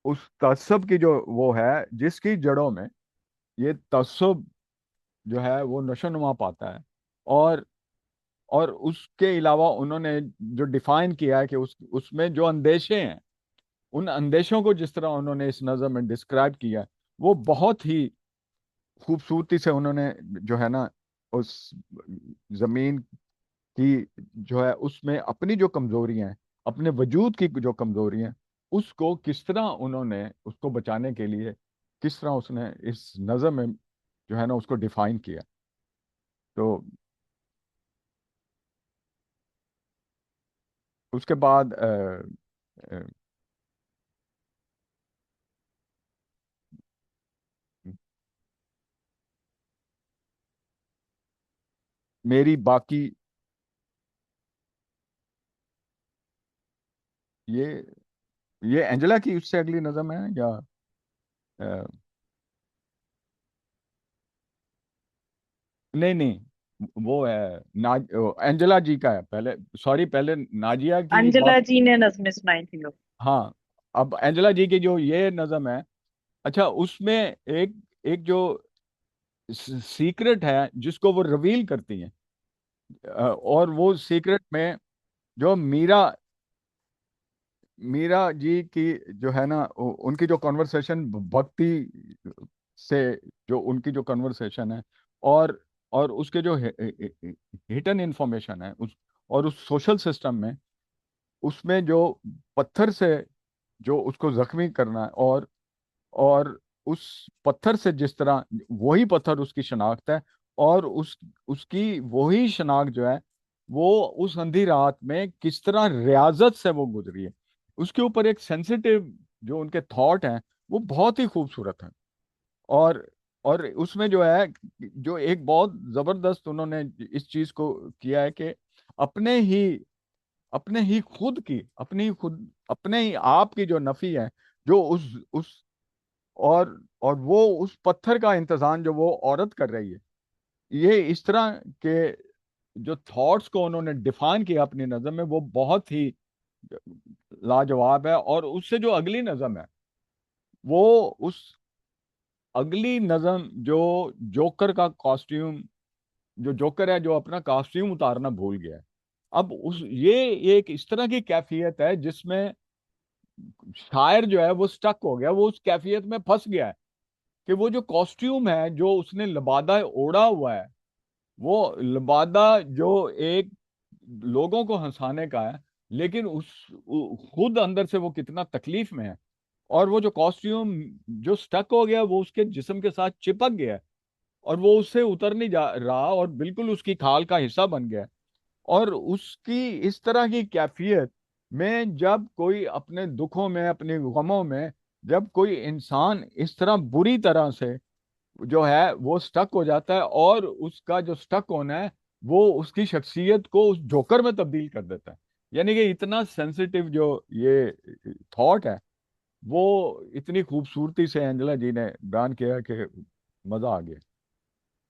उस तसब की जो वो है जिसकी जड़ों में ये तसब जो है वो नशोनुमा पाता है। और और उसके अलावा उन्होंने जो डिफाइन किया है कि उसमें जो अंदेशे हैं, उन अंदेशों को जिस तरह उन्होंने इस नज़म में डिस्क्राइब किया, वो बहुत ही खूबसूरती से उन्होंने जो है ना उस जमीन की जो है उसमें अपनी जो कमजोरियां हैं, अपने वजूद की जो कमजोरियां हैं, उसको किस तरह उन्होंने उसको बचाने के लिए किस तरह उसने इस नज़म में जो है ना उसको डिफाइन किया। तो उसके बाद अ, मेरी बाकी ये ये एंजेला की उससे अगली नज़म है या अ, नहीं नहीं, वो है एंजेला जी का है पहले, सॉरी पहले नाजिया की अंजला बात। जी ने नज़में सुनाई थी लोग। हाँ, अब एंजेला जी की जो ये नज़म है, अच्छा उसमें एक एक जो सीक्रेट है जिसको वो रिवील करती हैं, और वो सीक्रेट में जो मीरा मीरा जी की जो है ना उनकी जो कॉन्वर्सेशन भक्ति से, जो उनकी जो कन्वर्सेशन है, और उसके जो हिडन इंफॉर्मेशन है उस, और उस सोशल सिस्टम में, उसमें जो पत्थर से जो उसको जख्मी करना है, और उस पत्थर से जिस तरह वही पत्थर उसकी शनाख्त है, और उसकी वही शनाख्त जो है वो उस अंधी रात में किस तरह रियाजत से वो गुजरी है, उसके ऊपर एक सेंसिटिव जो उनके थॉट हैं वो बहुत ही खूबसूरत है। और उसमें जो है जो एक बहुत जबरदस्त उन्होंने इस चीज को किया है कि अपने ही अपने ही आप की जो नफी है, जो उस और वो उस पत्थर का इंतजाम जो वो औरत कर रही है, ये इस तरह के जो थॉट्स को उन्होंने डिफाइन किया अपनी नज़म में, वो बहुत ही लाजवाब है। और उससे जो अगली नज़म है, वो उस अगली नज़म जो जोकर का कॉस्ट्यूम, जो जोकर है जो अपना कॉस्ट्यूम उतारना भूल गया है, अब उस ये एक इस तरह की कैफियत है जिसमें शायर जो है वो स्टक हो गया, वो उस कैफियत में फंस गया है कि वो जो कॉस्ट्यूम है जो उसने लबादा ओढ़ा हुआ है, वो लबादा जो एक लोगों को हंसाने का है, लेकिन खुद अंदर से वो कितना तकलीफ में है। और वो जो कॉस्ट्यूम जो स्टक हो गया वो उसके जिस्म के साथ चिपक गया है, और वो उससे उतर नहीं जा रहा, और बिल्कुल उसकी खाल का हिस्सा बन गया है। और उसकी इस तरह की कैफियत में जब कोई अपने दुखों में, अपने गमों में, जब कोई इंसान इस तरह बुरी तरह से जो है वो स्टक हो जाता है, और उसका जो स्टक होना है वो उसकी शख्सियत को उस जोकर में तब्दील कर देता है। यानी कि इतना सेंसिटिव जो ये थॉट है, वो इतनी खूबसूरती से एंजेला जी ने बयान किया कि मजा आ गया।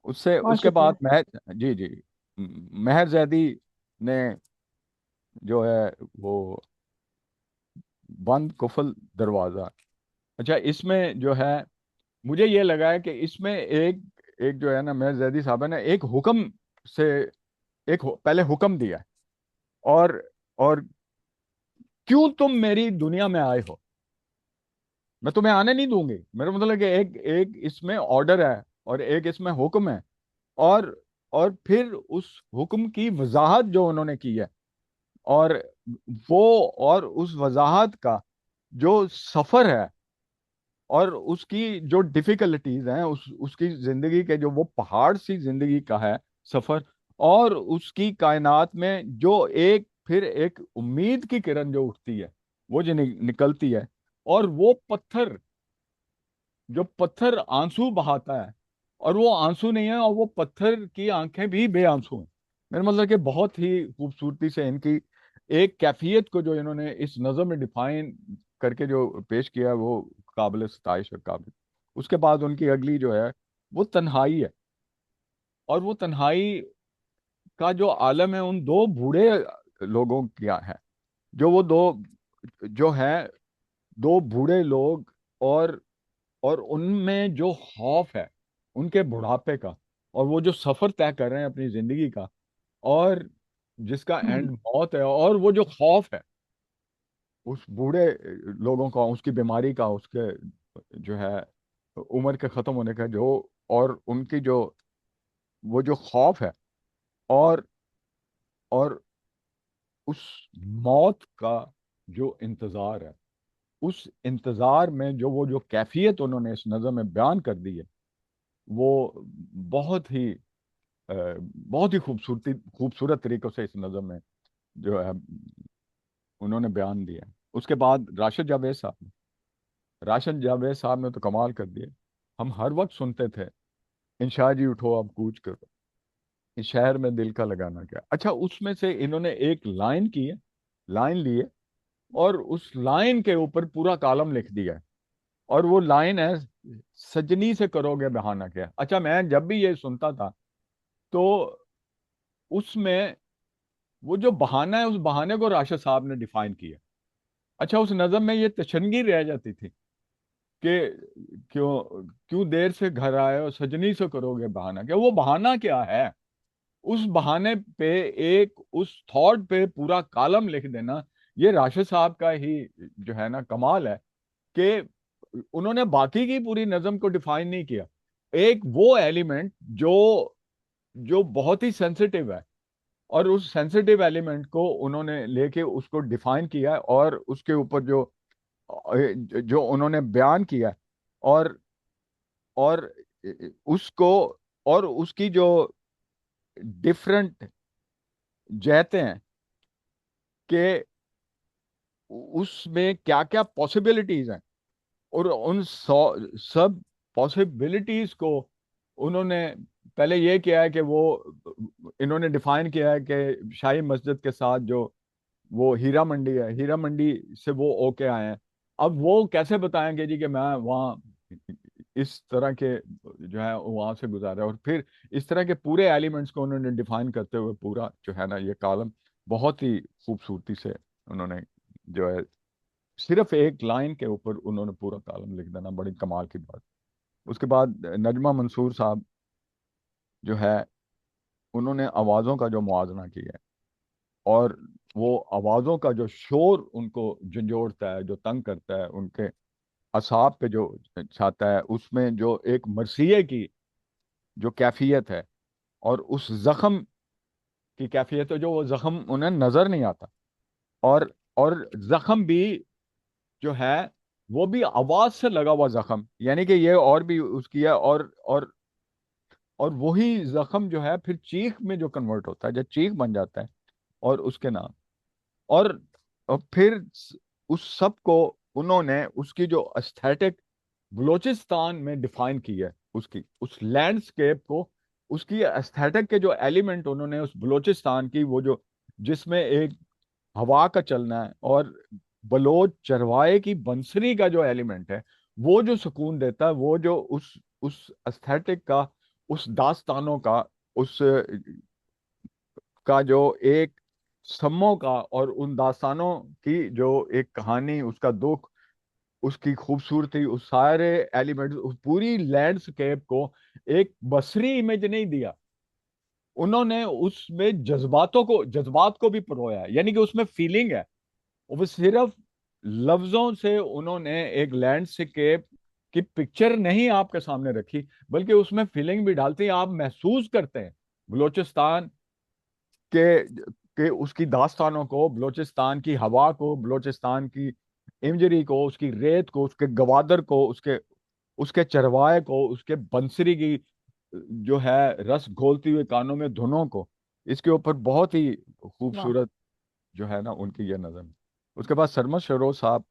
उससे बहुत उसके शुक्रिया। बाद महर जी जी महर जैदी ने जो है वो बंद कुफल दरवाजा, अच्छा इसमें जो है मुझे ये लगा है कि इसमें एक एक जो है ना महर जैदी साहब ने एक हुक्म से पहले हुक्म दिया है, और क्यों तुम मेरी दुनिया में आए हो, मैं तुम्हें आने नहीं दूंगी। मेरा मतलब है कि एक एक इसमें ऑर्डर है और एक इसमें हुक्म है, और फिर उस हुक्म की वजाहत जो उन्होंने की है, और वो और उस वजाहत का जो सफर है, और उसकी जो डिफिकल्टीज हैं, उसकी जिंदगी के जो वो पहाड़ सी जिंदगी का है सफर, और उसकी कायनात में जो एक फिर एक उम्मीद की किरण जो उठती है, वो जो निकलती है, और वो पत्थर जो पत्थर आंसू बहाता है और वो आंसू नहीं है, और वो पत्थर की आंखें भी बेआंसू हैं। मेरा मतलब कि बहुत ही खूबसूरती से इनकी एक कैफियत को जो इन्होंने इस नज़म में डिफाइन करके जो पेश किया है, वो काबिल सताइश और काबिल। उसके बाद उनकी अगली जो है वो तन्हाई है। और वो तन्हाई का जो आलम है उन दो बूढ़े लोगों का है, जो वो दो जो है दो बूढ़े लोग, और उनमें जो खौफ है उनके बुढ़ापे का, और वो जो सफर तय कर रहे हैं अपनी जिंदगी का, और जिसका एंड मौत है, और वो जो खौफ है उस बूढ़े लोगों का, उसकी बीमारी का, उसके जो है उम्र के खत्म होने का, जो और उनकी जो वो जो खौफ है, और और उस मौत का जो इंतजार है, उस इंतजार में जो वो जो कैफियत उन्होंने इस नज़म में बयान कर दी है, वो बहुत ही खूबसूरत तरीकों से इस नज़म में जो है उन्होंने बयान दिया है। उसके बाद राशिद जावेद साहब ने तो कमाल कर दिया। हम हर वक्त सुनते थे, इंशा जी उठो अब कूच करो, इस शहर में दिल का लगाना क्या। अच्छा, उसमें से इन्होंने एक लाइन ली है, और उस लाइन के ऊपर पूरा कॉलम लिख दिया है। और वो लाइन है, सजनी से करोगे बहाना क्या। अच्छा, मैं जब भी ये सुनता था तो उसमें वो जो बहाना है, उस बहाने को राशिद साहब ने डिफाइन किया। अच्छा, उस नज़म में ये तशनगी रह जाती थी कि क्यों क्यों देर से घर आए और सजनी से करोगे बहाना क्या। वो बहाना क्या है, उस बहाने पे एक उस थॉट पे पूरा कॉलम लिख देना, ये राशिद साहब का ही जो है ना कमाल है कि उन्होंने बाकी की पूरी नज़म को डिफाइन नहीं किया। एक वो एलिमेंट जो जो बहुत ही सेंसिटिव है, और उस सेंसिटिव एलिमेंट को उन्होंने लेके उसको डिफाइन किया है, और उसके ऊपर जो जो उन्होंने बयान किया है, और और उसको, और उसकी जो डिफरेंट जहते हैं कि उसमें क्या क्या पॉसिबिलिटीज हैं, और उन सब पॉसिबिलिटीज को उन्होंने पहले ये किया है कि वो इन्होंने डिफाइन किया है कि शाही मस्जिद के साथ जो वो हीरा मंडी है, हीरा मंडी से वो ओके आए हैं। अब वो कैसे बताएंगे जी कि मैं वहाँ इस तरह के जो है वहां से गुजारा, और फिर इस तरह के पूरे एलिमेंट्स को उन्होंने डिफाइन करते हुए पूरा जो है ना ये कॉलम बहुत ही खूबसूरती से उन्होंने जो है सिर्फ एक लाइन के ऊपर उन्होंने पूरा कॉलम लिख देना, बड़ी कमाल की बात। उसके बाद नजमा मंसूर साहब जो है उन्होंने आवाज़ों का जो मुआजना किया है, और वो आवाज़ों का जो शोर उनको झंझोड़ता है, जो तंग करता है, उनके असाब पे जो छाता है, उसमें जो एक मरसिए की जो कैफियत है, और उस जख्म की कैफियत है, जो वो जख्म उन्हें नजर नहीं आता, और जख्म भी जो है वो भी आवाज से लगा हुआ जख्म, यानी कि ये और भी उसकी है, और वही जख्म जो है फिर चीख में जो कन्वर्ट होता है, जब चीख बन जाता है, और उसके नाम, और, और फिर उस सब को उन्होंने उसकी जो एस्थेटिक बलूचिस्तान में डिफाइन की है, उसकी उस लैंडस्केप को, उसकी एस्थेटिक के जो एलिमेंट उन्होंने उस बलूचिस्तान की वो जो जिसमें एक हवा का चलना है, और बलोच चरवाहे की बंसरी का जो एलिमेंट है, वो जो सुकून देता है, वो जो उस एस्थेटिक का, उस दास्तानों का, उस का जो एक सम्मों का, और उन दास्तानों की जो एक कहानी, उसका दुख, उसकी खूबसूरती, उस सारे एलिमेंट्स, उस पूरी लैंडस्केप को एक बसरी इमेज नहीं दिया, उन्होंने उसमें जज्बात को भी परोया है, यानी कि उसमें फीलिंग है। वो सिर्फ लफ्जों से उन्होंने एक लैंडस्केप की पिक्चर नहीं आपके सामने रखी, बल्कि उसमें फीलिंग भी डालती है, आप महसूस करते हैं बलूचिस्तान के उसकी दास्तानों को, बलूचिस्तान की हवा को, बलूचिस्तान की इमजरी को, उसकी रेत को, उसके गवादर को, उसके उसके चरवाहे को, उसके बंसरी की जो है रस घोलती हुई कानों में धुनों को, इसके ऊपर बहुत ही वाह। खूबसूरत जो है ना उनकी यह नज़म है। उसके बाद सरमद शरोज साहब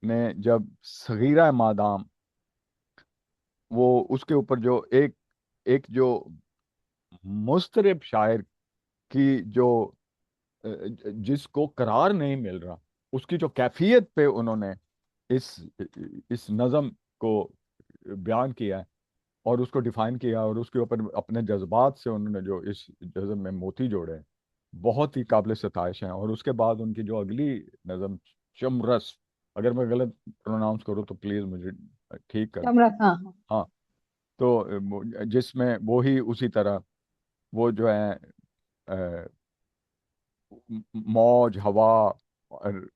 ने जब सगीरा मादाम वो उसके ऊपर जो एक एक जो मुस्तरिब शायर की जो जिसको करार नहीं मिल रहा, उसकी जो कैफियत पे उन्होंने इस इस नज़म को बयान किया है और उसको डिफाइन किया और उसके ऊपर अपने जज्बात से उन्होंने जो इस नज़म में मोती जोड़े हैं, बहुत ही काबिल सताइश हैं। और उसके बाद उनकी जो अगली नज़म चमरस, अगर मैं गलत प्रोनाउंस करूँ तो प्लीज़ मुझे ठीक कर। समरस, हाँ हाँ। हाँ, तो जिसमें वो ही उसी तरह वो जो है अ, मौज हवा और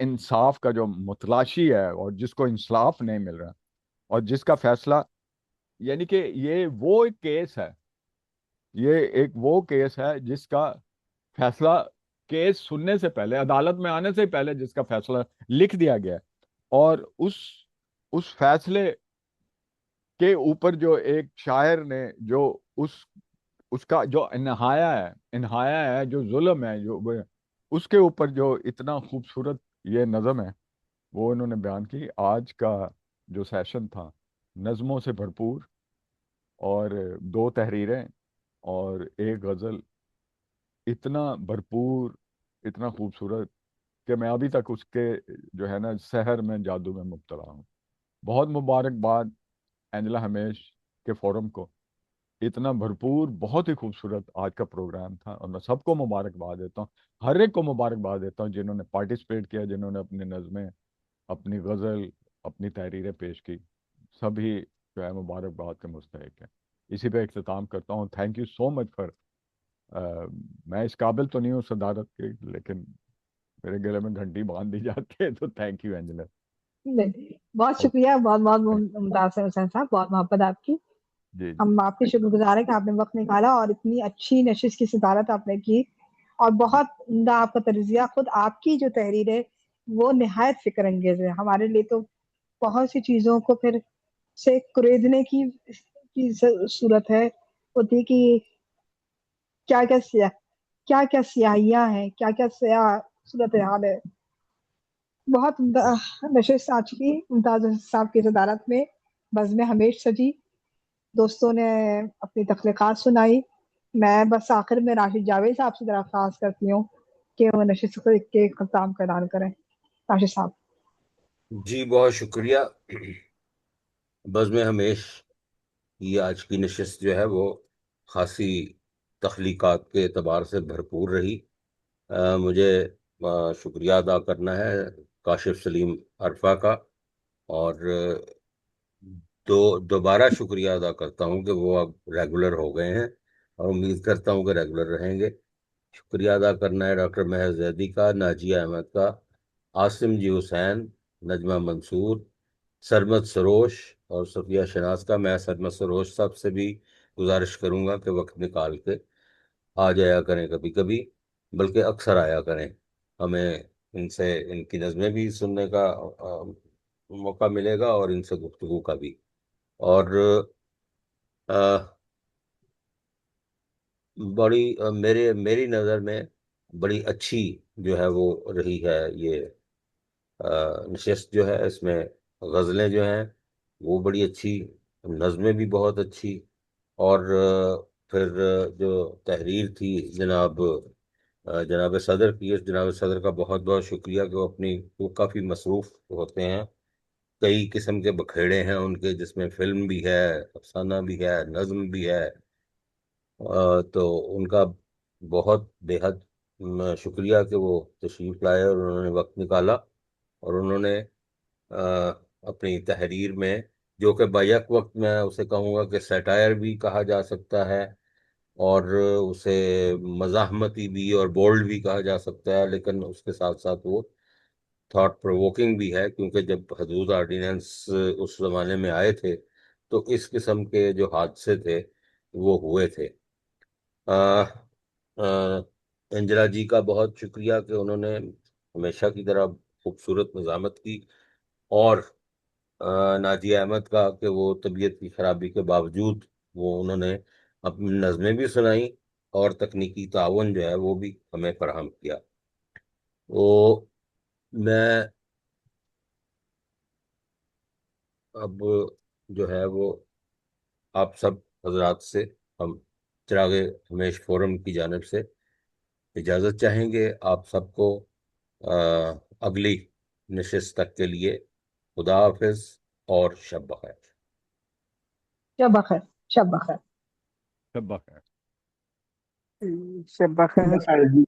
इंसाफ का जो मुतलाशी है और जिसको इंसाफ नहीं मिल रहा और जिसका फैसला, यानी कि ये वो एक केस है, ये एक वो केस है जिसका फैसला केस सुनने से पहले, अदालत में आने से पहले जिसका फैसला लिख दिया गया है। और उस फैसले के ऊपर जो एक शायर ने जो उस उसका जो इन्हाया है जो जुल्म है उसके ऊपर जो इतना खूबसूरत ये नज़म है वो इन्होंने बयान की। आज का जो सेशन था नज़मों से भरपूर, और दो तहरीरें और एक गज़ल, इतना भरपूर, इतना खूबसूरत कि मैं अभी तक उसके जो है ना सहर में जादू में मुब्तला हूँ। बहुत मुबारकबाद एंजेला हमेश के फोरम को, इतना भरपूर बहुत ही खूबसूरत आज का प्रोग्राम था। और मैं सबको मुबारकबाद देता हूँ, हर एक को मुबारकबाद देता हूँ जिन्होंने पार्टिसिपेट किया, जिन्होंने अपनी नज़में, अपनी गज़ल, अपनी तहरीरें पेश की। सभी जो है मुबारकबाद के मुस्तहिक है। इसी पे इख्तिताम करता हूँ। Thank you so much for, मैं इस काबिल तो नहीं हूँ सदारत के, लेकिन मेरे गले में घंटी बांध दी जाती है, तो थैंक यू एंजेला। नहीं, बहुत ओके, शुक्रिया, बहुत बहुत मुमताज है हुसैन साहब, बहुत मोहब्बत आपकी। जी जी। हम आपके शुक्रगुजार हैं कि आपने वक्त निकाला और इतनी अच्छी नशिश की सदारत आपने की। और बहुत उम्दा आपका तर्जिया, खुद आपकी जो तहरीर है वो निहायत फिक्र अंगेज है हमारे लिए। तो बहुत सी चीजों को फिर से कुरेदने की सूरत है, होती है कि क्या क्या सिया क्या क्या स्याहियां हैं, क्या क्या स्या सूरत हाल है। बहुत उम्दा नशिश आज की मुमताज साहब की सदारत में बज़्म हमेश सजी, दोस्तों ने अपनी तख्लीकात सुनाई। मैं बस आखिर में राशिद जावेद साहब से दरख्वास्त करती हूँ कि वो नशिश के अख्ताम का ऐलान करें। राशिद साहब। जी बहुत शुक्रिया। बज़्म हमेश ये आज की नशिस्त जो है वो खासी तख्लीकात के एतबार से भरपूर रही। मुझे शुक्रिया अदा करना है काशिफ सलीम अरफा का, और दोबारा शुक्रिया अदा करता हूँ कि वो अब रेगुलर हो गए हैं और उम्मीद करता हूँ कि रेगुलर रहेंगे। शुक्रिया अदा करना है डॉक्टर महर जैदी का, नाजिया अहमद का, आसिम जी हुसैन, नजमा मंसूर, सरमद सरोश और सफिया शनाज का। मैं सरमद सरोश साहब से भी गुजारिश करूंगा कि वक्त निकाल के आ जाया करें कभी कभी, बल्कि अक्सर आया करें। हमें इनसे इनकी नज़में भी सुनने का मौका मिलेगा और इनसे गुफ्तगू का भी। और अ, मेरे मेरी नज़र में बड़ी अच्छी जो है वो रही है ये नशिस्त जो है। इसमें गज़लें जो हैं वो बड़ी अच्छी, नज़में भी बहुत अच्छी, और फिर जो तहरीर थी जनाब सदर की, जनाब सदर का बहुत बहुत शुक्रिया कि वो काफ़ी मसरूफ़ होते हैं। कई किस्म के बखेड़े हैं उनके, जिसमें फिल्म भी है, अफसाना भी है, नज्म भी है। तो उनका बहुत बेहद शुक्रिया कि वो तशरीफ़ लाए और उन्होंने वक्त निकाला, और उन्होंने अपनी तहरीर में, जो कि बैक वक्त मैं उसे कहूँगा कि सैटायर भी कहा जा सकता है, और उसे मज़ाहमती भी और बोल्ड भी कहा जा सकता है, लेकिन उसके साथ साथ वो थॉट प्रोवोकिंग भी है, क्योंकि जब हदूद आर्डिनेंस उस जमाने में आए थे तो इस किस्म के जो हादसे थे वो हुए थे। आ, एंजला जी का बहुत शुक्रिया कि उन्होंने हमेशा की तरह खूबसूरत निज़ामत की, और नाजिया अहमद का कि वो तबीयत की खराबी के बावजूद वो उन्होंने अपनी नज़में भी सुनाई और तकनीकी ताउन जो है वो भी हमें फराहम किया। तो मैं अब जो है वो आप सब हजरात से हम चिरागे हमेश फोरम की जानिब से इजाज़त चाहेंगे। आप सबको अगली नशिस्त तक के लिए खुदा हाफिज और शब बखैर। शब बखैर। शब बखैर। सब बखैर। शब बखैर।